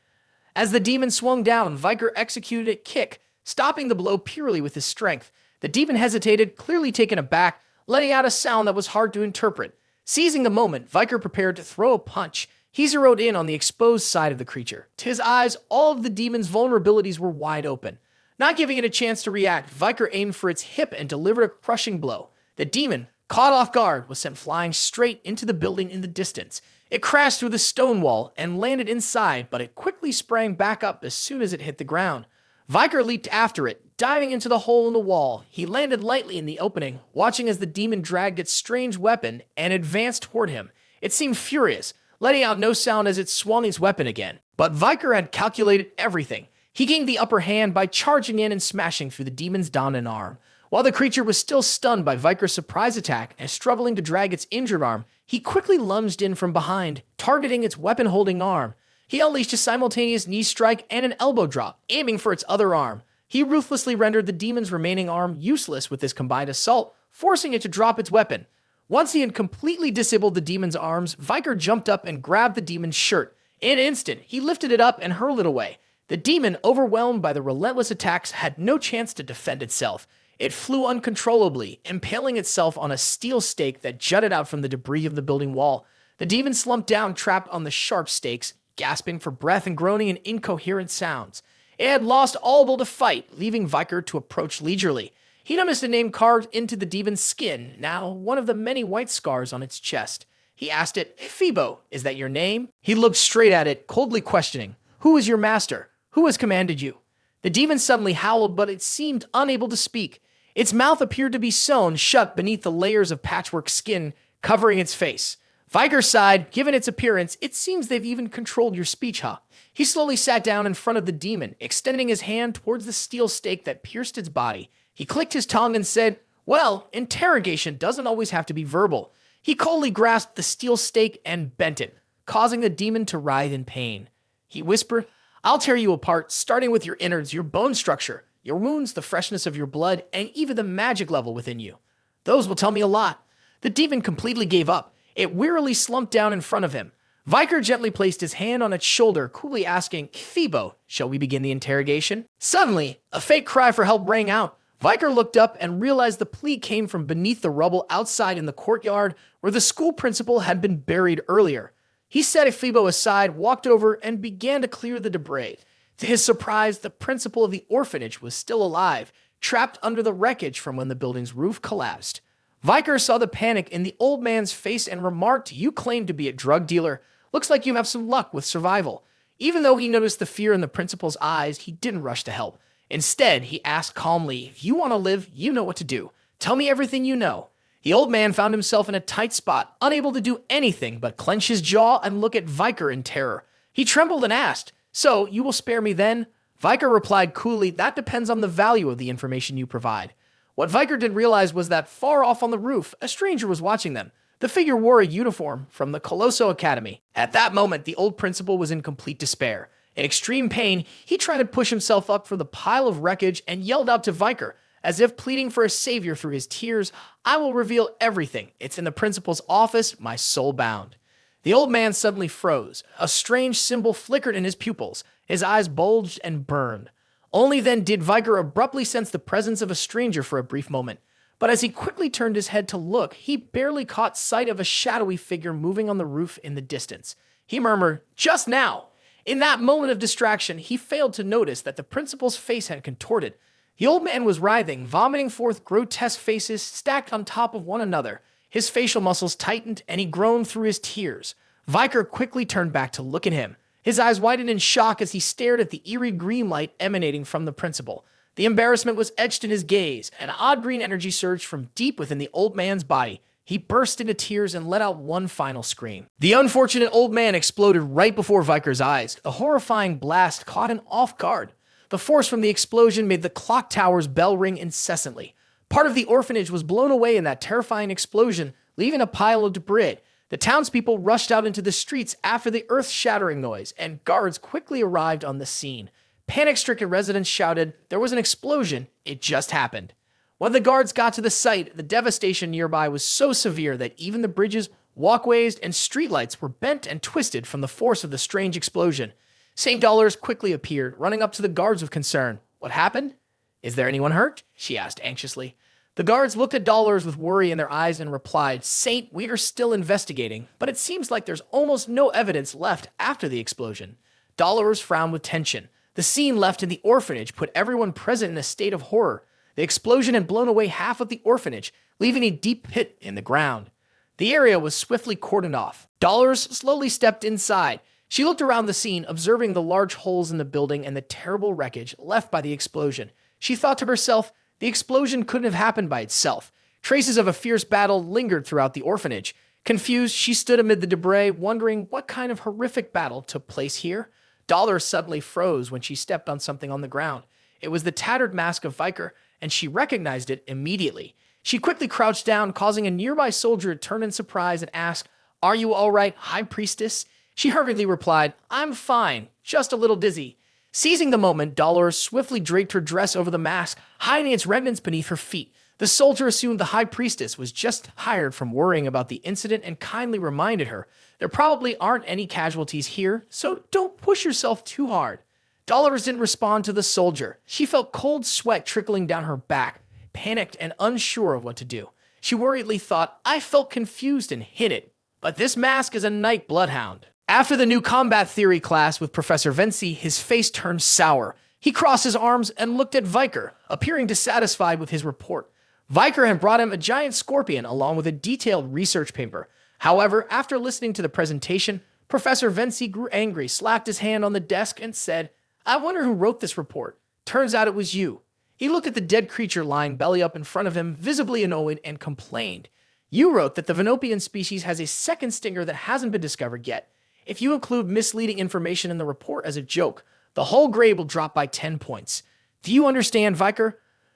As the demon swung down, Viker executed a kick, stopping the blow purely with his strength. The demon hesitated, clearly taken aback, letting out a sound that was hard to interpret. Seizing the moment, Viker prepared to throw a punch. He zeroed in on the exposed side of the creature. To his eyes, all of the demon's vulnerabilities were wide open. Not giving it a chance to react, Viker aimed for its hip and delivered a crushing blow. The demon, caught off guard, was sent flying straight into the building in the distance. It crashed through the stone wall and landed inside, but it quickly sprang back up as soon as it hit the ground. Viker leaped after it, diving into the hole in the wall. He landed lightly in the opening, watching as the demon dragged its strange weapon and advanced toward him. It seemed furious, letting out no sound as it swung its weapon again. But Viker had calculated everything. He gained the upper hand by charging in and smashing through the demon's dominant arm. While the creature was still stunned by Viker's surprise attack and struggling to drag its injured arm, he quickly lunged in from behind, targeting its weapon-holding arm. He unleashed a simultaneous knee strike and an elbow drop, aiming for its other arm. He ruthlessly rendered the demon's remaining arm useless with this combined assault, forcing it to drop its weapon. Once he had completely disabled the demon's arms, Viker jumped up and grabbed the demon's shirt. In an instant, he lifted it up and hurled it away. The demon, overwhelmed by the relentless attacks, had no chance to defend itself. It flew uncontrollably, impaling itself on a steel stake that jutted out from the debris of the building wall. The demon slumped down, trapped on the sharp stakes, gasping for breath and groaning in incoherent sounds. It had lost all will to fight, leaving Viker to approach leisurely. He noticed a name carved into the demon's skin, now one of the many white scars on its chest. He asked it, "Phoebo, is that your name?" He looked straight at it, coldly questioning, "Who is your master? Who has commanded you?" The demon suddenly howled, but it seemed unable to speak. Its mouth appeared to be sewn shut beneath the layers of patchwork skin covering its face. Viker sighed. Given its appearance, it seems they've even controlled your speech, huh? He slowly sat down in front of the demon, extending his hand towards the steel stake that pierced its body. He clicked his tongue and said, "Well, interrogation doesn't always have to be verbal." He coldly grasped the steel stake and bent it, causing the demon to writhe in pain. He whispered, "I'll tear you apart, starting with your innards, your bone structure, your wounds, the freshness of your blood, and even the magic level within you. Those will tell me a lot." The demon completely gave up. It wearily slumped down in front of him. Viker gently placed his hand on its shoulder, coolly asking, "Phoebo, shall we begin the interrogation?" Suddenly, a faint cry for help rang out. Viker looked up and realized the plea came from beneath the rubble outside in the courtyard where the school principal had been buried earlier. He set Phoebo aside, walked over, and began to clear the debris. To his surprise, the principal of the orphanage was still alive, trapped under the wreckage from when the building's roof collapsed. Viker saw the panic in the old man's face and remarked, "You claim to be a drug dealer. Looks like you have some luck with survival." Even though he noticed the fear in the principal's eyes, he didn't rush to help. Instead, he asked calmly, "If you want to live, you know what to do. Tell me everything you know." The old man found himself in a tight spot, unable to do anything but clench his jaw and look at Viker in terror. He trembled and asked, "So, you will spare me then?" Viker replied coolly, "That depends on the value of the information you provide." What Viker didn't realize was that far off on the roof, a stranger was watching them. The figure wore a uniform from the Colosso Academy. At that moment, the old principal was in complete despair. In extreme pain, he tried to push himself up from the pile of wreckage and yelled out to Viker, as if pleading for a savior through his tears, "I will reveal everything. It's in the principal's office, my soul bound." The old man suddenly froze. A strange symbol flickered in his pupils. His eyes bulged and burned. Only then did Viker abruptly sense the presence of a stranger for a brief moment. But as he quickly turned his head to look, he barely caught sight of a shadowy figure moving on the roof in the distance. He murmured, "Just now!" In that moment of distraction, he failed to notice that the principal's face had contorted. The old man was writhing, vomiting forth grotesque faces stacked on top of one another. His facial muscles tightened, and he groaned through his tears. Viker quickly turned back to look at him. His eyes widened in shock as he stared at the eerie green light emanating from the principal. The embarrassment was etched in his gaze. An odd green energy surged from deep within the old man's body. He burst into tears and let out one final scream. The unfortunate old man exploded right before Viker's eyes. A horrifying blast caught him off guard. The force from the explosion made the clock tower's bell ring incessantly. Part of the orphanage was blown away in that terrifying explosion, leaving a pile of debris. The townspeople rushed out into the streets after the earth-shattering noise, and guards quickly arrived on the scene. Panic-stricken residents shouted, "There was an explosion. It just happened." When the guards got to the site, the devastation nearby was so severe that even the bridges, walkways, and streetlights were bent and twisted from the force of the strange explosion. St. Dollars quickly appeared, running up to the guards with concern. "What happened? Is there anyone hurt?" she asked anxiously. The guards looked at Dollars with worry in their eyes and replied, "Saint, we are still investigating, but it seems like there's almost no evidence left after the explosion." Dollars frowned with tension. The scene left in the orphanage put everyone present in a state of horror. The explosion had blown away half of the orphanage, leaving a deep pit in the ground. The area was swiftly cordoned off. Dollars slowly stepped inside. She looked around the scene, observing the large holes in the building and the terrible wreckage left by the explosion. She thought to herself, the explosion couldn't have happened by itself. Traces of a fierce battle lingered throughout the orphanage. Confused, she stood amid the debris, wondering what kind of horrific battle took place here. Dollars suddenly froze when she stepped on something on the ground. It was the tattered mask of Viker, and she recognized it immediately. She quickly crouched down, causing a nearby soldier to turn in surprise and ask, "Are you all right, High Priestess?" She hurriedly replied, "I'm fine, just a little dizzy." Seizing the moment, Dollars swiftly draped her dress over the mask, hiding its remnants beneath her feet. The soldier assumed the High Priestess was just hired from worrying about the incident and kindly reminded her, "There probably aren't any casualties here, so don't push yourself too hard." Dollars didn't respond to the soldier. She felt cold sweat trickling down her back, panicked and unsure of what to do. She worriedly thought, "I felt confused and hid it. But this mask is a night bloodhound." After the new combat theory class with Professor Vinci, his face turned sour. He crossed his arms and looked at Viker, appearing dissatisfied with his report. Viker had brought him a giant scorpion along with a detailed research paper. However, after listening to the presentation, Professor Vinci grew angry, slapped his hand on the desk, and said, "I wonder who wrote this report. Turns out it was you. He looked at the dead creature lying belly up in front of him, visibly annoyed, and complained. You wrote that the Venopian species has a second stinger that hasn't been discovered yet. If you include misleading information in the report as a joke, the whole grade will drop by 10 points. Do you understand, Viker?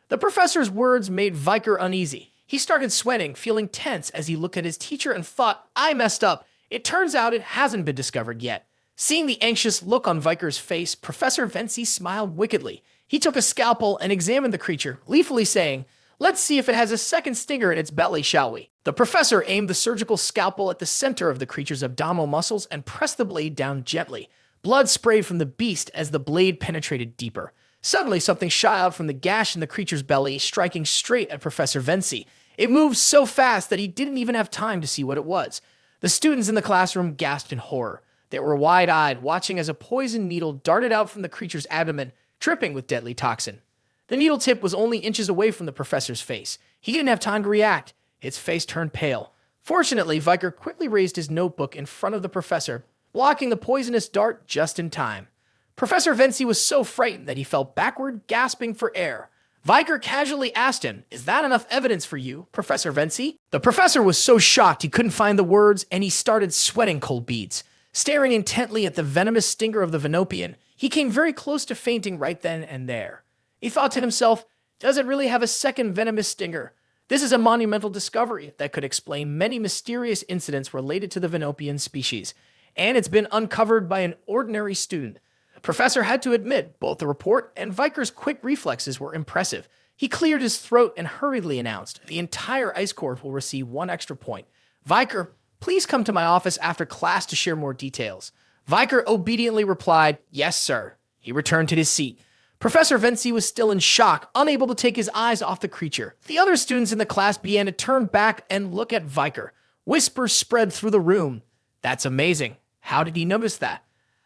The professor's words made Viker uneasy. He started sweating, feeling tense as he looked at his teacher and thought, I messed up. It turns out it hasn't been discovered yet. Seeing the anxious look on Viker's face, Professor Vency smiled wickedly. He took a scalpel and examined the creature, gleefully saying, Let's see if it has a second stinger in its belly, shall we? The professor aimed the surgical scalpel at the center of the creature's abdominal muscles and pressed the blade down gently. Blood sprayed from the beast as the blade penetrated deeper. Suddenly, something shot out from the gash in the creature's belly, striking straight at Professor Vency. It moved so fast that he didn't even have time to see what it was. The students in the classroom gasped in horror. They were wide-eyed, watching as a poison needle darted out from the creature's abdomen, dripping with deadly toxin. The needle tip was only inches away from the professor's face. He didn't have time to react. His face turned pale. Fortunately, Viker quickly raised his notebook in front of the professor, blocking the poisonous dart just in time. Professor Vency was so frightened that he fell backward, gasping for air. Viker casually asked him, Is that enough evidence for you, Professor Vency? The professor was so shocked he couldn't find the words, and he started sweating cold beads. Staring intently at the venomous stinger of the Venopian, he came very close to fainting right then and there. He thought to himself, does it really have a second venomous stinger? This is a monumental discovery that could explain many mysterious incidents related to the Venopian species, and it's been uncovered by an ordinary student. The professor had to admit both the report and Viker's quick reflexes were impressive. He cleared his throat and hurriedly announced, the entire ice court will receive 1 extra point. Viker, please come to my office after class to share more details. Viker obediently replied, Yes, sir. He returned to his seat. Professor Vency was still in shock, unable to take his eyes off the creature. The other students in the class began to turn back and look at Viker. Whispers spread through the room. That's amazing. How did he notice that?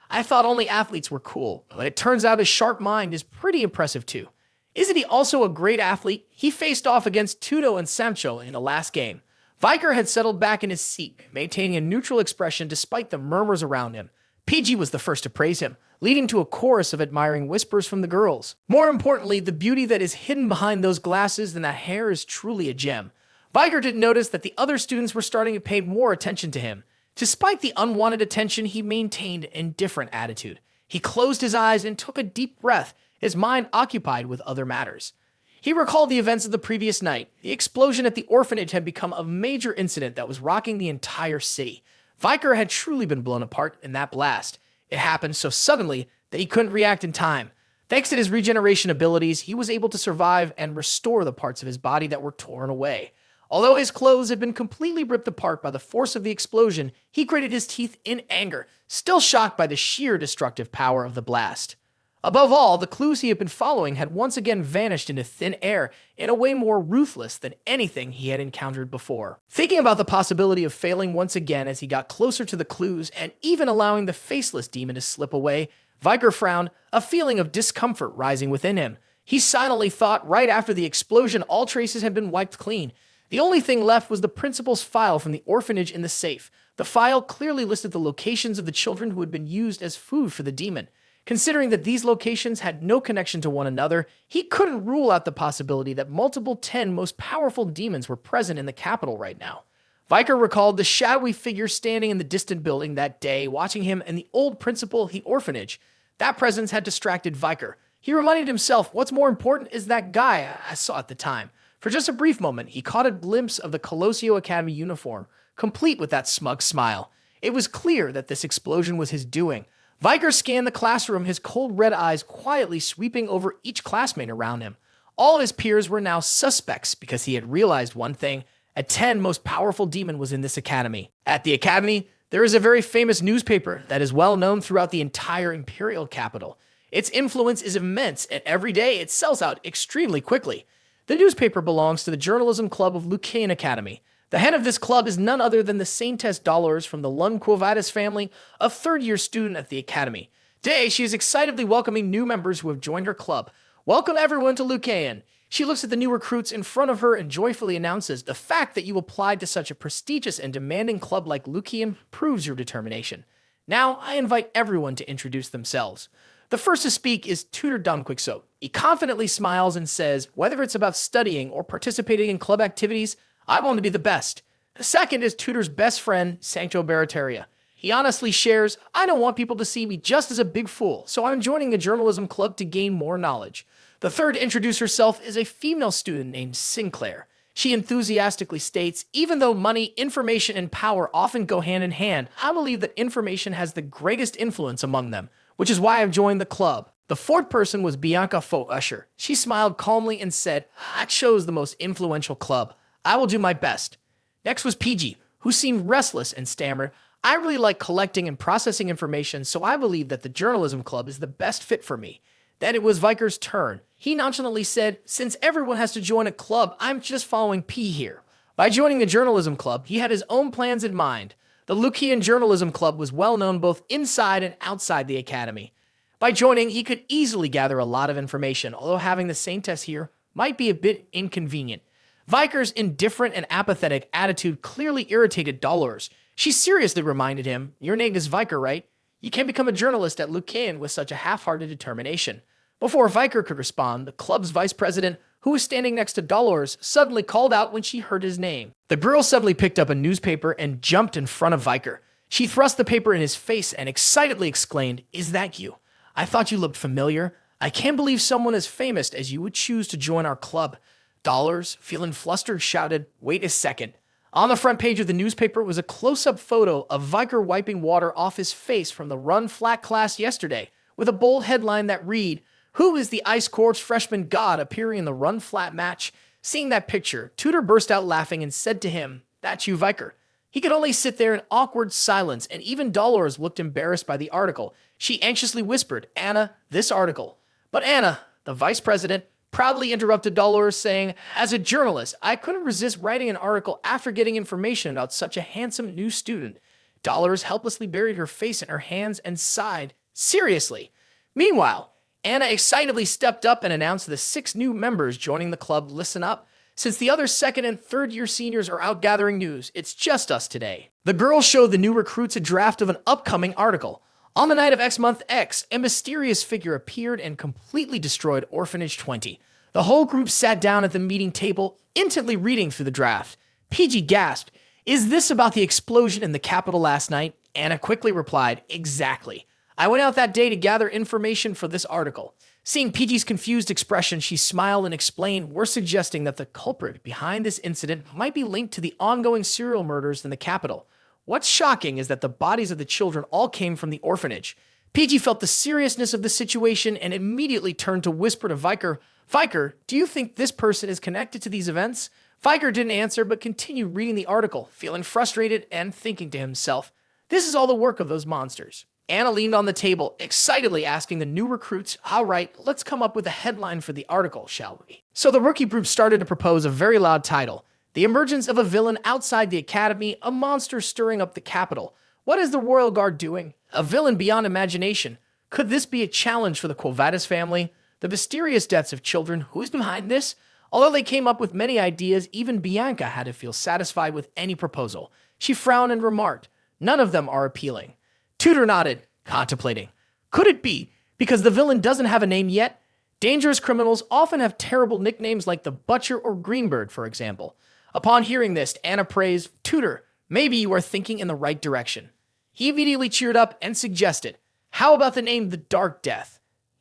I thought only athletes were cool, but it turns out his sharp mind is pretty impressive too. Isn't he also a great athlete? He faced off against Tudo and Samcho in the last game. Viker had settled back in his seat, maintaining a neutral expression despite the murmurs around him. PG was the first to praise him, leading to a chorus of admiring whispers from the girls. More importantly, the beauty that is hidden behind those glasses and that hair is truly a gem. Viker didn't notice that the other students were starting to pay more attention to him. Despite the unwanted attention, he maintained an indifferent attitude. He closed his eyes and took a deep breath, his mind occupied with other matters. He recalled the events of the previous night. The explosion at the orphanage had become a major incident that was rocking the entire city. Viker had truly been blown apart in that blast. It happened so suddenly that he couldn't react in time. Thanks to his regeneration abilities, he was able to survive and restore the parts of his body that were torn away. Although his clothes had been completely ripped apart by the force of the explosion, he gritted his teeth in anger, still shocked by the sheer destructive power of the blast. Above all, the clues he had been following had once again vanished into thin air in a way more ruthless than anything he had encountered before. Thinking about the possibility of failing once again as he got closer to the clues and even allowing the faceless demon to slip away, Viker frowned, a feeling of discomfort rising within him. He silently thought right after the explosion all traces had been wiped clean. The only thing left was the principal's file from the orphanage in the safe. The file clearly listed the locations of the children who had been used as food for the demon. Considering that these locations had no connection to one another, he couldn't rule out the possibility that multiple 10 most powerful demons were present in the capital right now. Viker recalled the shadowy figure standing in the distant building that day, watching him and the old principal of the orphanage. That presence had distracted Viker. He reminded himself, what's more important is that guy I saw at the time. For just a brief moment, he caught a glimpse of the Colosio Academy uniform, complete with that smug smile. It was clear that this explosion was his doing. Viker scanned the classroom, his cold red eyes quietly sweeping over each classmate around him. All his peers were now suspects because he had realized one thing: a 10 most powerful demon was in this academy. At the academy, there is a very famous newspaper that is well known throughout the entire imperial capital. Its influence is immense, and every day it sells out extremely quickly. The newspaper belongs to the journalism club of Lucaean Academy. The head of this club is none other than the Saintess Dolores from the Lund Quo Vadis family, a third-year student at the academy. Today, she is excitedly welcoming new members who have joined her club. Welcome everyone to Lucaean. She looks at the new recruits in front of her and joyfully announces, the fact that you applied to such a prestigious and demanding club like Lucaean proves your determination. Now, I invite everyone to introduce themselves. The first to speak is Tutor Dunquicksoap. He confidently smiles and says, whether it's about studying or participating in club activities, I want to be the best. The second is Tutor's best friend, Sancto Barataria. He honestly shares, I don't want people to see me just as a big fool, so I'm joining a journalism club to gain more knowledge. The third to introduce herself is a female student named Sinclair. She enthusiastically states, even though money, information, and power often go hand in hand, I believe that information has the greatest influence among them, which is why I've joined the club. The fourth person was Bianca Faux Usher. She smiled calmly and said, that shows the most influential club. I will do my best. Next was PG, who seemed restless and stammered, I really like collecting and processing information, so I believe that the journalism club is the best fit for me. Then it was Viker's turn. He nonchalantly said, since everyone has to join a club, I'm just following P here. By joining the journalism club, he had his own plans in mind. The Lucian Journalism Club was well known both inside and outside the academy. By joining, he could easily gather a lot of information, although having the Saintess here might be a bit inconvenient. Viker's indifferent and apathetic attitude clearly irritated Dolores. She seriously reminded him, your name is Viker, right? You can't become a journalist at Lucian with such a half-hearted determination. Before Viker could respond, the club's vice president, who was standing next to Dolores, suddenly called out when she heard his name. The girl suddenly picked up a newspaper and jumped in front of Viker. She thrust the paper in his face and excitedly exclaimed, is that you? I thought you looked familiar. I can't believe someone as famous as you would choose to join our club. Dolores, feeling flustered, shouted, wait a second. On the front page of the newspaper was a close-up photo of Viker wiping water off his face from the run flat class yesterday, with a bold headline that read, who is the Ice Court's freshman god appearing in the run flat match? Seeing that picture, Tutor burst out laughing and said to him, that's you, Viker. He could only sit there in awkward silence, and even Dolores looked embarrassed by the article. She anxiously whispered, Anna, this article. But Anna, the vice president, proudly interrupted Dolores, saying, as a journalist, I couldn't resist writing an article after getting information about such a handsome new student. Dolores helplessly buried her face in her hands and sighed, seriously. Meanwhile, Anna excitedly stepped up and announced the 6 new members joining the club. Listen up. Since the other second and third year seniors are out gathering news, it's just us today. The girls showed the new recruits a draft of an upcoming article. On the night of X month X, a mysterious figure appeared and completely destroyed Orphanage 20. The whole group sat down at the meeting table, intently reading through the draft. PG gasped, is this about the explosion in the Capitol last night? Anna quickly replied, exactly. I went out that day to gather information for this article. Seeing PG's confused expression, she smiled and explained, we're suggesting that the culprit behind this incident might be linked to the ongoing serial murders in the Capitol. What's shocking is that the bodies of the children all came from the orphanage. PG felt the seriousness of the situation and immediately turned to whisper to Viker, Viker, do you think this person is connected to these events? Viker didn't answer but continued reading the article, feeling frustrated and thinking to himself, this is all the work of those monsters. Anna leaned on the table, excitedly asking the new recruits, all right, let's come up with a headline for the article, shall we? So the rookie group started to propose a very loud title. The emergence of a villain outside the academy, a monster stirring up the Capitol. What is the Royal Guard doing? A villain beyond imagination. Could this be a challenge for the Quo Vadis family? The mysterious deaths of children, who's behind this? Although they came up with many ideas, even Bianca had to feel satisfied with any proposal. She frowned and remarked, none of them are appealing. Tutor nodded, contemplating. Could it be because the villain doesn't have a name yet? Dangerous criminals often have terrible nicknames like the Butcher or Greenbird, for example. Upon hearing this, Anna praised, Tutor, maybe you are thinking in the right direction. He immediately cheered up and suggested, how about the name The Dark Death?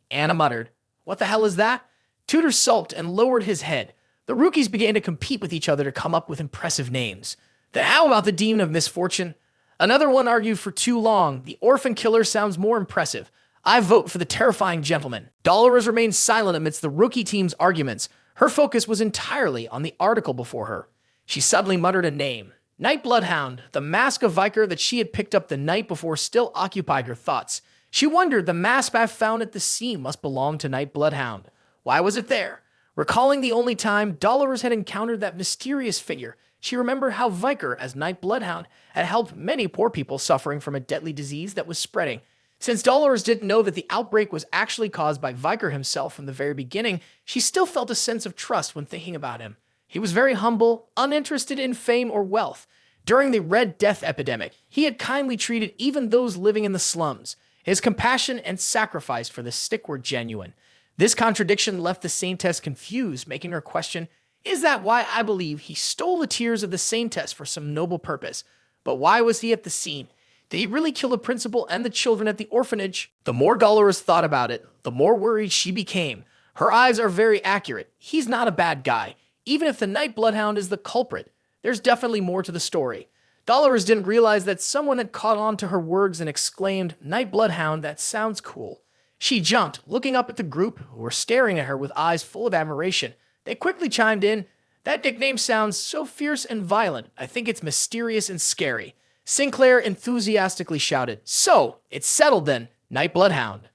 Anna muttered, what the hell is that? Tutor sulked and lowered his head. The rookies began to compete with each other to come up with impressive names. Then how about the Demon of Misfortune? Another one argued for too long. The Orphan Killer sounds more impressive. I vote for the Terrifying Gentleman. Dolores remained silent amidst the rookie team's arguments. Her focus was entirely on the article before her. She suddenly muttered a name. Night Bloodhound, the mask of Viker that she had picked up the night before still occupied her thoughts. She wondered the mask I found at the scene must belong to Night Bloodhound. Why was it there? Recalling the only time Dolores had encountered that mysterious figure, she remembered how Viker, as Night Bloodhound, had helped many poor people suffering from a deadly disease that was spreading. Since Dolores didn't know that the outbreak was actually caused by Viker himself from the very beginning, she still felt a sense of trust when thinking about him. He was very humble, uninterested in fame or wealth. During the Red Death epidemic, he had kindly treated even those living in the slums. His compassion and sacrifice for the stick were genuine. This contradiction left the Saintess confused, making her question, is that why I believe he stole the tears of the Saintess for some noble purpose? But why was he at the scene? Did he really kill the principal and the children at the orphanage? The more Dolores thought about it, the more worried she became. Her eyes are very accurate. He's not a bad guy. Even if the Night Bloodhound is the culprit, there's definitely more to the story. Dolores didn't realize that someone had caught on to her words and exclaimed, Night Bloodhound, that sounds cool. She jumped, looking up at the group, who were staring at her with eyes full of admiration. They quickly chimed in, that nickname sounds so fierce and violent. I think it's mysterious and scary. Sinclair enthusiastically shouted, so, it's settled then, Night Bloodhound.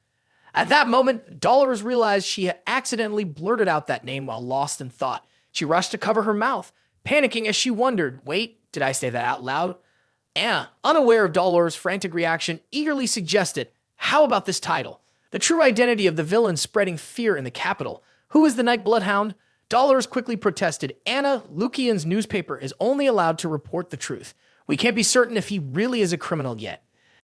At that moment, Dolores realized she had accidentally blurted out that name while lost in thought. She rushed to cover her mouth, panicking as she wondered, wait, did I say that out loud? Anna, unaware of Dolores' frantic reaction, eagerly suggested, how about this title? The true identity of the villain spreading fear in the capital. Who is the Night Bloodhound? Dolores quickly protested, Anna, Lucian's newspaper is only allowed to report the truth. We can't be certain if he really is a criminal yet.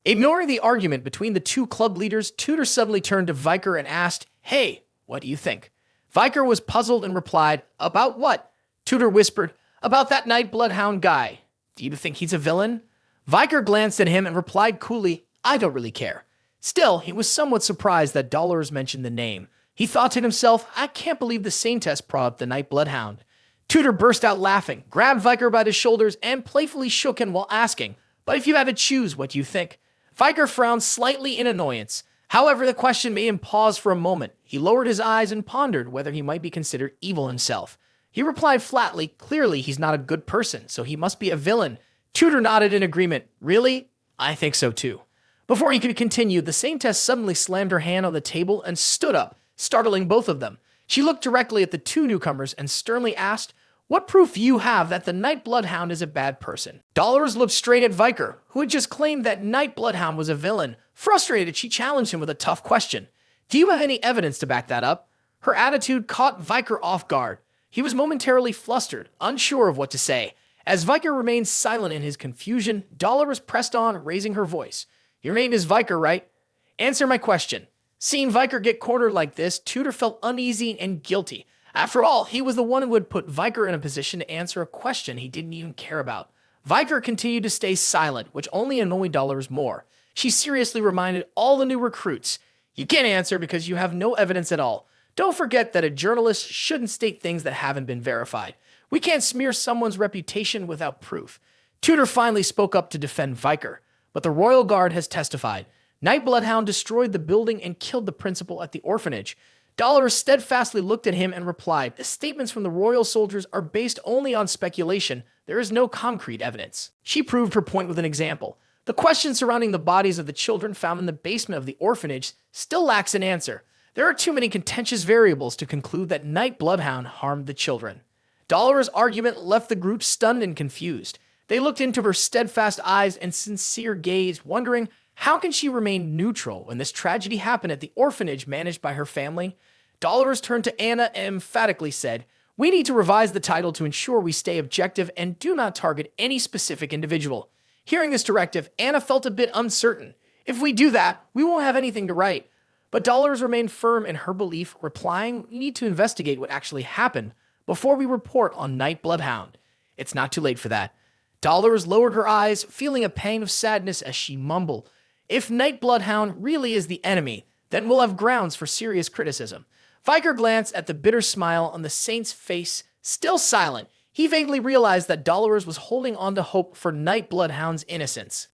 Ignoring the argument between the two club leaders, Tudor suddenly turned to Viker and asked, hey, what do you think? Viker was puzzled and replied, about what? Tudor whispered, about that Night Bloodhound guy. Do you think he's a villain? Viker glanced at him and replied coolly, I don't really care. Still, he was somewhat surprised that Dolores mentioned the name. He thought to himself, I can't believe the Saintess brought up the Night Bloodhound. Tudor burst out laughing, grabbed Viker by the shoulders, and playfully shook him while asking, but if you had to choose, what do you think? Viker frowned slightly in annoyance. However, the question made him pause for a moment. He lowered his eyes and pondered whether he might be considered evil himself. He replied flatly, clearly he's not a good person, so he must be a villain. Tudor nodded in agreement. Really? I think so too. Before he could continue, the Saintess suddenly slammed her hand on the table and stood up, startling both of them. She looked directly at the two newcomers and sternly asked, what proof do you have that the Night Bloodhound is a bad person? Dolores looked straight at Viker, who had just claimed that Night Bloodhound was a villain. Frustrated, she challenged him with a tough question. Do you have any evidence to back that up? Her attitude caught Viker off guard. He was momentarily flustered, unsure of what to say. As Viker remained silent in his confusion, Dolores pressed on, raising her voice. Your name is Viker, right? Answer my question. Seeing Viker get cornered like this, Tudor felt uneasy and guilty. After all, he was the one who had put Viker in a position to answer a question he didn't even care about. Viker continued to stay silent, which only annoyed Dolores more. She seriously reminded all the new recruits, you can't answer because you have no evidence at all. Don't forget that a journalist shouldn't state things that haven't been verified. We can't smear someone's reputation without proof. Tudor finally spoke up to defend Viker, but the Royal Guard has testified. Night Bloodhound destroyed the building and killed the principal at the orphanage. Dolores steadfastly looked at him and replied, the statements from the royal soldiers are based only on speculation. There is no concrete evidence. She proved her point with an example. The question surrounding the bodies of the children found in the basement of the orphanage still lacks an answer. There are too many contentious variables to conclude that Night Bloodhound harmed the children. Dolores' argument left the group stunned and confused. They looked into her steadfast eyes and sincere gaze, wondering, how can she remain neutral when this tragedy happened at the orphanage managed by her family? Dolores turned to Anna and emphatically said, we need to revise the title to ensure we stay objective and do not target any specific individual. Hearing this directive, Anna felt a bit uncertain. If we do that, we won't have anything to write. But Dolores remained firm in her belief, replying, we need to investigate what actually happened before we report on Night Bloodhound. It's not too late for that. Dolores lowered her eyes, feeling a pang of sadness as she mumbled, if Night Bloodhound really is the enemy, then we'll have grounds for serious criticism. Viker glanced at the bitter smile on the saint's face, still silent. He vaguely realized that Dolores was holding on to hope for Night Bloodhound's innocence.